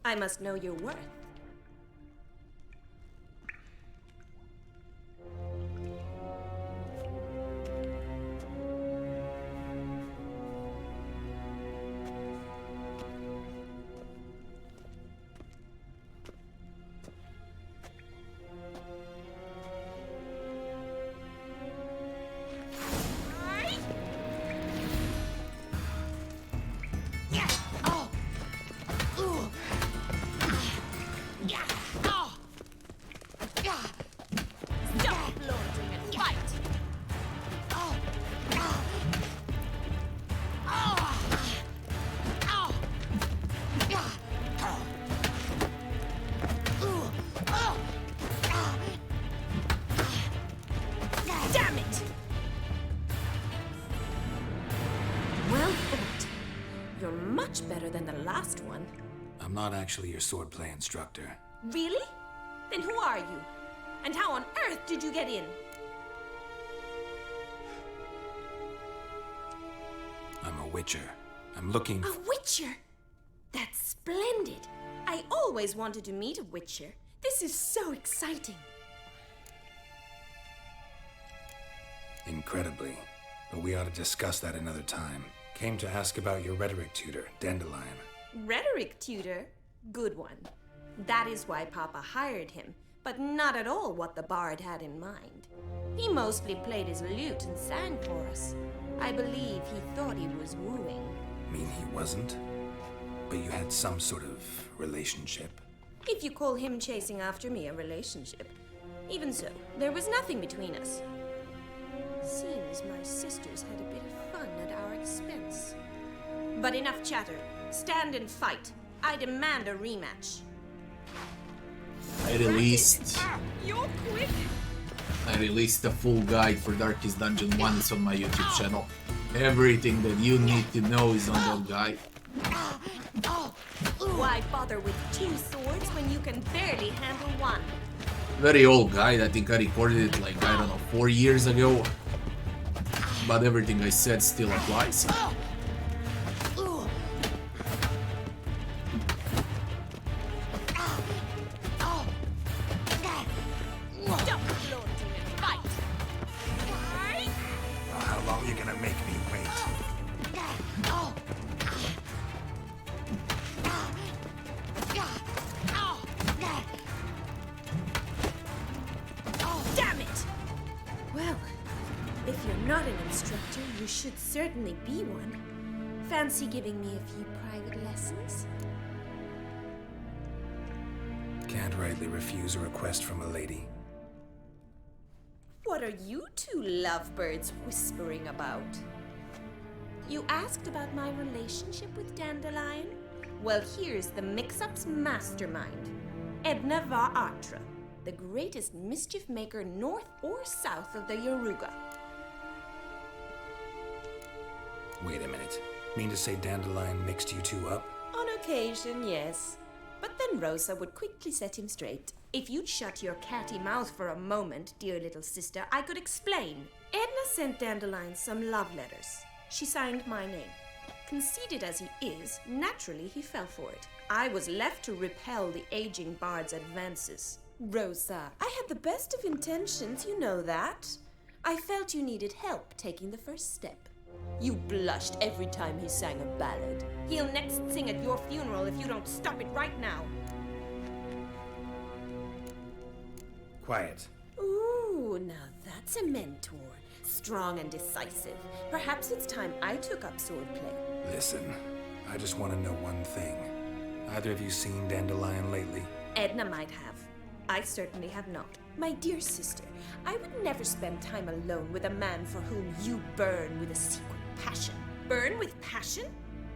I must know your worth. Better than the last one. I'm not actually your swordplay instructor. Really? Then who are you? And how on earth did you get in? I'm a witcher. I'm looking... A witcher? That's splendid. I always wanted to meet a witcher. This is so exciting. Incredibly. But we ought to discuss that another time. Came to ask about your rhetoric tutor, Dandelion. Rhetoric tutor? Good one. That is why Papa hired him, but not at all what the bard had in mind. He mostly played his lute and sang for us. I believe he thought he was wooing. Mean he wasn't? But you had some sort of relationship. If you call him chasing after me a relationship. Even so, there was nothing between us. Seems my sisters had a bit of fun at our expense. But enough chatter. Stand and fight. I demand a rematch. I released You're quick. a full guide for Darkest Dungeon 1. It's on my YouTube channel. Everything that you need to know is on that guide. Why bother with 2 swords when you can barely handle one? Very old guide. I think I recorded it like, I don't know, 4 years ago. But everything I said still applies. How long are you gonna make me wait? Damn it! Well, if you're not an instructor, you should certainly be one. Fancy giving me a few private lessons? Can't rightly refuse a request from a lady. What are you two lovebirds whispering about? You asked about my relationship with Dandelion? Well, here's the mix-up's mastermind. Edna Va'Atra, the greatest mischief maker north or south of the Yaruga. Wait a minute. Mean to say Dandelion mixed you two up? On occasion, yes. But then Rosa would quickly set him straight. If you'd shut your catty mouth for a moment, dear little sister, I could explain. Edna sent Dandelion some love letters. She signed my name. Conceited as he is, naturally he fell for it. I was left to repel the aging bard's advances. Rosa, I had the best of intentions, you know that. I felt you needed help taking the first step. You blushed every time he sang a ballad. He'll next sing at your funeral if you don't stop it right now. Quiet. Ooh, now that's a mentor. Strong and decisive. Perhaps it's time I took up swordplay. Listen, I just want to know one thing. Either of you seen Dandelion lately? Edna might have. I certainly have not. My dear sister, I would never spend time alone with a man for whom you burn with a secret passion. Burn with passion?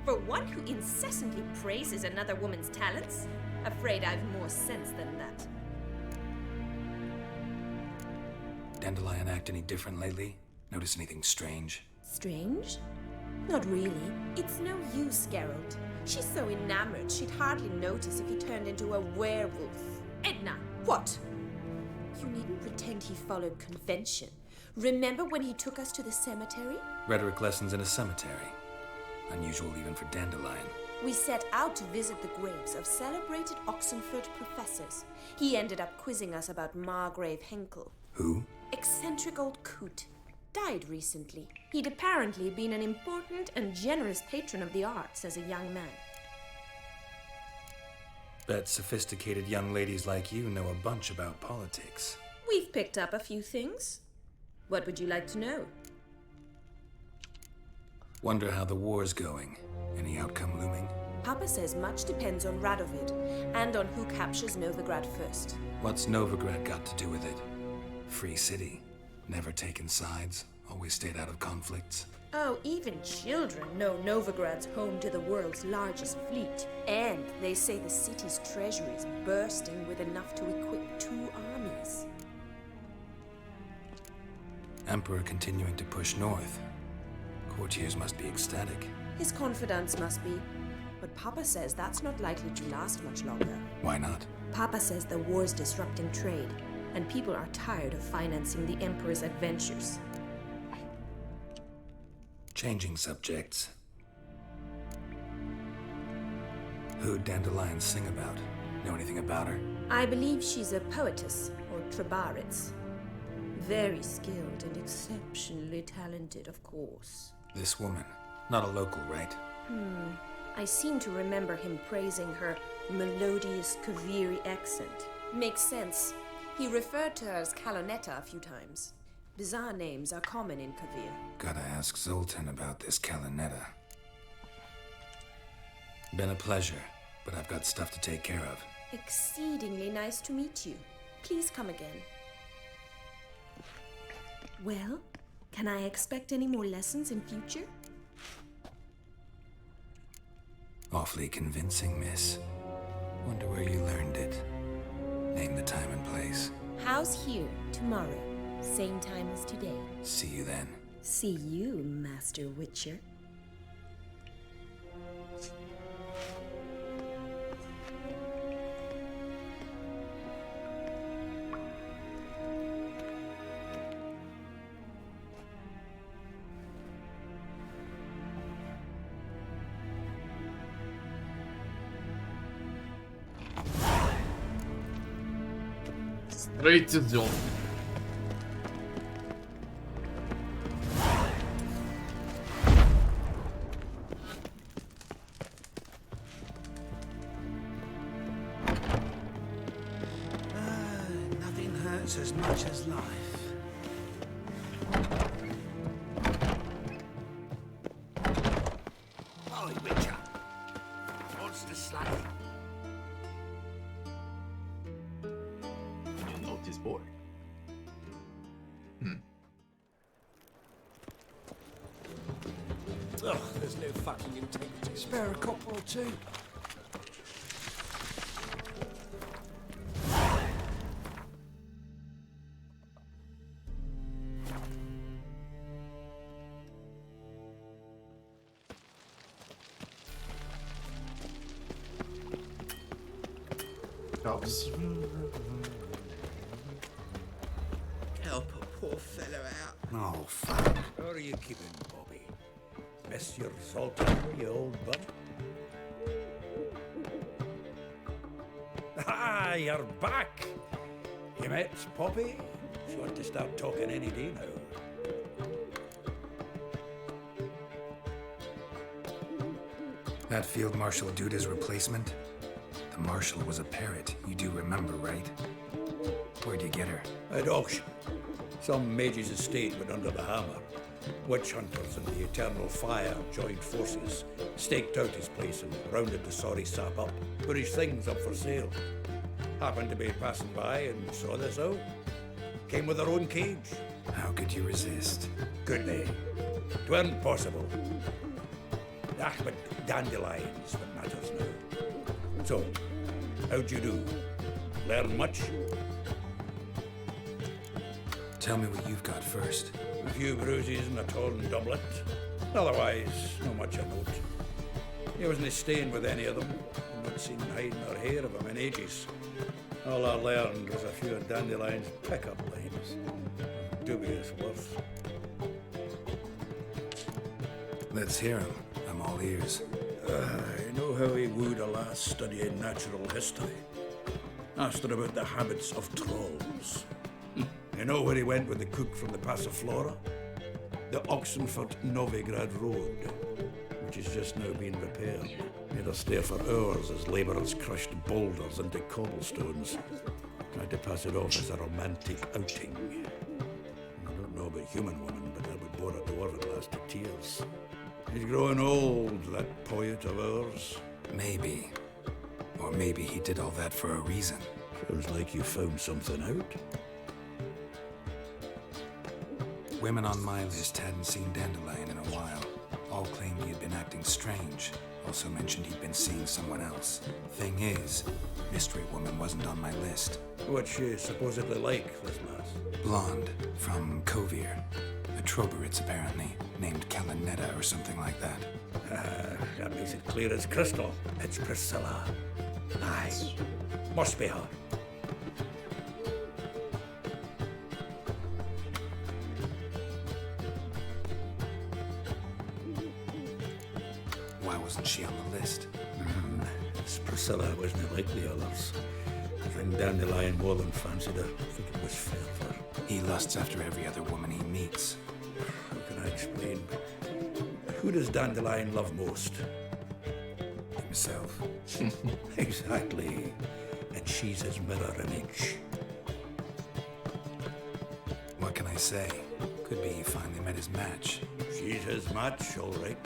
For one who incessantly praises another woman's talents? Afraid I've more sense than that. Dandelion act any different lately? Notice anything strange? Strange? Not really. It's no use, Geralt. She's so enamored she'd hardly notice if he turned into a werewolf. Edna, what? You needn't pretend he followed convention. Remember when he took us to the cemetery? Rhetoric lessons in a cemetery. Unusual even for Dandelion. We set out to visit the graves of celebrated Oxenford professors. He ended up quizzing us about Margrave Henkel. Who? Eccentric old coot. Died recently. He'd apparently been an important and generous patron of the arts as a young man. Bet sophisticated young ladies like you know a bunch about politics. We've picked up a few things. What would you like to know? Wonder how the war's going. Any outcome looming? Papa says much depends on Radovid, and on who captures Novigrad first. What's Novigrad got to do with it? Free city. Never taken sides. Always stayed out of conflicts. Oh, even children know Novigrad's home to the world's largest fleet. And they say the city's treasury is bursting with enough to equip 2 armies. Emperor continuing to push north. Courtiers must be ecstatic. His confidants must be. But Papa says that's not likely to last much longer. Why not? Papa says the war's disrupting trade, and people are tired of financing the Emperor's adventures. Changing subjects. Who'd Dandelion sing about? Know anything about her? I believe she's a poetess, or Trebaritz. Very skilled and exceptionally talented, of course. This woman. Not a local, right? I seem to remember him praising her melodious Kaviri accent. Makes sense. He referred to her as Kalonetta a few times. Bizarre names are common in Kavir. Gotta ask Zoltan about this Kalonetta. Been a pleasure, but I've got stuff to take care of. Exceedingly nice to meet you. Please come again. Well, can I expect any more lessons in future? Awfully convincing, miss. Wonder where you learned it. Name the time and place. House here, tomorrow. Same time as today. See you then. See you, Master Witcher. Straight to Zoltan. Nothing hurts as much as life. Oi, Witcher. What's the slay? Notice board. Ugh, there's no fucking integrity. Spare a copper or two. Jobs. Help a poor fellow out. Oh, fuck. How are you keeping, Bobby? Monsieur Zoltan, you old bum? Ah, you're back! You met Poppy? Sure to start talking any day now. That Field Marshal Duda's replacement? The Marshal was a parrot, you do remember, right? Where'd you get her? At auction. Some mage's estate went under the hammer. Witch hunters and the Eternal Fire joined forces, staked out his place and rounded the sorry sap up, put his things up for sale. Happened to be passing by and saw this out. Came with her own cage. How could you resist? Could they? 'Tweren't possible. Ah, but Dandelion's what matters now. So, how'd you do? Learn much? Tell me what you've got first. A few bruises and a torn doublet. Otherwise, not much of note. He wasn't staying with any of them. I've not seen hide nor hair of him in ages. All I learned was a few of Dandelion's pickup lines. Dubious worth. Let's hear him. I'm all ears. I know how he wooed a lass studying natural history. Asked her about the habits of trolls. You know where he went with the cook from the Passiflora? The Oxenford-Novigrad Road, which is just now being repaired. Made us stare for hours as labourers crushed boulders into cobblestones. Tried to pass it off as a romantic outing. I don't know about human women, but I would bore a dwarven lass to tears. He's growing old, that poet of ours. Maybe. Or maybe he did all that for a reason. Sounds like you found something out. Women on my list hadn't seen Dandelion in a while. All claimed he had been acting strange. Also mentioned he'd been seeing someone else. Thing is, Mystery Woman wasn't on my list. What's she supposedly like, this lass? Blonde, from Kovir. A Troberitz, apparently, named Kalanetta or something like that. That makes it clear as crystal. It's Priscilla. Aye, must be her. Why wasn't she on the list? This Priscilla wasn't like the others. I think Dandelion more than fancied her. I think it was fervour. He lusts after every other woman he meets. How can I explain? Who does Dandelion love most? Himself. Exactly. And she's his mirror image. What can I say? Could be he finally met his match. She's his match, all right.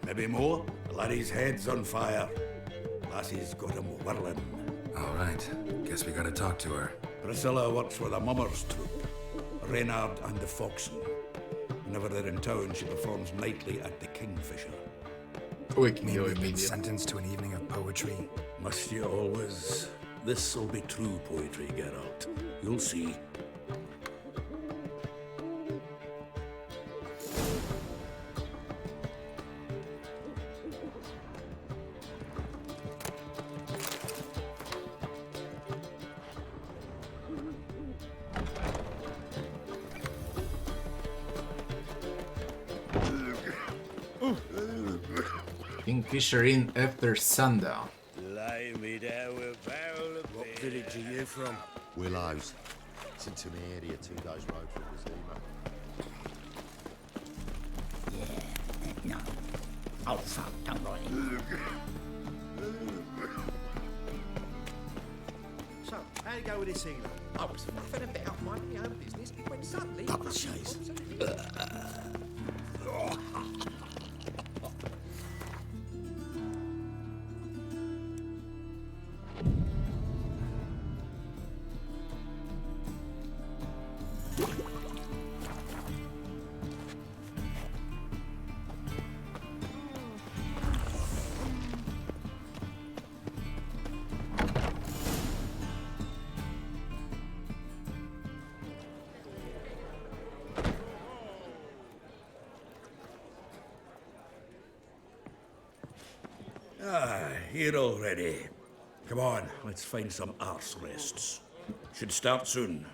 Maybe more. The laddie's head's on fire. Lassie's got him whirling. All right. Guess we gotta talk to her. Priscilla works with a mummer's troupe. Reynard and the Foxen. Whenever they're in town, she performs nightly at the Kingfisher. We Mean we've been sentenced to an evening of poetry? Must you always? This'll be true poetry, Geralt. You'll see. Kingfisher Inn after sundown. What village are you from? Willows. It's into the area, 2 days road from Zima. No. Oh, fuck, don't worry. So, how'd it go with this evening? I was faffing a bit out minding my own business when suddenly... Double chase. Here already. Come on, let's find some arse rests. Should start soon.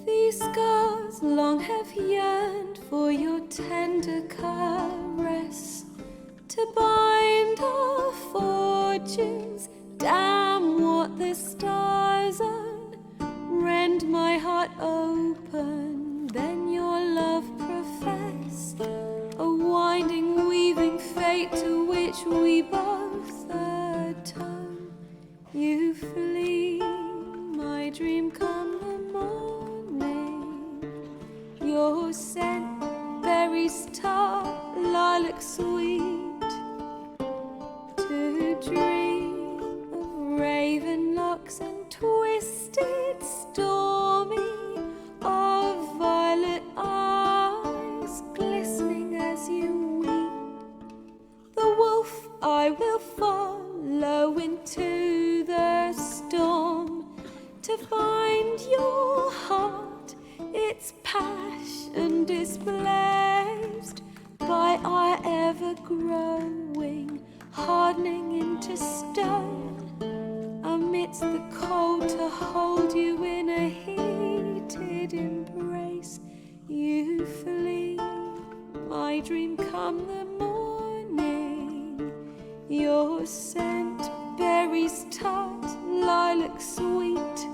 These scars long have yearned for your tender caress, to bind our fortunes. Damn what the stars own. Rend my heart open, then your love profess. A winding, weaving fate to which we both atone. You flee, my dream come the morning. Your scent, berries tart, lilac sweet. To dream of raven locks and twisted, stormy, of violet eyes glistening as you weep. The wolf I will follow into the storm, to find your heart, its passion displaced by our ever-growing, hardening into stone. Amidst the cold, to hold you in a heated embrace. You flee, my dream come the morning. Your scent, berries tart, lilac sweet.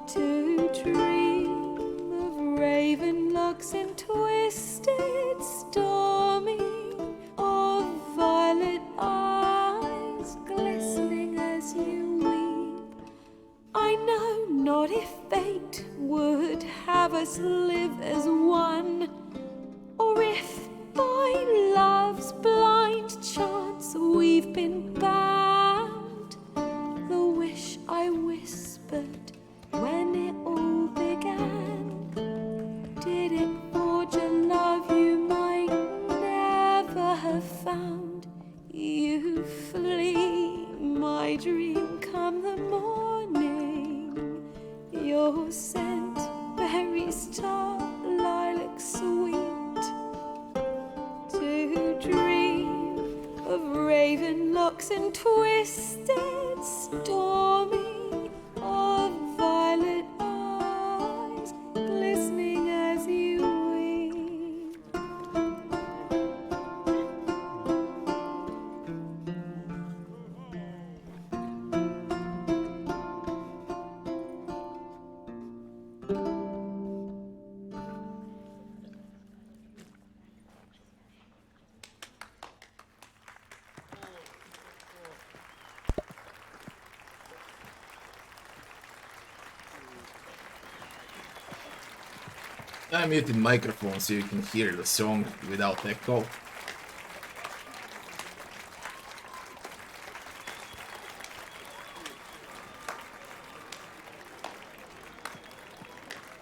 To dream of raven locks and twisted, stormy, of violet eyes glistening as you weep. I know not if fate would have us live as one, or if by love's blind chance we've been bound. The wish I whispered when it all began, did it forge a love you might never have found? scent, berries tart, lilac sweet. To dream of raven locks and twisted stormy, of violet eyes glistening as you weep. I muted microphone so you can hear the song without echo.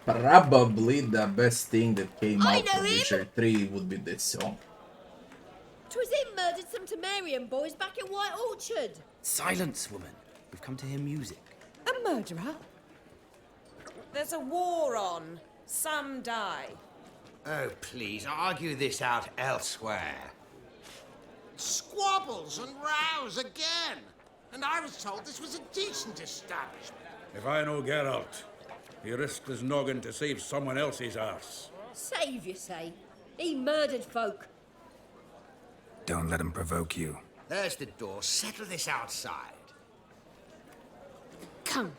Probably the best thing that came I out know from him. Witcher 3 would be this song. 'Twas him murdered some Temerian boys back in White Orchard. Silence, woman. We've come to hear music. A murderer? There's a war on. Some die. Oh, please, argue this out elsewhere. Squabbles and rows again. And I was told this was a decent establishment. If I know Geralt, he risked his noggin to save someone else's arse. Save, you say? He murdered folk. Don't let him provoke you. There's the door. Settle this outside. Come.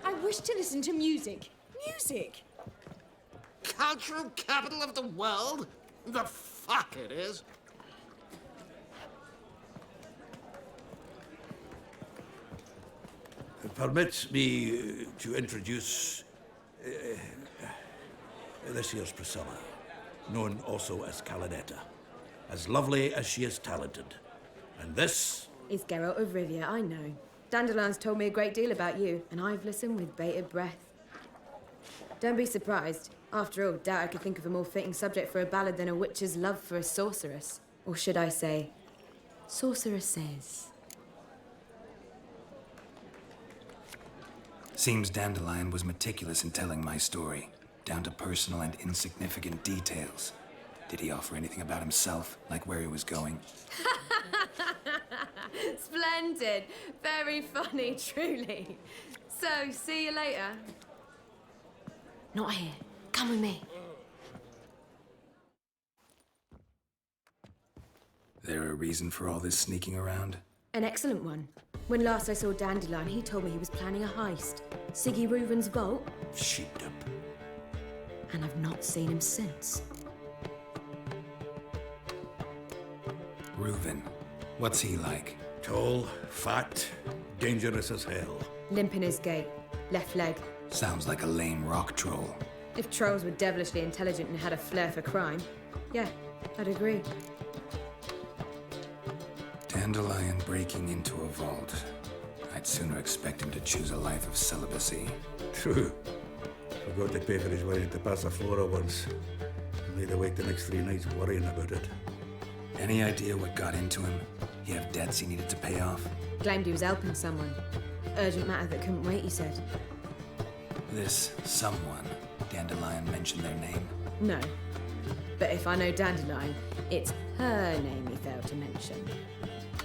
I wish to listen to music. Music! Cultural capital of the world? The fuck it is. Permit me to introduce this here's Priscilla, known also as Calinetta. As lovely as she is talented. And this It's Geralt of Rivia, I know. Dandelion's told me a great deal about you, and I've listened with bated breath. Don't be surprised. After all, doubt I could think of a more fitting subject for a ballad than a witch's love for a sorceress. Or should I say, sorceresses. Seems Dandelion was meticulous in telling my story, down to personal and insignificant details. Did he offer anything about himself, like where he was going? Splendid. Very funny, truly. So, see you later. Not here. Come with me. There a reason for all this sneaking around? An excellent one. When last I saw Dandelion, he told me he was planning a heist. Siggy Reuven's vault. sheeped up. And I've not seen him since. Reuven, what's he like? Tall, fat, dangerous as hell. Limp in his gait. Left leg. Sounds like a lame rock troll. If trolls were devilishly intelligent and had a flair for crime, yeah, I'd agree. Dandelion breaking into a vault. I'd sooner expect him to choose a life of celibacy. True. Forgot to pay for his wedding to Passaflora once. Laid awake the next 3 nights worrying about it. Any idea what got into him? He have debts he needed to pay off? Claimed he was helping someone. Urgent matter that couldn't wait, he said. This someone, Dandelion mentioned their name? No. But if I know Dandelion, it's her name he failed to mention.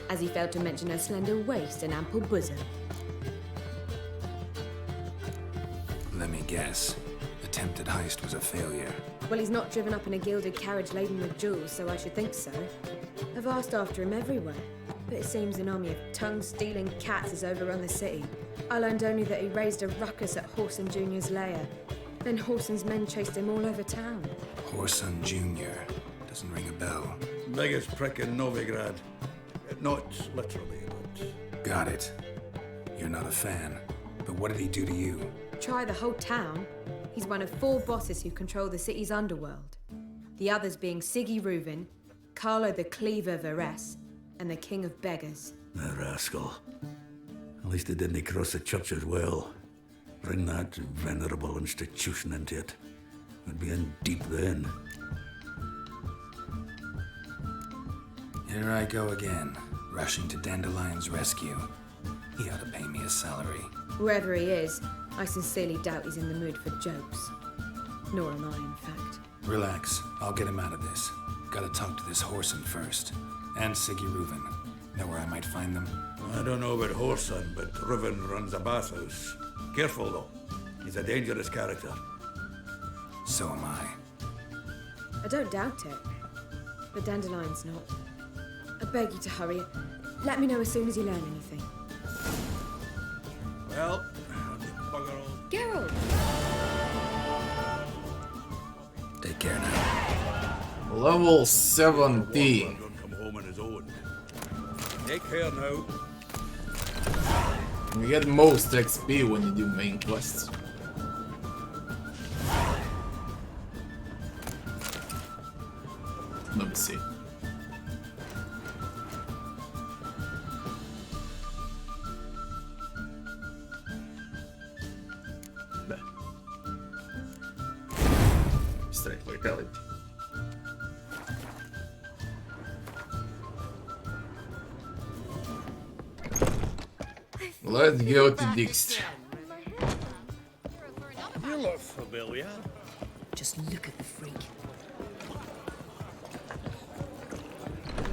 As he failed to mention her slender waist and ample bosom. Let me guess. Attempted heist was a failure. Well, he's not driven up in a gilded carriage laden with jewels, so I should think so. I've asked after him everywhere, but it seems an army of tongue-stealing cats has overrun the city. I learned only that he raised a ruckus at Whoreson Jr.'s lair. Then Whoreson's men chased him all over town. Whoreson Jr. Doesn't ring a bell. Biggest prick in Novigrad. Not literally, but... Got it. You're not a fan. But what did he do to you? Try the whole town. He's one of 4 bosses who control the city's underworld. The others being Siggy Reuven, Carlo the Cleaver Varese, and the King of Beggars. The rascal. At least he didn't cross the church as well. Bring that venerable institution into it. We'd be in deep then. Here I go again, rushing to Dandelion's rescue. He ought to pay me a salary. Whoever he is, I sincerely doubt he's in the mood for jokes. Nor am I, in fact. Relax. I'll get him out of this. Gotta talk to this Whoreson first. And Siggy Reuven. Know where I might find them? I don't know about Whoreson, but Reuven runs a bathhouse. Careful, though. He's a dangerous character. So am I. I don't doubt it. But Dandelion's not. I beg you to hurry. Let me know as soon as you learn anything. Well, bugger all. Geralt! Take care now. Level 17. Come home on his own. Take care now. You get most XP when you do main quests. Let me see. Strike vitality. Let's go to Dijkstra. You look familiar. Just look at the freak.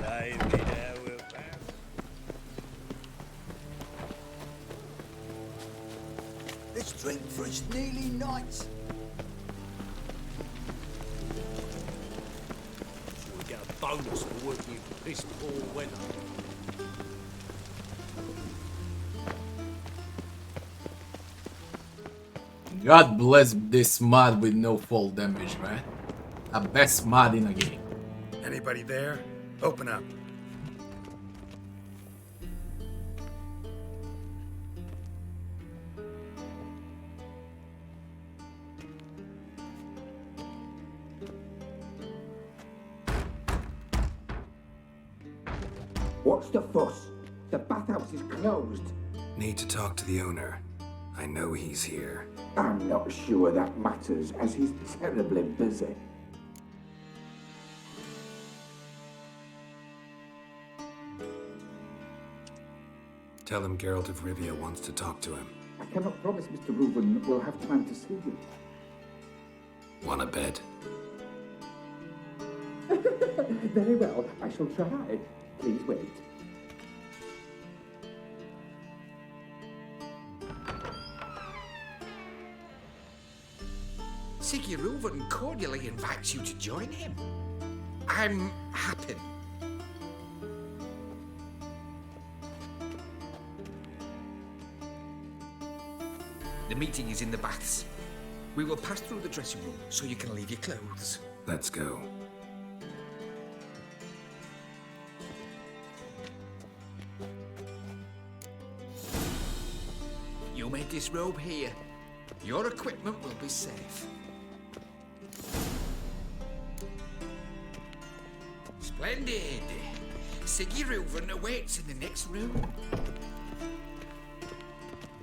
Lively now, Wilbur. Let's drink for it's nearly night. We get a bonus for working in piss poor weather. God bless this mod with no fall damage, man. A best mod in a game. Anybody there? Open up. What's the fuss? The bathhouse is closed. Need to talk to the owner. I know he's here. I'm not sure that matters, as he's terribly busy. Tell him Geralt of Rivia wants to talk to him. I cannot promise Mr. Wolven will have time to see you. Wanna bet? Very well, I shall try. Please wait. Siggy Reuven cordially invites you to join him. I'm happy. The meeting is in the baths. We will pass through the dressing room so you can leave your clothes. Let's go. You may disrobe here. Your equipment will be safe. Splendid. Siggy Reuven awaits in the next room.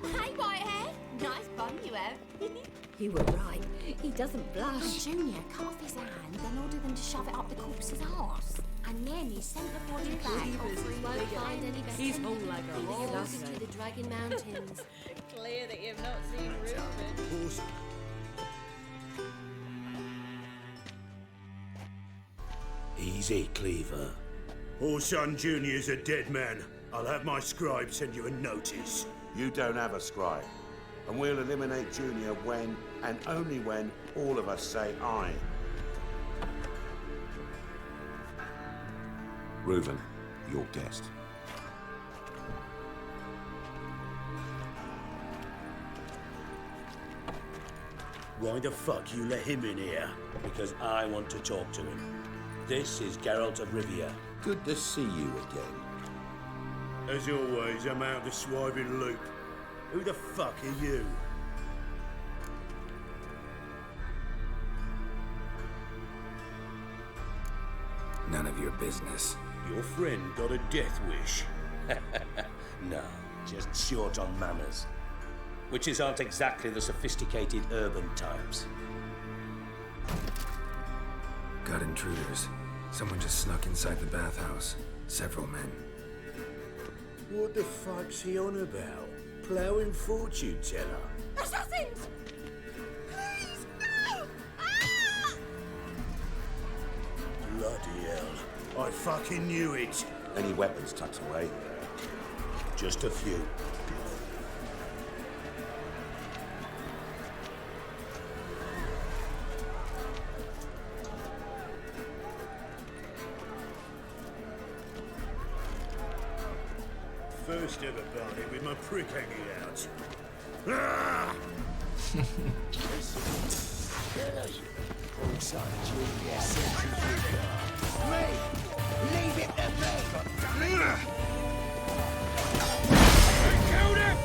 Hey, Whitehead. Nice bun you have. You were right. He doesn't blush. And Junior cut off his hand and ordered them to shove it up the corpse's arse. And then he sent the body back, offering won't find any better. He's all like a He roll. was to the Dragon Mountains. Clear that you've not seen Reuven. Easy, Cleaver. Orson Jr.'s a dead man. I'll have my scribe send you a notice. You don't have a scribe. And we'll eliminate Junior when, and only when, all of us say aye. Reuven, your guest. Why the fuck you let him in here? Because I want to talk to him. This is Geralt of Rivia. Good to see you again. As always, I'm out of the swiving loop. Who the fuck are you? None of your business. Your friend got a death wish. No, just short on manners. Witches aren't exactly the sophisticated urban types. Got intruders. Someone just snuck inside the bathhouse. Several men. What the fuck's he on about? Ploughing fortune teller? Assassins! Please, no! Ah! Bloody hell. I fucking knew it. Any weapons tucked away? Just a few. First ever party with my prick hanging out. Ah! Leave it to me! Killed him!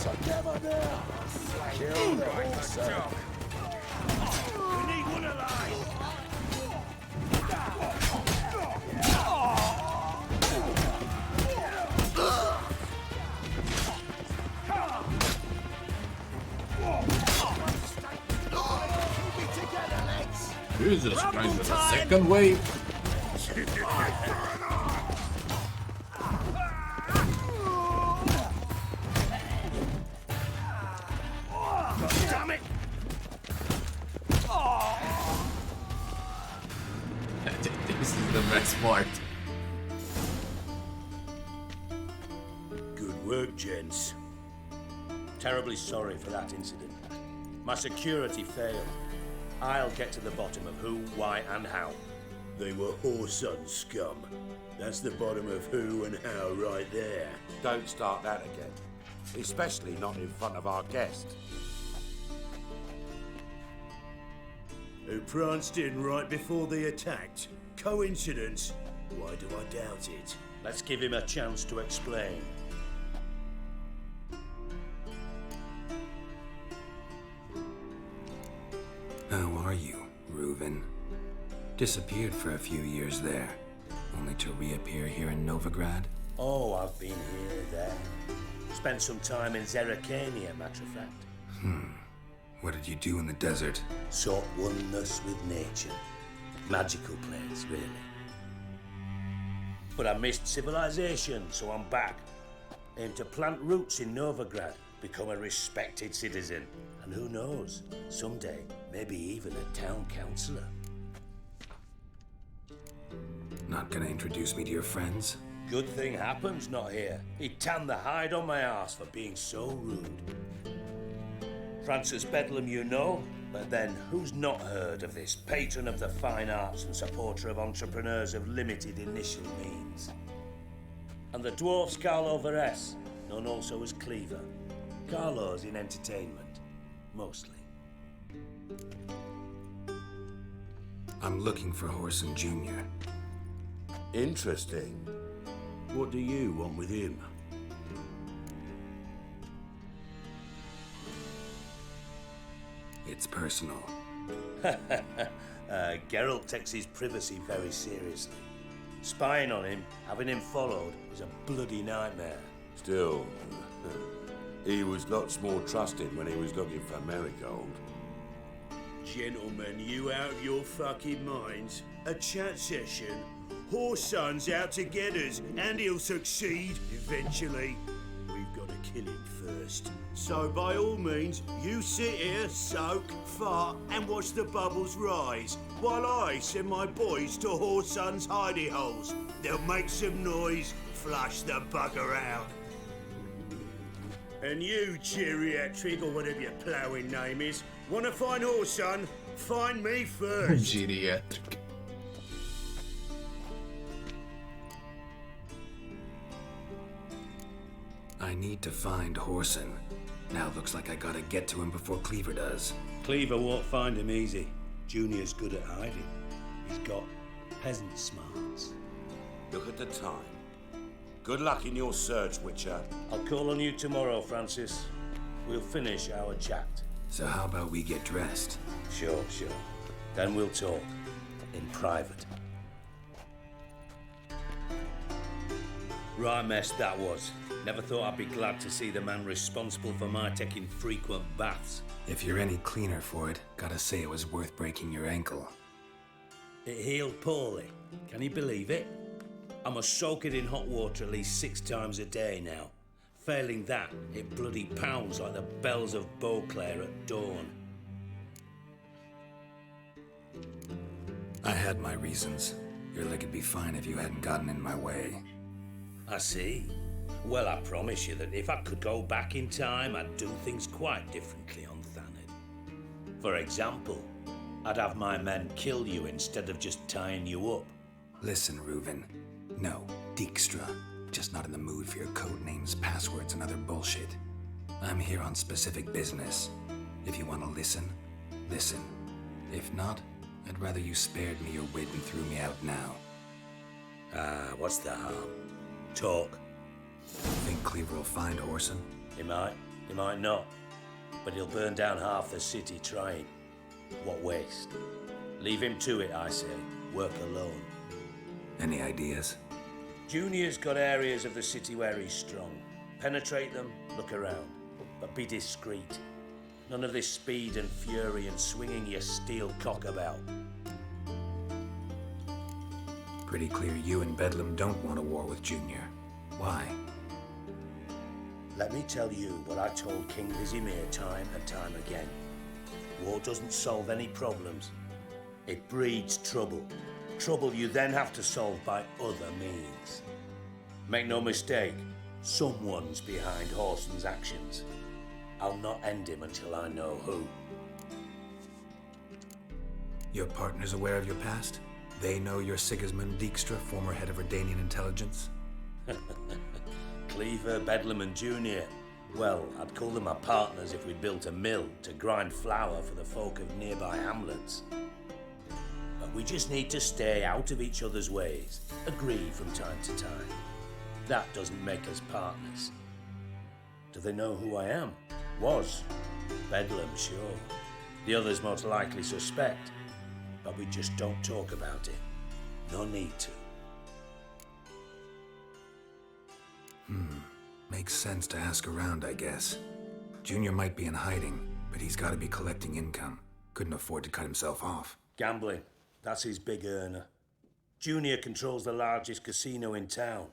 Together now! Kill the horse! We need one alive! Jesus Christ, there's a second wave. Damn it! This is the best part. Good work, gents. Terribly sorry for that incident. My security failed. I'll get to the bottom of who, why, and how. They were whoreson scum. That's the bottom of who and how right there. Don't start that again. Especially not in front of our guest. Who pranced in right before they attacked. Coincidence? Why do I doubt it? Let's give him a chance to explain. How are you, Reuven? Disappeared for a few years there, only to reappear here in Novigrad? Oh, I've been here, there. Spent some time in Zerrikania, matter of fact. What did you do in the desert? Sought oneness with nature. Magical place, really. But I missed civilization, so I'm back. Aim to plant roots in Novigrad, become a respected citizen. And who knows, someday, maybe even a town councillor. Not gonna introduce me to your friends? Good thing happens not here. He tanned the hide on my arse for being so rude. Francis Bedlam you know, but then who's not heard of this patron of the fine arts and supporter of entrepreneurs of limited initial means? And the dwarf Carlo Veres, known also as Cleaver. Carlo's in entertainment, mostly. I'm looking for Whoreson Jr. Interesting. What do you want with him? It's personal. Geralt takes his privacy very seriously. Spying on him, having him followed, was a bloody nightmare. Still, he was lots more trusted when he was looking for Marigold. Gentlemen, you out of your fucking minds? A chat session? Whoreson's out to get us, and he'll succeed eventually. We've got to kill him first. So by all means, you sit here, soak, fart, and watch the bubbles rise, while I send my boys to Whoreson's hidey holes. They'll make some noise, flush the bugger out. And you, geriatric, or whatever your ploughing name is, want to find Whoreson? Find me first. Geriatric. I need to find Whoreson. Now looks like I gotta get to him before Cleaver does. Cleaver won't find him easy. Junior's good at hiding. He's got peasant smarts. Look at the time. Good luck in your search, Witcher. I'll call on you tomorrow, Francis. We'll finish our chat. So how about we get dressed? Sure. Then we'll talk. In private. Right mess that was. Never thought I'd be glad to see the man responsible for my taking frequent baths. If you're any cleaner for it, gotta say it was worth breaking your ankle. It healed poorly. Can you believe it? I must soak it in hot water at least 6 times a day now. Failing that, it bloody pounds like the bells of Beauclair at dawn. I had my reasons. Your leg would be fine if you hadn't gotten in my way. I see. Well, I promise you that if I could go back in time, I'd do things quite differently on Thanedd. For example, I'd have my men kill you instead of just tying you up. Listen, Reuven. No, Dijkstra. Just not in the mood for your code names, passwords, and other bullshit. I'm here on specific business. If you want to listen, listen. If not, I'd rather you spared me your wit and threw me out now. What's the harm? Talk. Think Cleaver will find Whoreson? He might not. But he'll burn down half the city trying. What waste? Leave him to it, I say. Work alone. Any ideas? Junior's got areas of the city where he's strong. Penetrate them, look around. But be discreet. None of this speed and fury and swinging your steel cock about. Pretty clear you and Bedlam don't want a war with Junior. Why? Let me tell you what I told King Vizimir time and time again. War doesn't solve any problems. It breeds trouble. Trouble you then have to solve by other means. Make no mistake, someone's behind Whoreson's actions. I'll not end him until I know who. Your partner's aware of your past? They know you're Sigismund Dijkstra, former head of Redanian intelligence? Cleaver, Bedlam and Junior. Well, I'd call them my partners if we built a mill to grind flour for the folk of nearby hamlets. But we just need to stay out of each other's ways, agree from time to time. That doesn't make us partners. Do they know who I am? Was. Bedlam, sure. The others most likely suspect. But we just don't talk about it. No need to. Makes sense to ask around, I guess. Junior might be in hiding, but he's got to be collecting income. Couldn't afford to cut himself off. Gambling. That's his big earner. Junior controls the largest casino in town.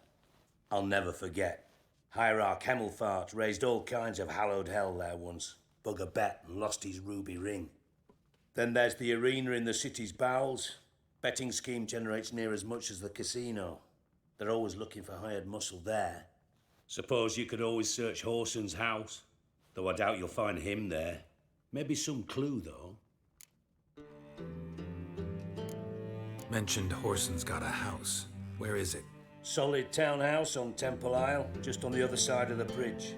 I'll never forget. Hierarch Hemmelfart raised all kinds of hallowed hell there once. Bug a bet and lost his ruby ring. Then there's the arena in the city's bowels. Betting scheme generates near as much as the casino. They're always looking for hired muscle there. Suppose you could always search Whoreson's house, though I doubt you'll find him there. Maybe some clue, though. Mentioned Whoreson's got a house. Where is it? Solid townhouse on Temple Isle, just on the other side of the bridge.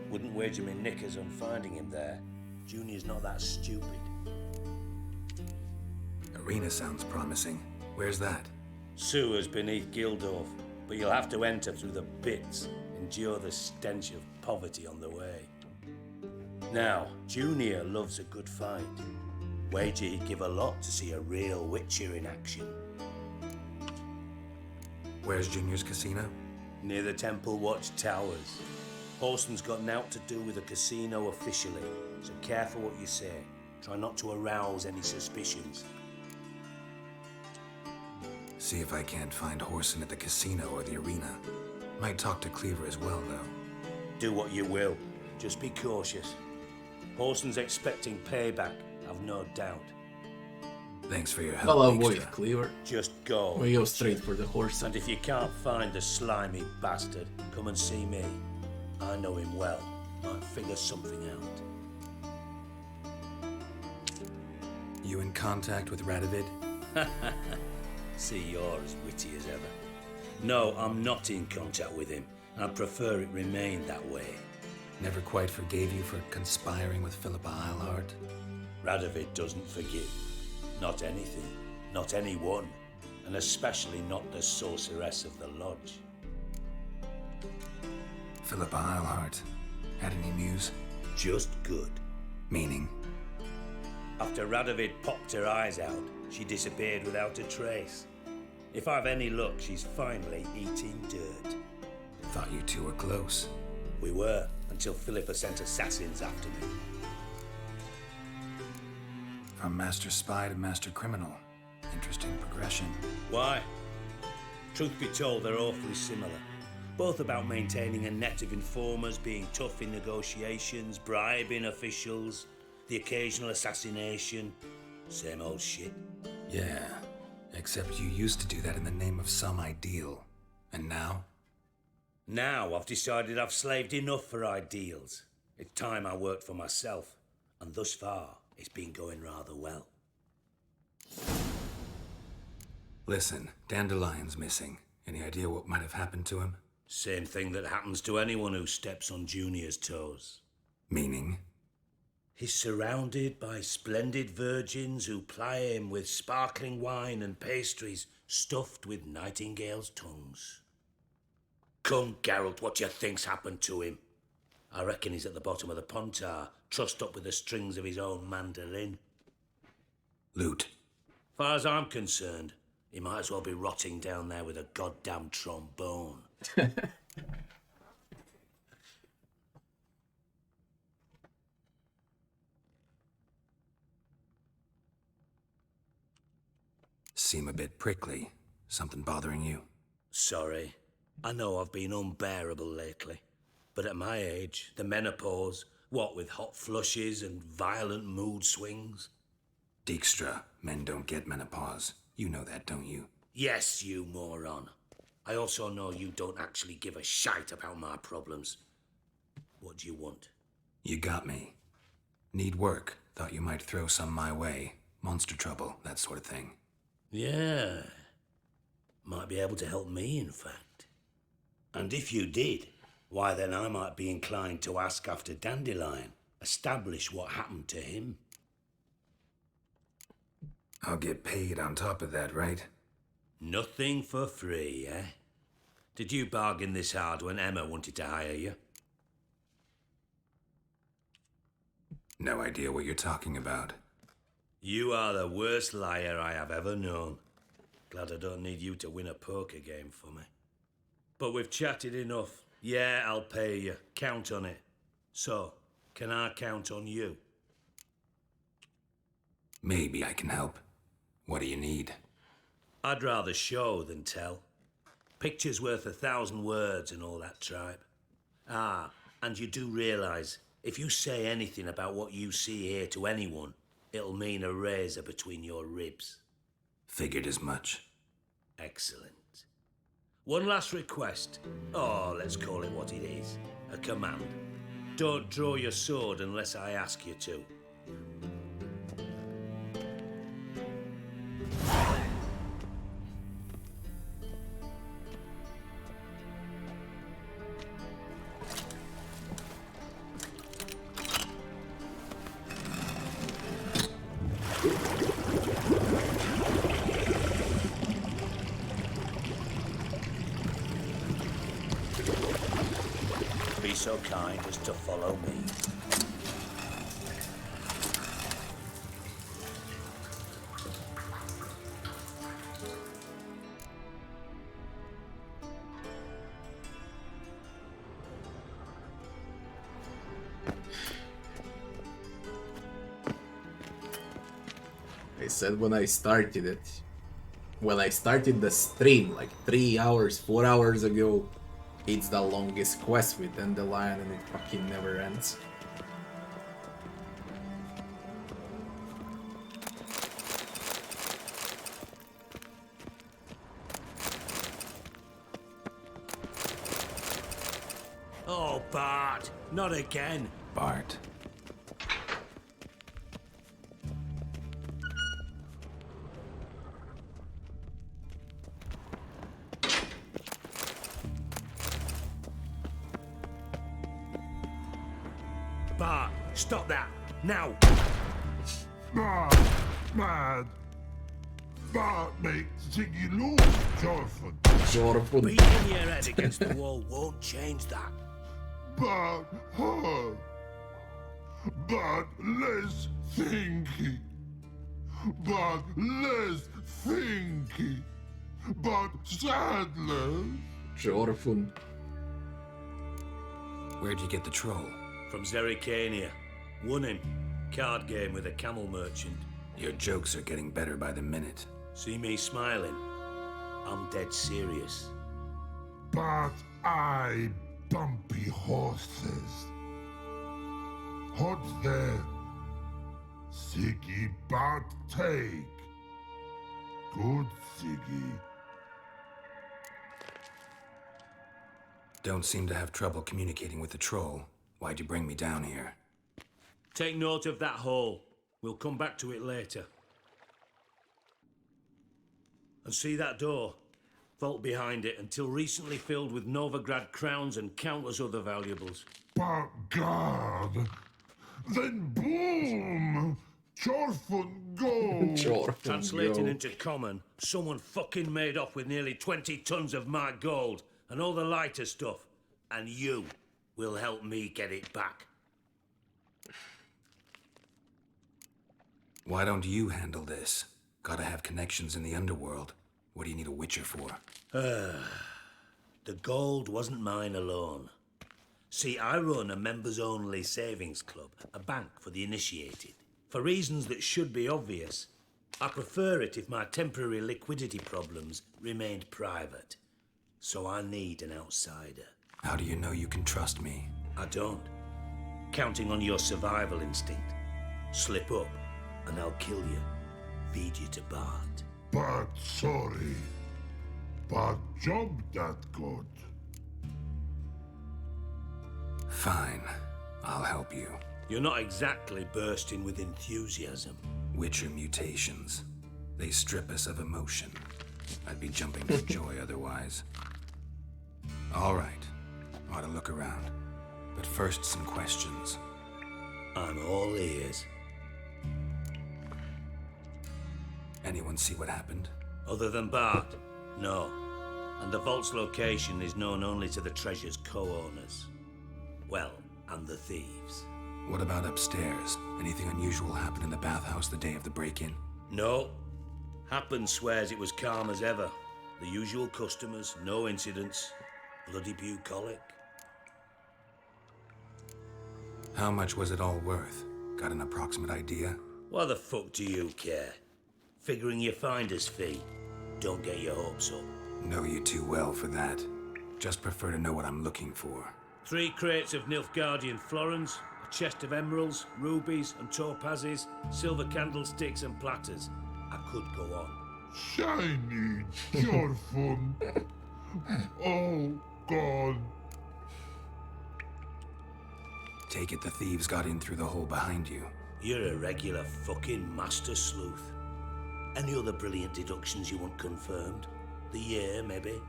Wouldn't wager me knickers on finding him there. Junior's not that stupid. Arena sounds promising. Where's that? Sewers beneath Gildorf, but you'll have to enter through the pits. Endure the stench of poverty on the way. Now, Junior loves a good fight. Wager he'd give a lot to see a real Witcher in action. Where's Junior's casino? Near the Temple Watch Towers. Whoreson's got nought to do with the casino officially, so careful what you say. Try not to arouse any suspicions. See if I can't find Whoreson at the casino or the arena. Might talk to Cleaver as well, though. Do what you will. Just be cautious. Whoreson's expecting payback, I've no doubt. Thanks for your help, I'll avoid Dijkstra. Cleaver. Just go. We go straight for the horse. And if you can't find the slimy bastard, come and see me. I know him well. Might figure something out. You in contact with Radovid? See, you're as witty as ever. No, I'm not in contact with him. I'd prefer it remained that way. Never quite forgave you for conspiring with Philippa Eilhart? Radovid doesn't forgive. Not anything. Not anyone. And especially not the sorceress of the lodge. Philippa Eilhart. Had any news? Just good. Meaning? After Radovid popped her eyes out, she disappeared without a trace. If I've any luck, she's finally eating dirt. Thought you two were close. We were, until Philippa sent assassins after me. From master spy to master criminal. Interesting progression. Why? Truth be told, they're awfully similar. Both about maintaining a net of informers, being tough in negotiations, bribing officials, the occasional assassination. Same old shit. Yeah, except you used to do that in the name of some ideal. And now? Now I've decided I've slaved enough for ideals. It's time I worked for myself. And thus far, it's been going rather well. Listen, Dandelion's missing. Any idea what might have happened to him? Same thing that happens to anyone who steps on Junior's toes. Meaning? He's surrounded by splendid virgins who ply him with sparkling wine and pastries stuffed with nightingales' tongues. Come, Geralt, what do you think's happened to him? I reckon he's at the bottom of the Pontar, trussed up with the strings of his own mandolin. Loot. Far as I'm concerned, he might as well be rotting down there with a goddamn trombone. Seem a bit prickly. Something bothering you? Sorry. I know I've been unbearable lately. But at my age, the menopause, what with hot flushes and violent mood swings. Dijkstra, men don't get menopause. You know that, don't you? Yes, you moron. I also know you don't actually give a shite about my problems. What do you want? You got me. Need work. Thought you might throw some my way. Monster trouble, that sort of thing. Yeah. Might be able to help me, in fact. And if you did, why then I might be inclined to ask after Dandelion. Establish what happened to him. I'll get paid on top of that, right? Nothing for free, eh? Did you bargain this hard when Emma wanted to hire you? No idea what you're talking about. You are the worst liar I have ever known. Glad I don't need you to win a poker game for me. But we've chatted enough. Yeah, I'll pay you. Count on it. So, can I count on you? Maybe I can help. What do you need? I'd rather show than tell. Picture's worth 1,000 words and all that tripe. Ah, and you do realise, if you say anything about what you see here to anyone, it'll mean a razor between your ribs. Figured as much. Excellent. One last request. Oh, let's call it what it is. A command. Don't draw your sword unless I ask you to. Be so kind as to follow me. I said when I started it. When I started the stream, like 3 hours, 4 hours ago, it's the longest quest with Dandelion and it fucking never ends. Oh, Bart! Not again! Bart. Bart, stop that! Now! Bart, mad. Bart makes Ziggy lose, Jonathan. Beating your head against the wall won't change that. Bart hard. Bart less thinky. Bart less thinky. Bart sadler. Jonathan. Where'd you get the troll? From Zerrikania. Won him. Card game with a camel merchant. Your jokes are getting better by the minute. See me smiling? I'm dead serious. But I bumpy horses. Hot there. Siggy but take. Good Siggy. Don't seem to have trouble communicating with the troll. Why'd you bring me down here? Take note of that hole. We'll come back to it later. And see that door? Vault behind it, until recently filled with Novigrad crowns and countless other valuables. But God, then boom! Chorfun go! Translating into common, someone fucking made off with nearly 20 tons of my gold and all the lighter stuff, and you will help me get it back. Why don't you handle this? Gotta have connections in the underworld. What do you need a witcher for? The gold wasn't mine alone. See, I run a members-only savings club, a bank for the initiated. For reasons that should be obvious, I prefer it if my temporary liquidity problems remained private. So I need an outsider. How do you know you can trust me? I don't. Counting on your survival instinct. Slip up, and I'll kill you. Feed you to Bart. But sorry. But job that good. Fine. I'll help you. You're not exactly bursting with enthusiasm. Witcher mutations. They strip us of emotion. I'd be jumping for joy otherwise. All right. Ought to look around. But first, some questions. I'm all ears. Anyone see what happened? Other than Bart? No. And the vault's location is known only to the treasure's co-owners. Well, and the thieves. What about upstairs? Anything unusual happen in the bathhouse the day of the break-in? No. Happen swears it was calm as ever. The usual customers, no incidents. Bloody bucolic. How much was it all worth? Got an approximate idea? Why the fuck do you care? Figuring your finder's fee. Don't get your hopes up. Know you too well for that. Just prefer to know what I'm looking for. 3 crates of Nilfgaardian florins, a chest of emeralds, rubies and topazes, silver candlesticks and platters. I could go on. Shiny, Chorfun. Oh, God. Take it the thieves got in through the hole behind you. You're a regular fucking master sleuth. Any other brilliant deductions you want confirmed? The year, maybe?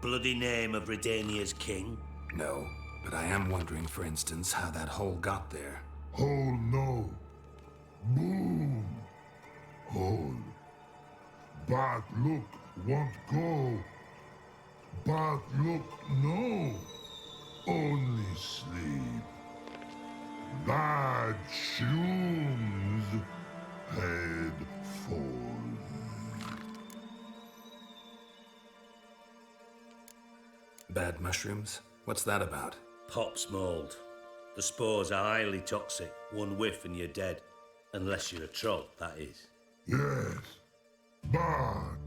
Bloody name of Redania's king? No, but I am wondering, for instance, how that hole got there. Hole no. Boom. Hole. But look, won't go. But look, no. Only sleep. Bad shrooms. Head falls. Bad mushrooms? What's that about? Pop's mold. The spores are highly toxic. One whiff and you're dead. Unless you're a troll, that is. Yes. But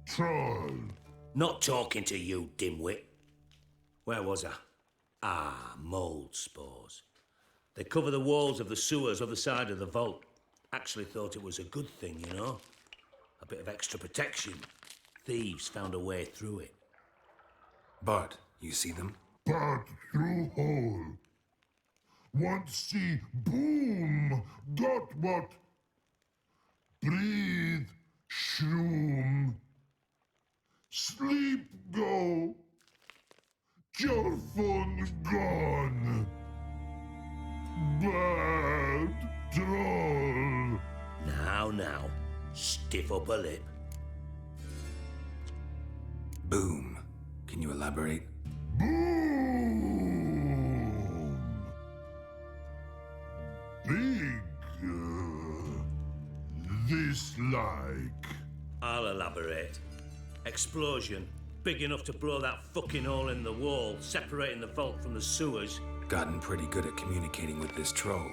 troll. Not talking to you, dimwit. Where was I? Ah, mold spores. They cover the walls of the sewers other side of the vault. Actually thought it was a good thing, you know? A bit of extra protection. Thieves found a way through it. Bart, you see them? But through hole. Want see boom. Got what? Breathe. Shroom. Sleep go. Your phone gone. Bad troll. Now, stiff up a lip. Boom. Can you elaborate? Boom. Big. This like. I'll elaborate. Explosion. Big enough to blow that fucking hole in the wall, separating the vault from the sewers. Gotten pretty good at communicating with this troll.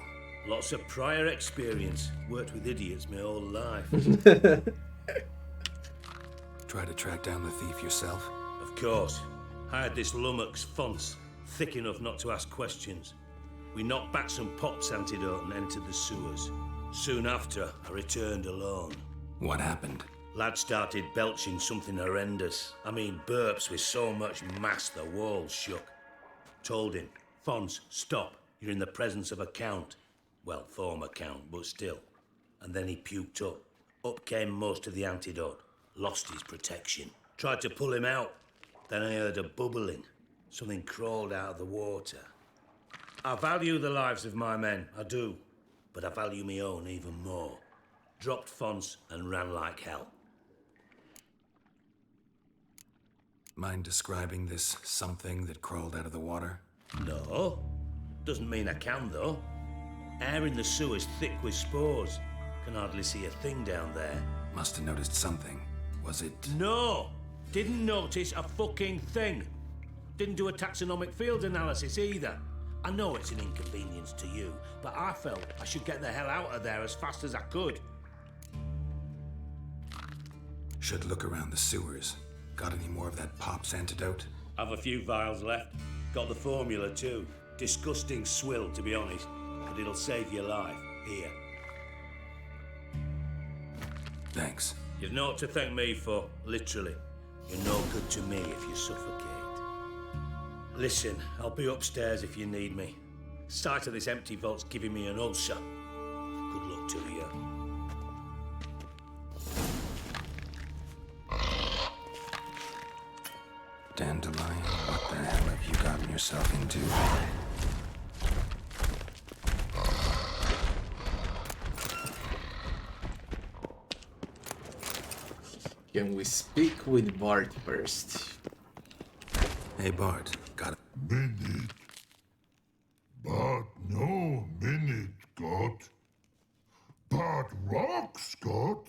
Lots of prior experience. Worked with idiots my whole life. Try to track down the thief yourself? Of course. I had this lummox Fonce, thick enough not to ask questions. We knocked back some Pop's antidote and entered the sewers. Soon after, I returned alone. What happened? Lad started belching something horrendous. I mean, burps with so much mass the walls shook. Told him, Fonce, stop. You're in the presence of a count. Well, former count, but still. And then he puked up. Up came most of the antidote. Lost his protection. Tried to pull him out. Then I heard a bubbling. Something crawled out of the water. I value the lives of my men, I do. But I value my own even more. Dropped Fonce and ran like hell. Mind describing this something that crawled out of the water? No. Doesn't mean I can, though. Air in the sewer's thick with spores. Can hardly see a thing down there. Must have noticed something. Was it... No! Didn't notice a fucking thing. Didn't do a taxonomic field analysis either. I know it's an inconvenience to you, but I felt I should get the hell out of there as fast as I could. Should look around the sewers. Got any more of that Pop's antidote? I've a few vials left. Got the formula too. Disgusting swill, to be honest. But it'll save your life. Here. Thanks. You've naught to thank me for, literally. You're no good to me if you suffocate. Listen, I'll be upstairs if you need me. Sight of this empty vault's giving me an ulcer. Good luck to you. Dandelion, what the hell have you gotten yourself into? Can we speak with Bart first? Hey Bart, got a minute. But no minute got. But rocks got.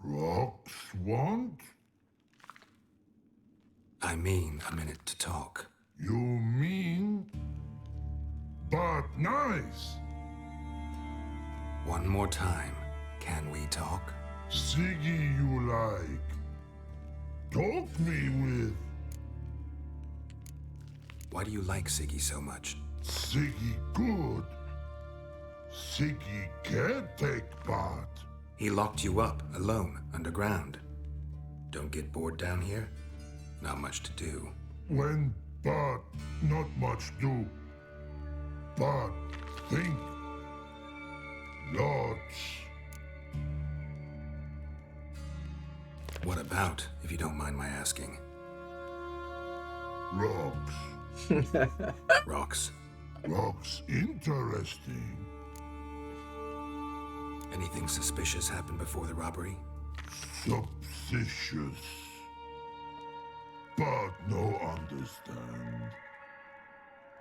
Rocks want? I mean a minute to talk. You mean? But nice. One more time. Can we talk? Siggy you like. Talk me with. Why do you like Siggy so much? Siggy good. Siggy can't take part. He locked you up, alone, underground. Don't get bored down here? Not much to do. When but not much do. But think. Lots. What about, if you don't mind my asking? Rocks. Rocks? Rocks interesting. Anything suspicious happened before the robbery? Suspicious. But no understand.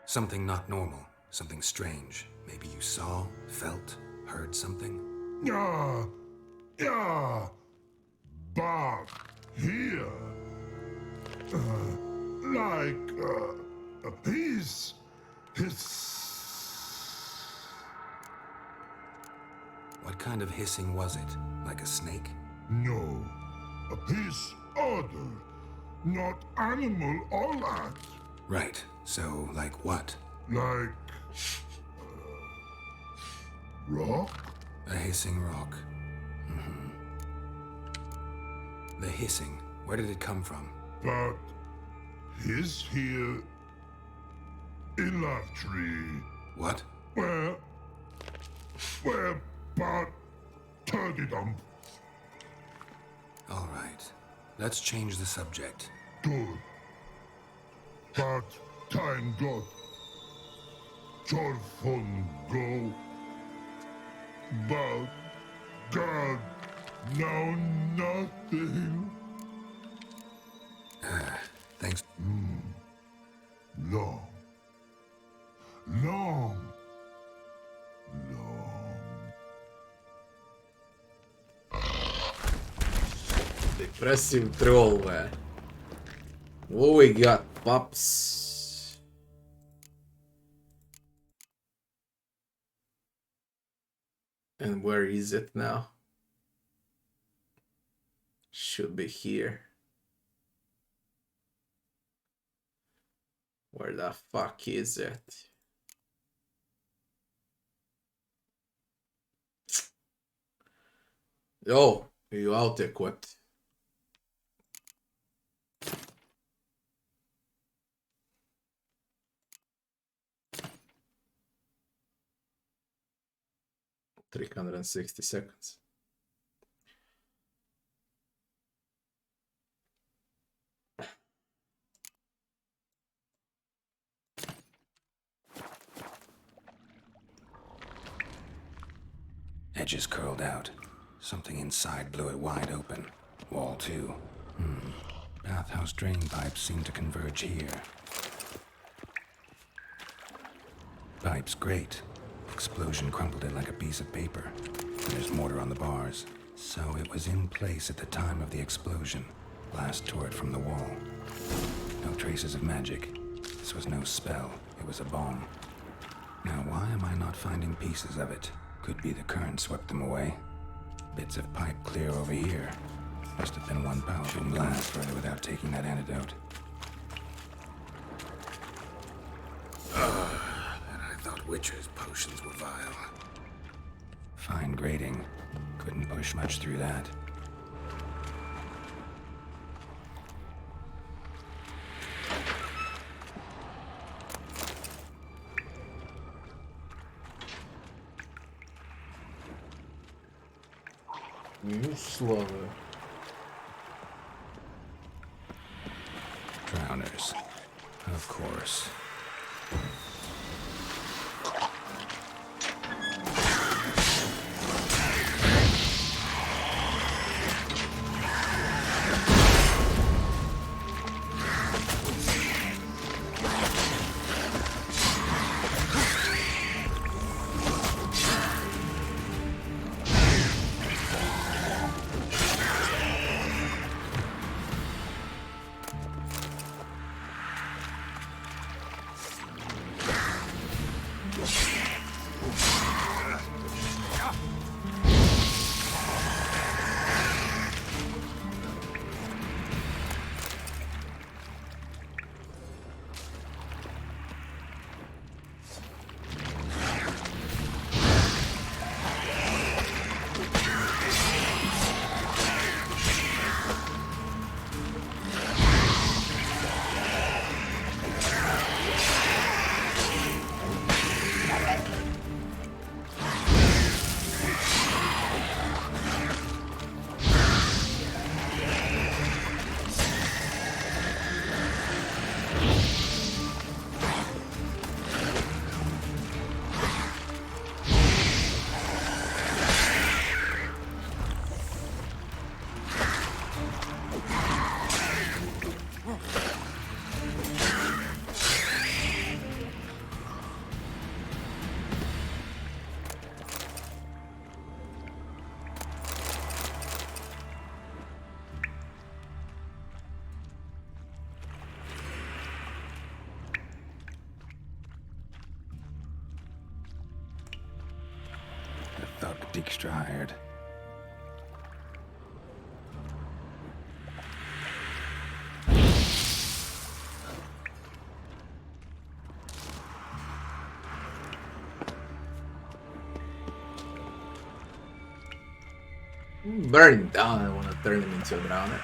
Something not normal. Something strange. Maybe you saw, felt, heard something? Yeah. Yeah. But here. He's What kind of hissing was it? Like a snake? No. A piece other. Not animal all that. Right. So, like what? Like... rock? A hissing rock. Mm-hmm. The hissing. Where did it come from? But... he's here... in Love Tree. What? Where but... Turdy-dump. All right. Let's change the subject. Good. But time got. Jorfun go. But God, now nothing. Thanks. Long. Long. Depressive troll, man. What we got, pups? And where is it now? should be here. Where the fuck is it? Yo, you out equipped? $360. Edges curled out. Something inside blew it wide open. Wall 2. Bathhouse drain pipes seem to converge here. Pipes great. Explosion crumpled it like a piece of paper. And there's mortar on the bars. So it was in place at the time of the explosion. Blast tore it from the wall. No traces of magic. This was no spell. It was a bomb. Now why am I not finding pieces of it? Could be the current swept them away. Bits of pipe clear over here. Must have been one powerful blast further without taking that antidote. And I thought Witcher's potions were vile. Fine grating. Couldn't push much through that. Slowly. Drowners. Of course. Dijkstra hired. Burn him down. I want to turn him into a drowner.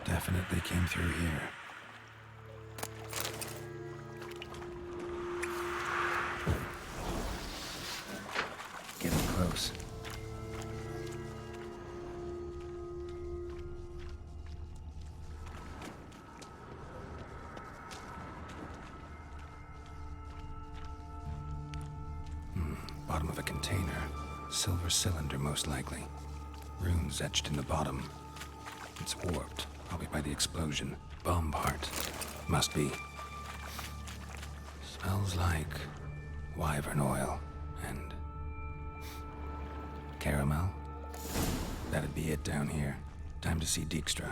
Definitely came through here. Getting close. Bottom of a container. Silver cylinder, most likely. Runes etched in the bottom. It's warped, probably by the explosion. Bomb part. Must be. Smells like wyvern oil. Caramel? That'd be it down here. Time to see Dijkstra.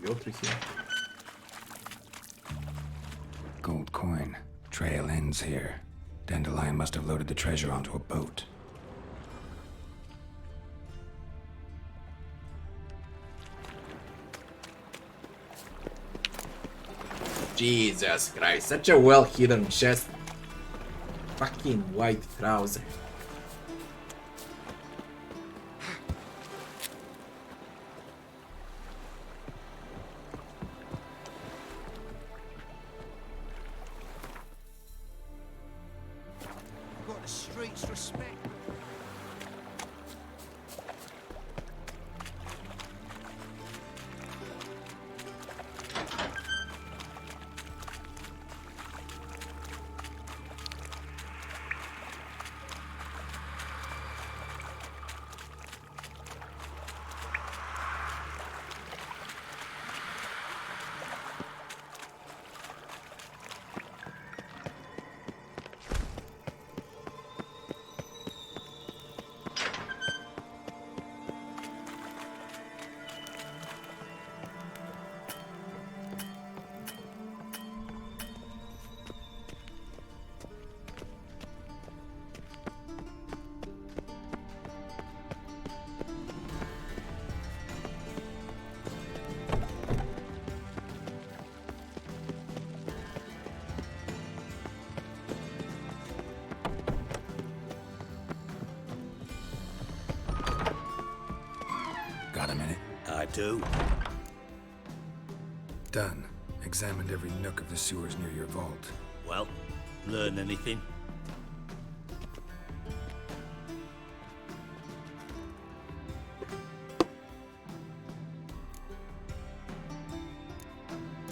Go through here. Gold coin. Trail ends here. Dandelion must have loaded the treasure onto a boat. Jesus Christ, such a well hidden chest. Fucking white trouser. Got the streets respect. Got a minute? I do. Done. Examined every nook of the sewers near your vault. Well, learn anything?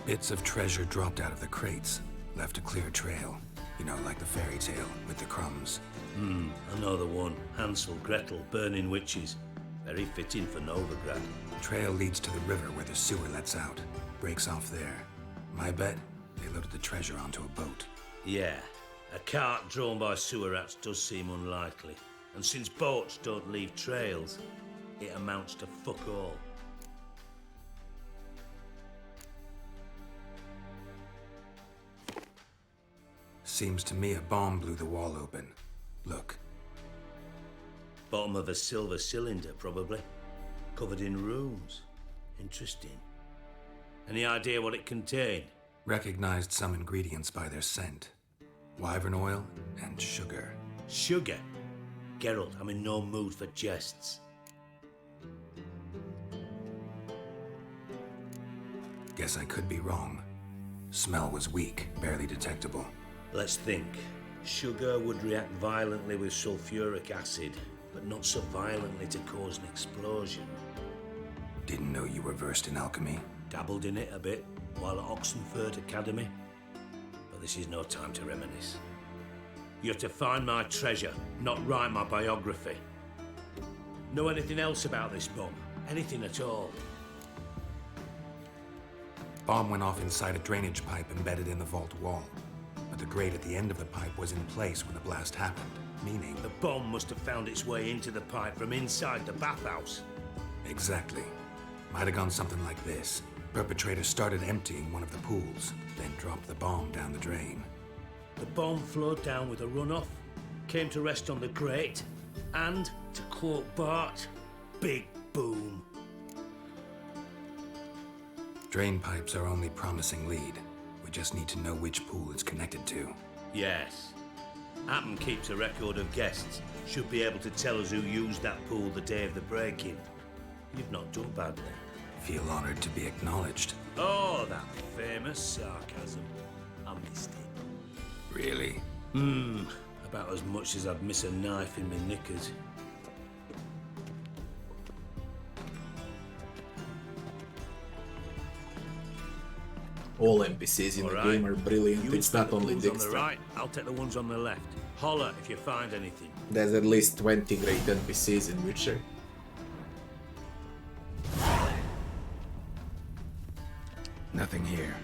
Bits of treasure dropped out of the crates. Left a clear trail. You know, like the fairy tale with the crumbs. Another one. Hansel, Gretel, burning witches. Very fitting for Novigrad. Trail leads to the river where the sewer lets out. Breaks off there. My bet, they loaded the treasure onto a boat. Yeah, a cart drawn by sewer rats does seem unlikely. And since boats don't leave trails, it amounts to fuck all. Seems to me a bomb blew the wall open. Look. Bottom of a silver cylinder, probably. Covered in runes. Interesting. Any idea what it contained? Recognized some ingredients by their scent. Wyvern oil and sugar. Sugar? Geralt, I'm in no mood for jests. Guess I could be wrong. Smell was weak, barely detectable. Let's think. Sugar would react violently with sulfuric acid, but not so violently to cause an explosion. Didn't know you were versed in alchemy. Dabbled in it a bit while at Oxenford Academy. But this is no time to reminisce. You're to find my treasure, not write my biography. Know anything else about this bomb? Anything at all? Bomb went off inside a drainage pipe embedded in the vault wall. But the grate at the end of the pipe was in place when the blast happened, meaning... The bomb must have found its way into the pipe from inside the bathhouse. Exactly. Might have gone something like this. Perpetrator started emptying one of the pools, then dropped the bomb down the drain. The bomb flowed down with a runoff, came to rest on the grate, and, to quote Bart, big boom. Drain pipes are only promising lead. We just need to know which pool it's connected to. Yes. Appen keeps a record of guests. Should be able to tell us who used that pool the day of the break-in. You've not done badly. Feel honored to be acknowledged. Oh, that famous sarcasm. I missed it. Really? About as much as I'd miss a knife in my knickers. All NPCs in the game are brilliant. It's not only On the Dijkstra. right, I'll take the ones on the left. Holler if you find anything. There's at least 20 great NPCs in Witcher. Nothing here.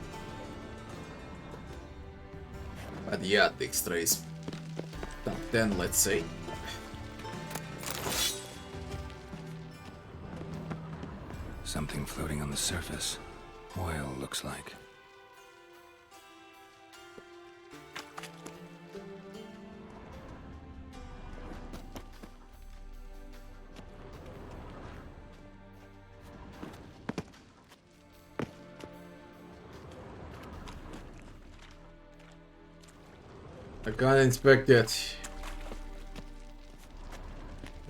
But yeah, Dijkstra is top 10, let's say. Something floating on the surface. Oil, looks like. I can't inspect it.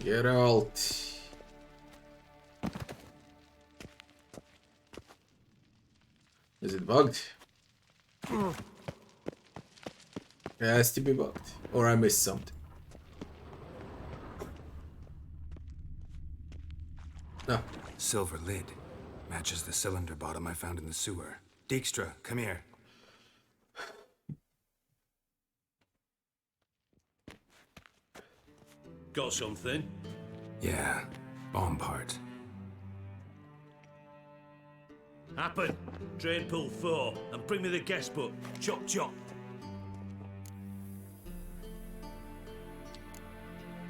Geralt. Is it bugged? It has to be bugged. Or I missed something. No. Silver lid. Matches the cylinder bottom I found in the sewer. Dijkstra, come here. Got something? Yeah. Bomb part. Happen. Drain pool 4 and bring me the guest book. Chop chop.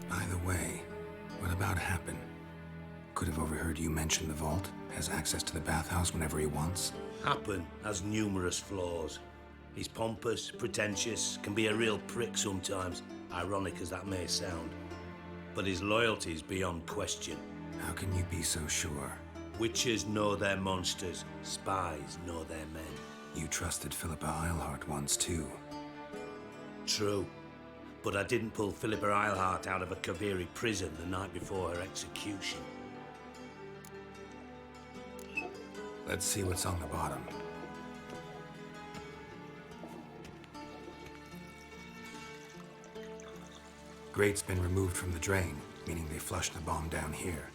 By the way, what about Happen? Could have overheard you mention the vault. Has access to the bathhouse whenever he wants. Happen has numerous flaws. He's pompous, pretentious, can be a real prick sometimes, ironic as that may sound. But his loyalty's beyond question. How can you be so sure? Witches know their monsters, spies know their men. You trusted Philippa Eilhart once too. True. But I didn't pull Philippa Eilhart out of a Kaviri prison the night before her execution. Let's see what's on the bottom. Grate's been removed from the drain, meaning they flushed the bomb down here.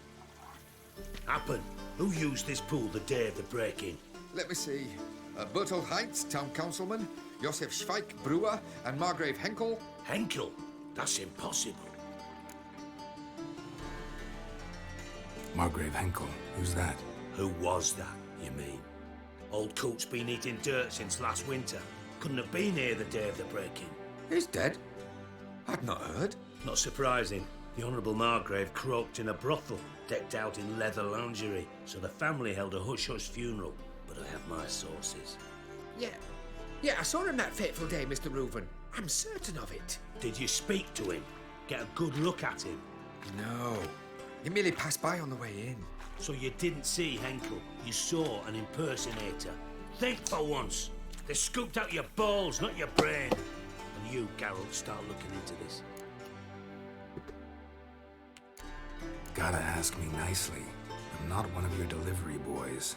Happen. Who used this pool the day of the break-in? Let me see. Bertold Heinz, town councilman, Josef Schweik, brewer, and Margrave Henkel. Henkel? That's impossible. Margrave Henkel, who's that? Who was that, you mean? Old Coot's been eating dirt since last winter. Couldn't have been here the day of the break-in. He's dead? I'd not heard. Not surprising. The Honourable Margrave croaked in a brothel, decked out in leather lingerie, so the family held a hush-hush funeral. But I have my sources. Yeah, I saw him that fateful day, Mr. Reuven. I'm certain of it. Did you speak to him? Get a good look at him? No. He merely passed by on the way in. So you didn't see Henkel, you saw an impersonator. Think for once. They scooped out your balls, not your brain. And you, Geralt, start looking into this. Gotta ask me nicely. I'm not one of your delivery boys.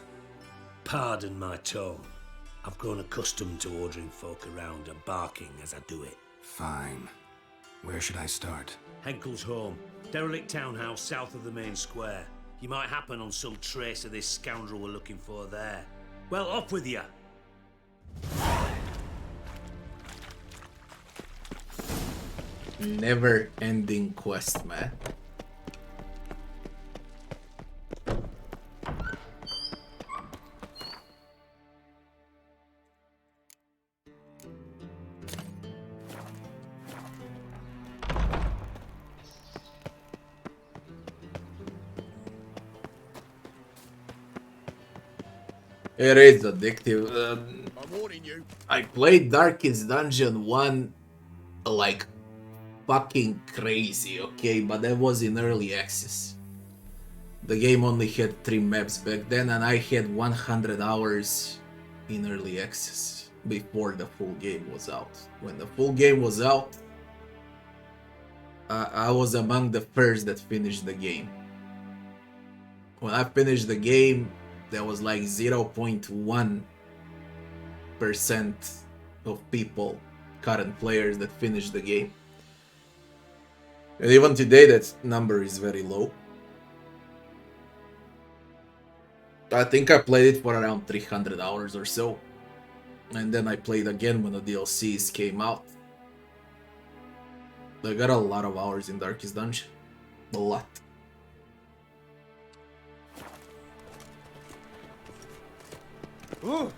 Pardon my tone. I've grown accustomed to ordering folk around and barking as I do it. Fine. Where should I start? Henkel's home. Derelict townhouse south of the main square. You might happen on some trace of this scoundrel we're looking for there. Well, up with you! Never-ending quest, man. It is addictive. I'm warning you. I played Darkest Dungeon 1 like fucking crazy, okay? But that was in early access. The game only had 3 maps back then, and I had 100 hours in early access before the full game was out. When the full game was out, I was among the first that finished the game. When I finished the game, there was like 0.1% of people, current players that finish the game. And even today that number is very low. I think I played it for around 300 hours or so. And then I played again when the DLCs came out. I got a lot of hours in Darkest Dungeon. A lot. Oh,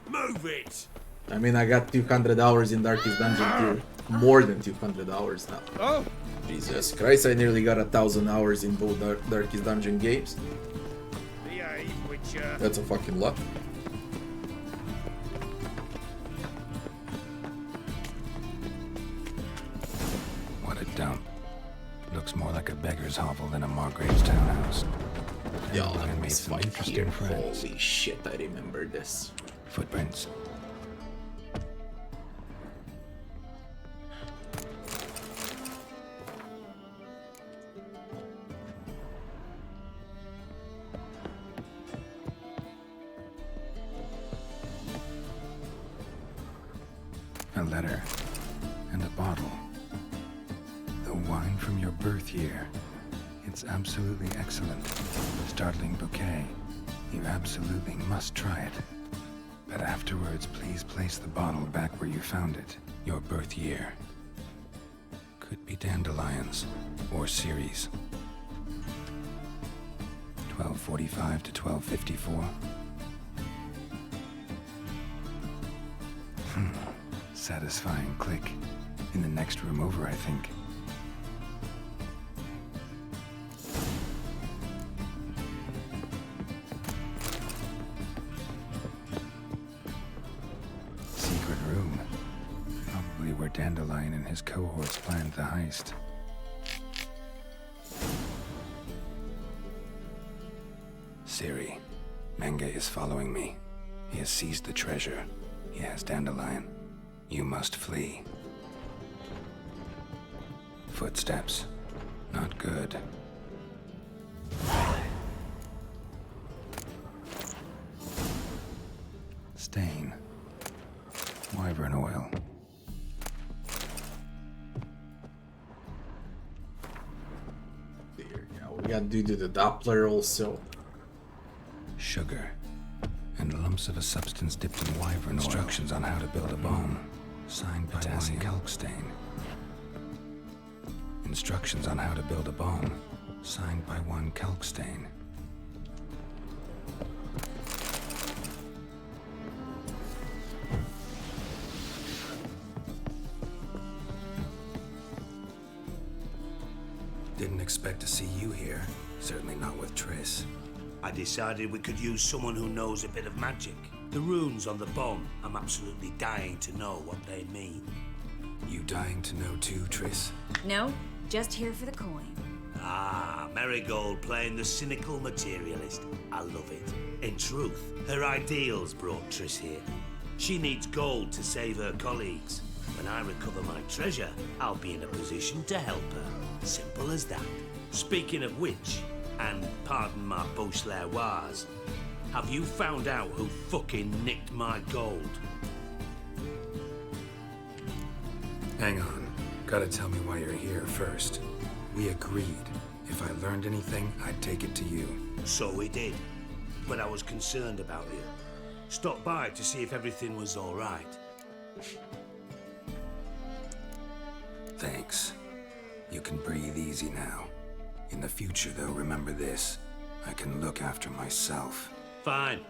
move it! I mean, I got 200 hours in Darkest Dungeon too. More than 200 hours now. Oh! Jesus Christ, I nearly got 1,000 hours in both Darkest Dungeon games. Behave, Witcher. That's a fucking lot. What a dump. Looks more like a beggar's hovel than a Margrave's townhouse. Yeah, I let me made some fight interesting here. friends. Holy shit, I remember this. Footprints. A letter and a bottle. The wine from your birth year. It's absolutely excellent. Startling bouquet. You absolutely must try it. But afterwards, please place the bottle back where you found it. Your birth year. Could be dandelions or Ceres. 1245 to 1254. Satisfying click. In the next room over, I think. Secret room. Probably where Dandelion and his cohorts planned the heist. Ciri, Menge is following me. He has seized the treasure. He has Dandelion. You must flee. Footsteps. Not good. Stain. Wyvern oil. There, yeah, we gotta do the Doppler also. Sugar. And lumps of a substance dipped in wyvern oil. Instructions on how to build a bomb. Signed by one Kalkstain. Instructions on how to build a bomb. Signed by one Kalkstain. Didn't expect to see you here. Certainly not with Triss. I decided we could use someone who knows a bit of magic. The runes on the bomb, I'm absolutely dying to know what they mean. You dying to know too, Triss? No, just here for the coin. Ah, Marigold playing the cynical materialist. I love it. In truth, her ideals brought Triss here. She needs gold to save her colleagues. When I recover my treasure, I'll be in a position to help her. Simple as that. Speaking of which, and pardon my Beauclervois, have you found out who fucking nicked my gold? Hang on. Gotta tell me why you're here first. We agreed. If I learned anything, I'd take it to you. So we did. But I was concerned about you. Stopped by to see if everything was all right. Thanks. You can breathe easy now. In the future, though, remember this. I can look after myself. Fine.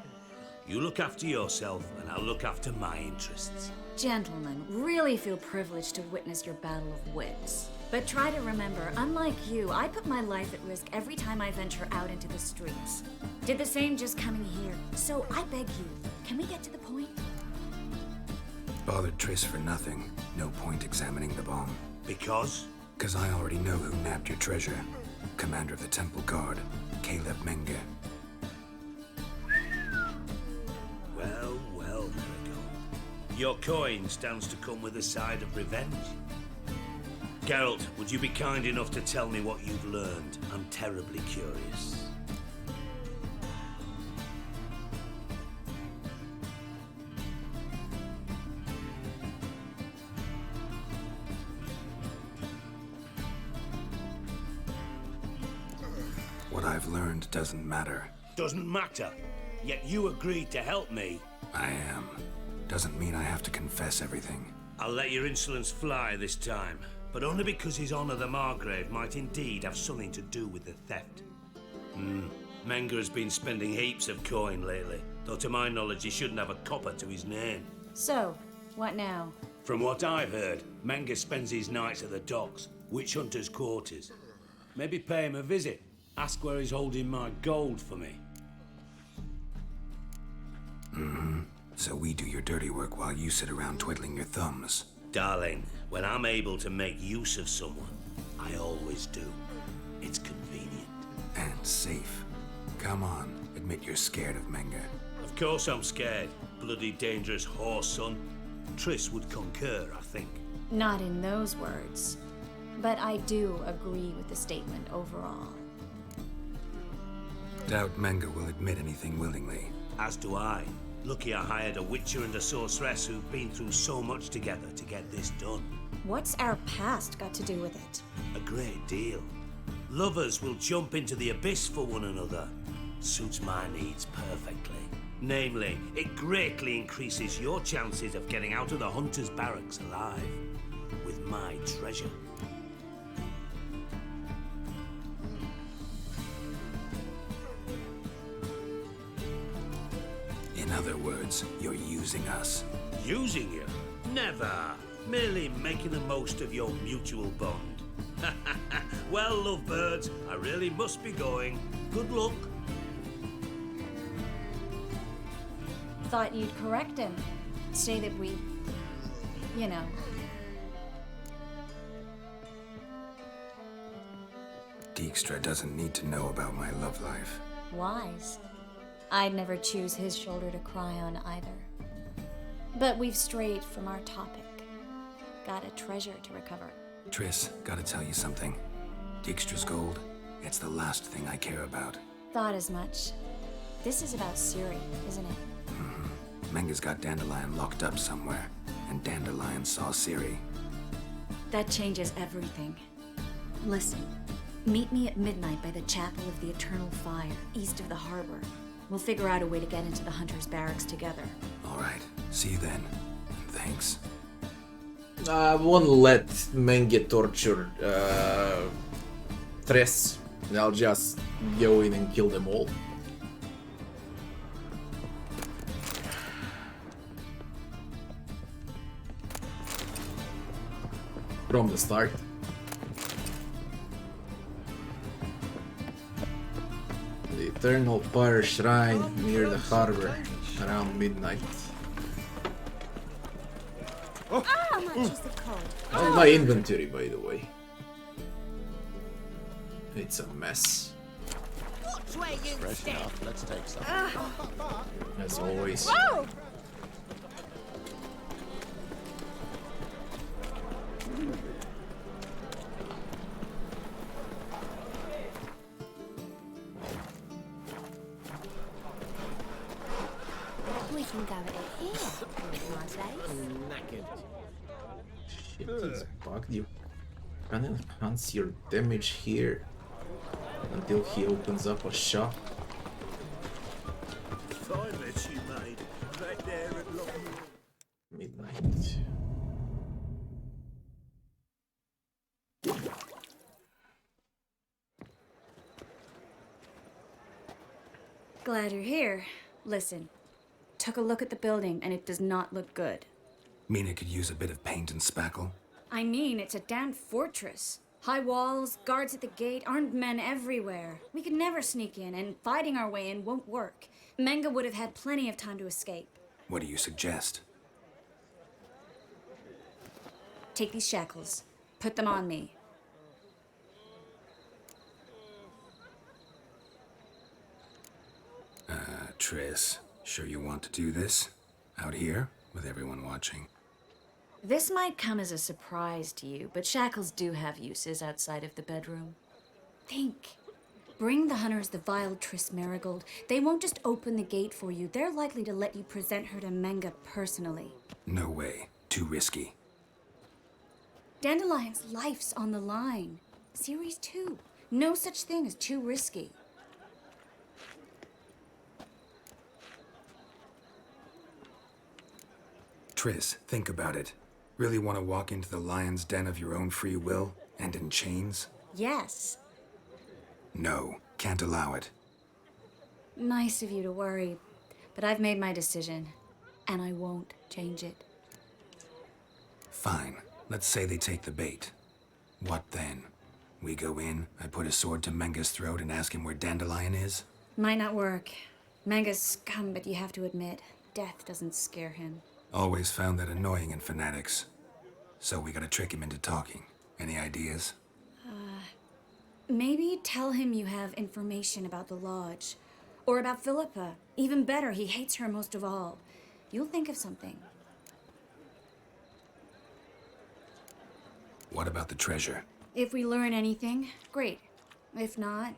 You look after yourself, and I'll look after my interests. Gentlemen, really feel privileged to witness your battle of wits. But try to remember, unlike you, I put my life at risk every time I venture out into the streets. Did the same just coming here. So I beg you, can we get to the point? Bothered Triss for nothing. No point examining the bomb. Because? Because I already know who nabbed your treasure. Commander of the Temple Guard, Caleb Menge. Well, well, Marigold. Your coin stands to come with a side of revenge. Geralt, would you be kind enough to tell me what you've learned? I'm terribly curious. what I've learned doesn't matter. Doesn't matter. Yet you agreed to help me. I am. Doesn't mean I have to confess everything. I'll let your insolence fly this time, but only because His Honor the Margrave might indeed have something to do with the theft. Menga has been spending heaps of coin lately, though to my knowledge he shouldn't have a copper to his name. So, what now? From what I've heard, Menga spends his nights at the docks, witch hunters' quarters. Maybe pay him a visit. Ask where he's holding my gold for me. So we do your dirty work while you sit around twiddling your thumbs. Darling, when I'm able to make use of someone, I always do. It's convenient. And safe. Come on, admit you're scared of Menga. Of course I'm scared. Bloody dangerous horse, son. Triss would concur, I think. Not in those words. But I do agree with the statement overall. Doubt Menga will admit anything willingly. As do I. Lucky I hired a witcher and a sorceress who've been through so much together to get this done. What's our past got to do with it? A great deal. Lovers will jump into the abyss for one another. Suits my needs perfectly. Namely, it greatly increases your chances of getting out of the hunter's barracks alive. With my treasure. In other words, you're using us. Using you? Never. Merely making the most of your mutual bond. Well, lovebirds, I really must be going. Good luck. Thought you'd correct him. Say that we... you know... Dijkstra doesn't need to know about my love life. Wise. I'd never choose his shoulder to cry on either. But we've strayed from our topic. Got a treasure to recover. Triss, gotta tell you something. Dijkstra's gold, it's the last thing I care about. Thought as much. This is about Ciri, isn't it? Menga's got Dandelion locked up somewhere, and Dandelion saw Ciri. That changes everything. Listen, meet me at midnight by the Chapel of the Eternal Fire, east of the harbor. We'll figure out a way to get into the Hunter's Barracks together. All right, see you then. Thanks. I won't let Menga torture Triss. I'll just go in and kill them all. From the start. The Eternal Fire Shrine near the harbor around midnight. How much is the coal? How's my inventory, by the way? It's a mess. Watch where you Fresh step. enough. Let's take some. As always. Whoa! We can go at it here. My place. Knackered. Shit, it's bugged. You can enhance your damage here until he opens up a shop. Fine mess you made. Right there at Lock. Midnight. Glad you're here. Listen, took a look at the building and it does not look good. Mean it could use a bit of paint and spackle? I mean, it's a damn fortress. High walls, guards at the gate, armed men everywhere. We could never sneak in, and fighting our way in won't work. Menga would have had plenty of time to escape. What do you suggest? Take these shackles. Put them on me. Triss, sure you want to do this? Out here, with everyone watching? This might come as a surprise to you, but shackles do have uses outside of the bedroom. Think. Bring the hunters the vile Triss Marigold. They won't just open the gate for you. They're likely to let you present her to Menga personally. No way. Too risky. Dandelion's life's on the line. Ciri's too. No such thing as too risky. Triss, think about it. Really want to walk into the lion's den of your own free will, and in chains? Yes. No, can't allow it. Nice of you to worry, but I've made my decision, and I won't change it. Fine. Let's say they take the bait. What then? We go in, I put a sword to Menga's throat and ask him where Dandelion is? Might not work. Manga's scum, but you have to admit, death doesn't scare him. Always found that annoying in fanatics. So we gotta trick him into talking. Any ideas? Maybe tell him you have information about the Lodge. Or about Philippa. Even better, he hates her most of all. You'll think of something. What about the treasure? If we learn anything, great. If not...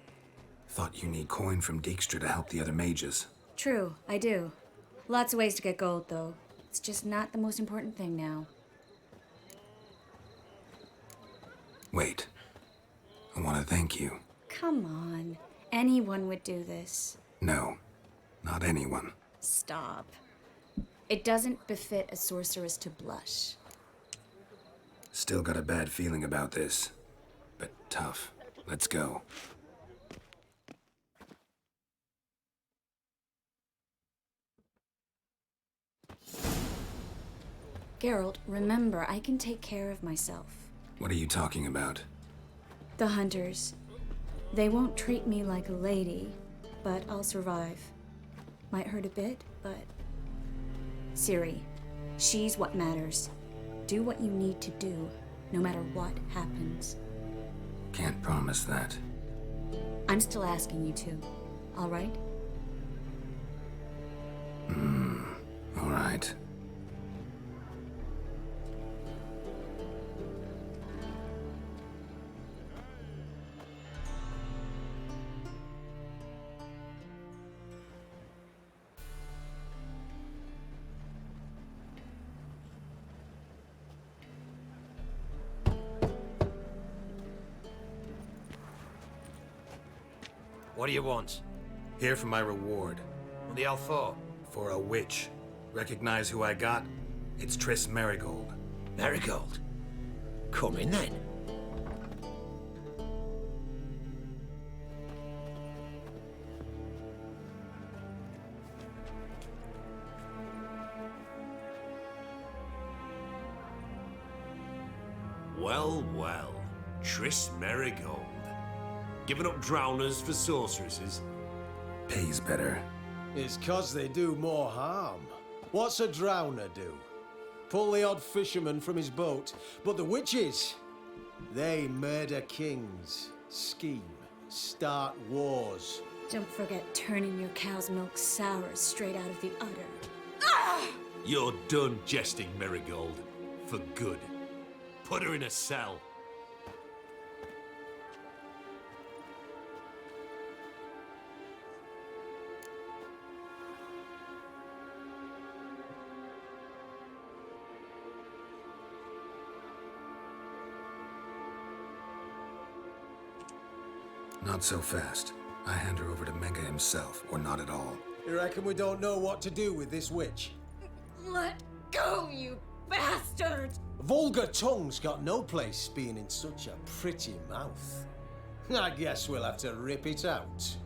Thought you need coin from Dijkstra to help the other mages. True, I do. Lots of ways to get gold, though. It's just not the most important thing now. Wait. I want to thank you. Come on. Anyone would do this. No, not anyone. Stop. It doesn't befit a sorceress to blush. Still got a bad feeling about this. But tough. Let's go. Geralt, remember, I can take care of myself. What are you talking about? The hunters. They won't treat me like a lady, but I'll survive. Might hurt a bit, but... Ciri, she's what matters. Do what you need to do, no matter what happens. Can't promise that. I'm still asking you to, all right? All right. What do you want? Here for my reward. What the hell for? For a witch. Recognize who I got? It's Triss Marigold. Marigold? Come in then. Well, well. Triss Marigold. Giving up drowners for sorceresses? Pays better. It's 'cause they do more harm. What's a drowner do? Pull the odd fisherman from his boat. But the witches, they murder kings, scheme, start wars. Don't forget turning your cow's milk sour straight out of the udder. You're done jesting, Marigold. For good. Put her in a cell. Not so fast. I hand her over to Menga himself, or not at all. You reckon we don't know what to do with this witch? Let go, you bastard! Vulgar tongue's got no place being in such a pretty mouth. I guess we'll have to rip it out.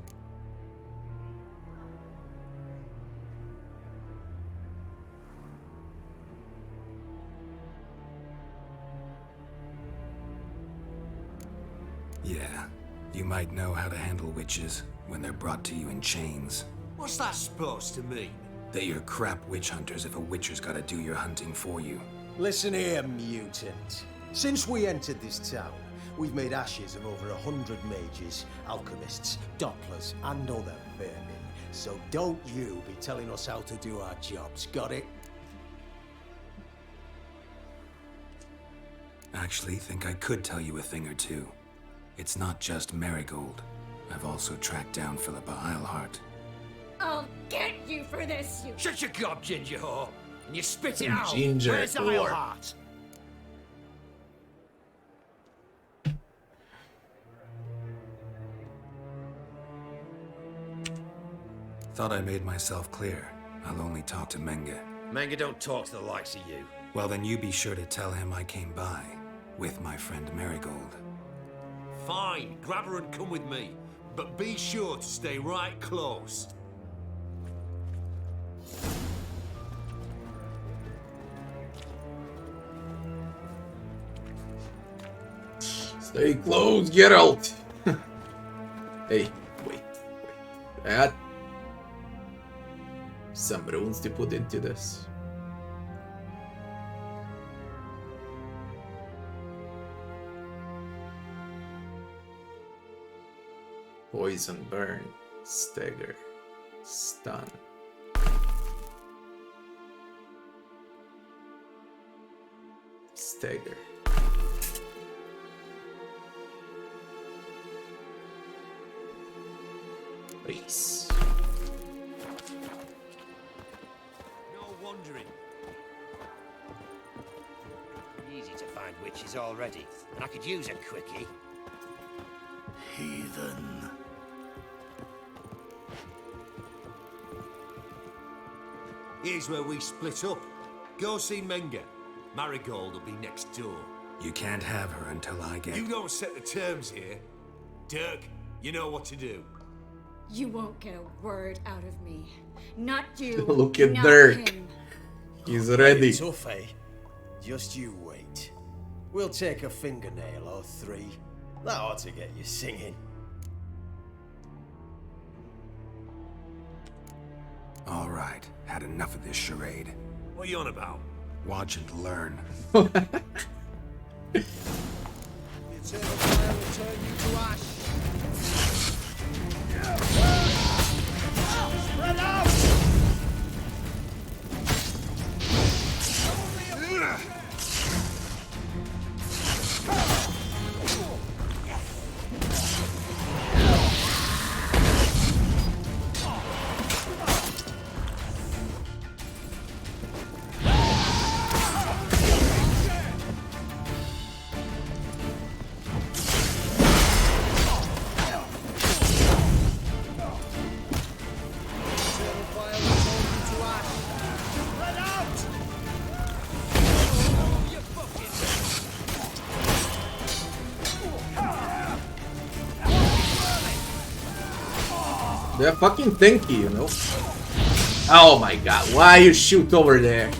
Yeah. You might know how to handle witches when they're brought to you in chains. What's that supposed to mean? That you're crap witch hunters if a witcher's gotta do your hunting for you. Listen here, mutant. Since we entered this town, we've made ashes of over 100 mages, alchemists, dopplers, and other vermin. So don't you be telling us how to do our jobs, got it? Actually, think I could tell you a thing or two. It's not just Marigold. I've also tracked down Philippa Eilhart. I'll get you for this, you... Shut your gob, ginger whore, and you spit it out. Ginger Where's whore. Eilhart? Thought I made myself clear. I'll only talk to Menga. Manga don't talk to the likes of you. Well, then you be sure to tell him I came by with my friend Marigold. Fine, grab her and come with me. But be sure to stay right close. Stay close, Geralt. Hey, wait. That. Some runes to put into this. Poison, burn, stagger, stun. Stagger. Please. No wondering. Easy to find witches already, and I could use a quickie. Heathen. Here's where we split up. Go see Menga. Marigold will be next door. You can't have her until I get... You don't set the terms here. Dirk, you know what to do. You won't get a word out of me. Not you. Look at not Dirk. him. He's ready. Tough, eh? Just you wait. We'll take a fingernail or three. That ought to get you singing. All right, had enough of this charade. What are you on about? Watch and learn. The eternal fire will turn you to ash. Spread out! They're fucking tanky, you know. Oh my god, why you shoot over there?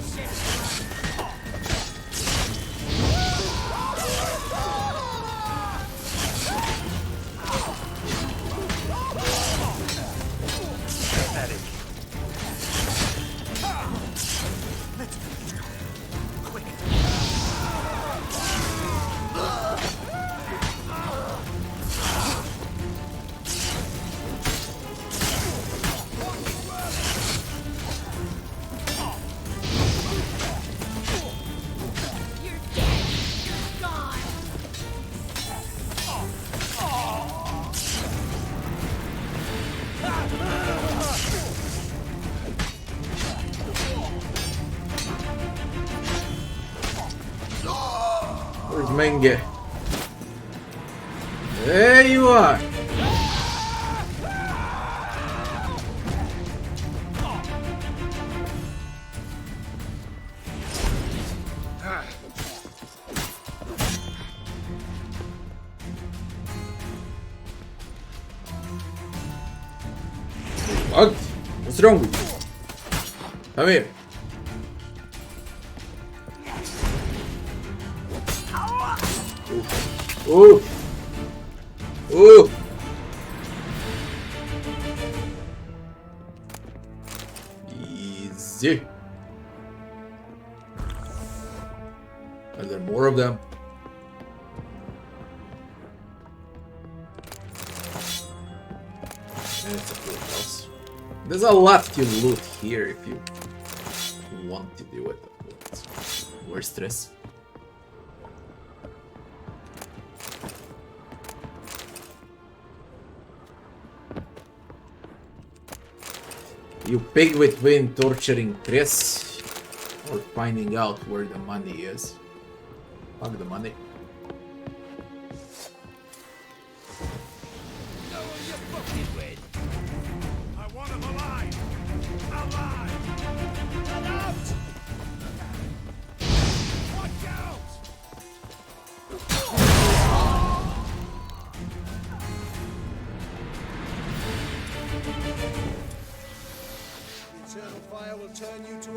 Where's Menge? There you are! What? What's wrong with you? Come here. Ooh. Ooh. Easy. Are there more of them? And it's a full house. There's a lot to loot here if you want to do it. Where's Triss? You pick between torturing Triss or finding out where the money is. Fuck the money. I want him alive! Alive! Get out!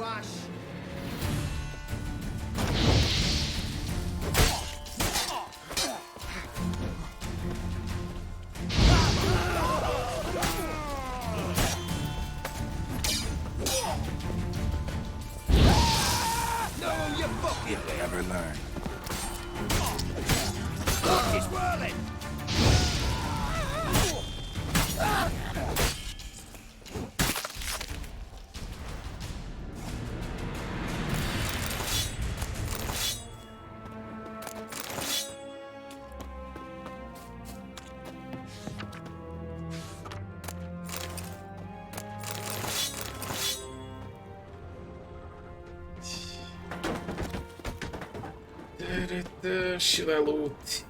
Ash. No, you fuck! If they ever learn. Look, he's whirling! Should I loot?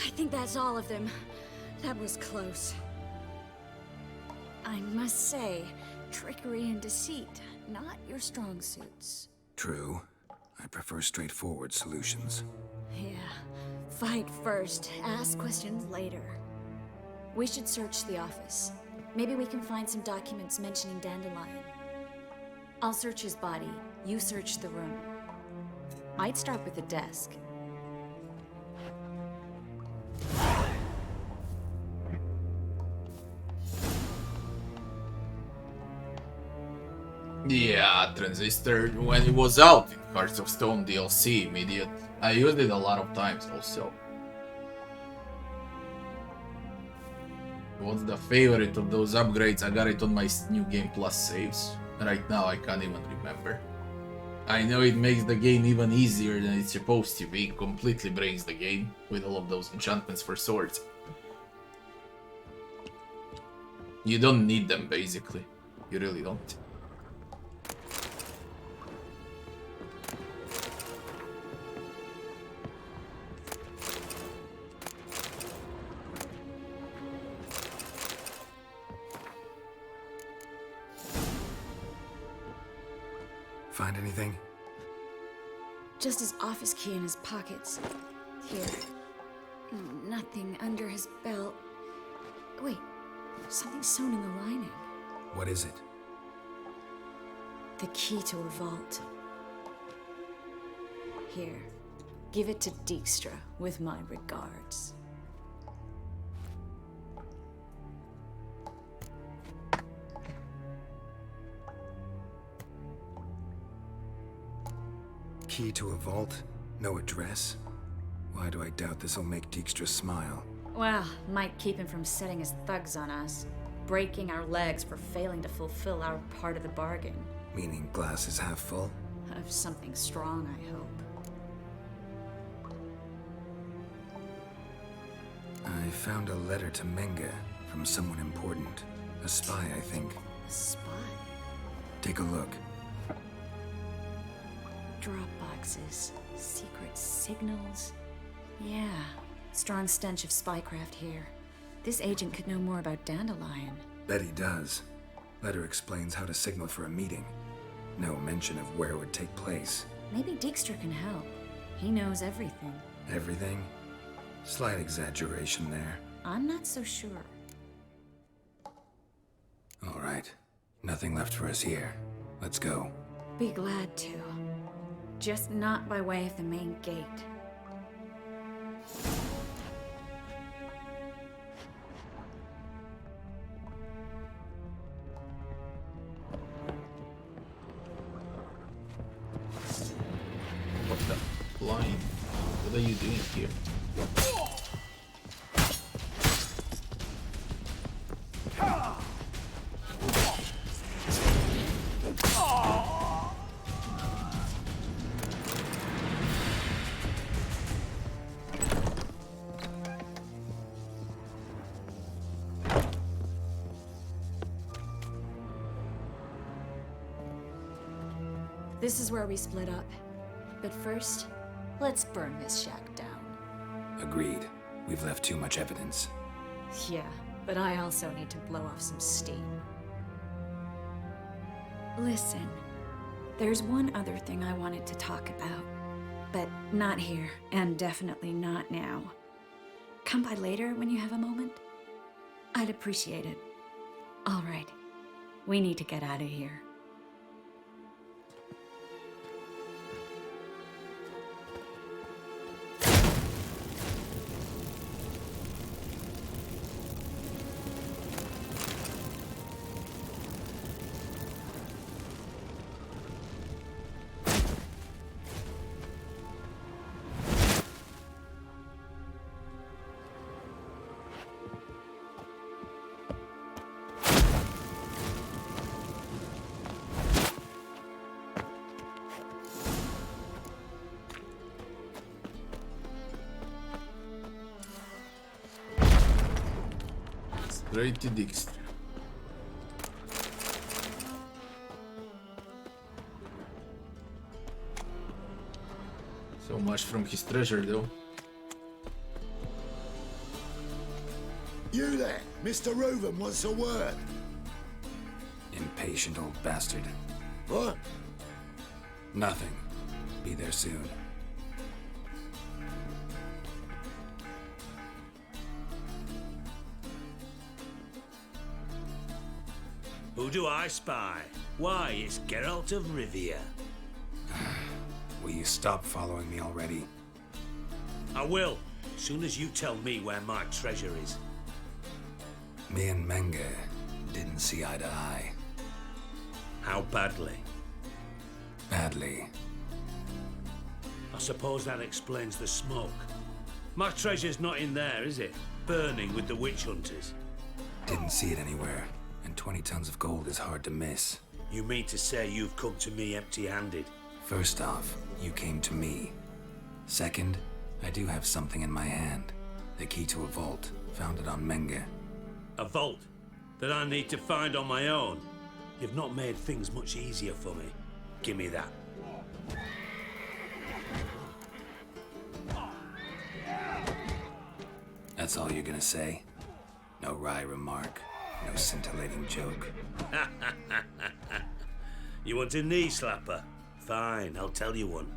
I think that's all of them. That was close. I must say, trickery and deceit, not your strong suits. True. I prefer straightforward solutions. Yeah. Fight first, ask questions later. We should search the office. Maybe we can find some documents mentioning Dandelion. I'll search his body, you search the room. I'd start with the desk. Yeah, Transistor, when it was out in Hearts of Stone DLC immediate, I used it a lot of times also. What's the favorite of those upgrades? I got it on my New Game Plus saves. Right now I can't even remember. I know it makes the game even easier than it's supposed to be. It completely breaks the game with all of those enchantments for swords. You don't need them basically. You really don't. Find anything? Just his office key in his pockets. Here. Nothing under his belt. Wait, something sewn in the lining. What is it? The key to a vault. Here, give it to Dijkstra with my regards. Key to a vault? No address? Why do I doubt this'll make Dijkstra smile? Well, might keep him from setting his thugs on us. Breaking our legs for failing to fulfill our part of the bargain. Meaning glass is half full? Of something strong, I hope. I found a letter to Menge from someone important. A spy, I think. A spy? Take a look. Drop boxes, secret signals. Yeah, Strong stench of spycraft here. This agent could know more about Dandelion. Bet he does. Letter explains how to signal for a meeting. No mention of where it would take place. Maybe Dijkstra can help. He knows everything. Everything? Slight exaggeration there. I'm not so sure. All right. Nothing left for us here. Let's go. Be glad to. Just not by way of the main gate. What the flying? What are you doing here? This is where we split up. But first, let's burn this shack down. Agreed. We've left too much evidence. Yeah, but I also need to blow off some steam. Listen, there's one other thing I wanted to talk about. But not here, and definitely not now. Come by later when you have a moment? I'd appreciate it. All right, we need to get out of here. Straight to Dijkstra. So much from his treasure, though. You there, Mr. Reuven wants a word. Impatient old bastard. What? Nothing. Be there soon. Who do I spy? Why, it's Geralt of Rivia. Will you stop following me already? I will, soon as you tell me where my treasure is. Me and Menge didn't see eye to eye. How badly? Badly. I suppose that explains the smoke. My treasure's not in there, is it? Burning with the witch hunters. Didn't see it anywhere, and 20 tons of gold is hard to miss. You mean to say you've come to me empty-handed? First off, you came to me. Second, I do have something in my hand. The key to a vault, found it on Menge. A vault that I need to find on my own? You've not made things much easier for me. Give me that. That's all you're gonna say? No wry remark, no scintillating joke. You want a knee slapper? Fine, I'll tell you one.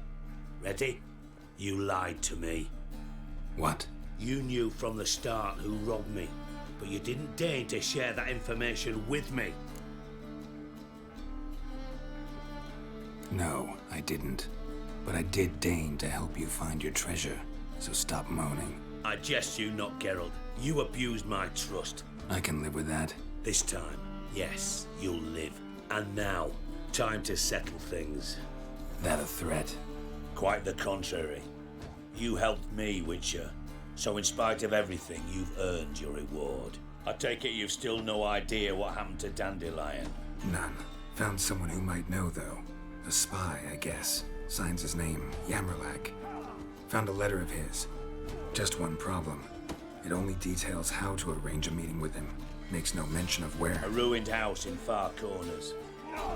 Ready? You lied to me. What? You knew from the start who robbed me, but you didn't deign to share that information with me. No, I didn't. But I did deign to help you find your treasure, so stop moaning. I jest you not, Geralt. You abused my trust. I can live with that. This time, yes, you'll live. And now, time to settle things. That a threat? Quite the contrary. You helped me, Witcher. So in spite of everything, you've earned your reward. I take it you've still no idea what happened to Dandelion? None. Found someone who might know, though. A spy, I guess. Signs his name, Yammerlak. Found a letter of his. Just one problem. It only details how to arrange a meeting with him. Makes no mention of where. A ruined house in Far Corners.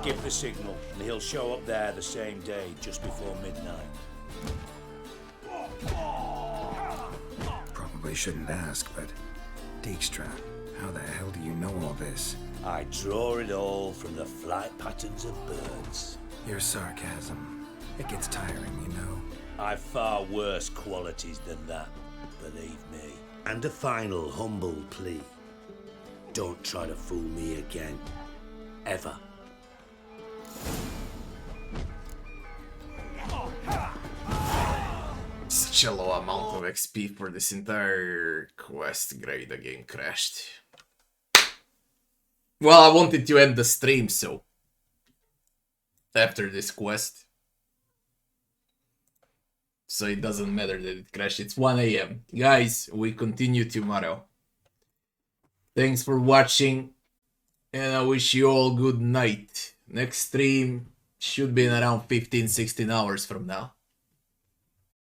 Give the signal, and he'll show up there the same day, just before midnight. Problem probably shouldn't ask, but Dijkstra, how the hell do you know all this? I draw it all from the flight patterns of birds. Your sarcasm. It gets tiring, you know. I've far worse qualities than that, believe me. And a final humble plea. Don't try to fool me again. Ever. Such a low amount of XP for this entire quest. Great, the game crashed. Well, I wanted to end the stream, so after this quest. So it doesn't matter that it crashed. It's 1 AM. Guys, we continue tomorrow. Thanks for watching. And I wish you all good night. Next stream should be in around 15-16 hours from now.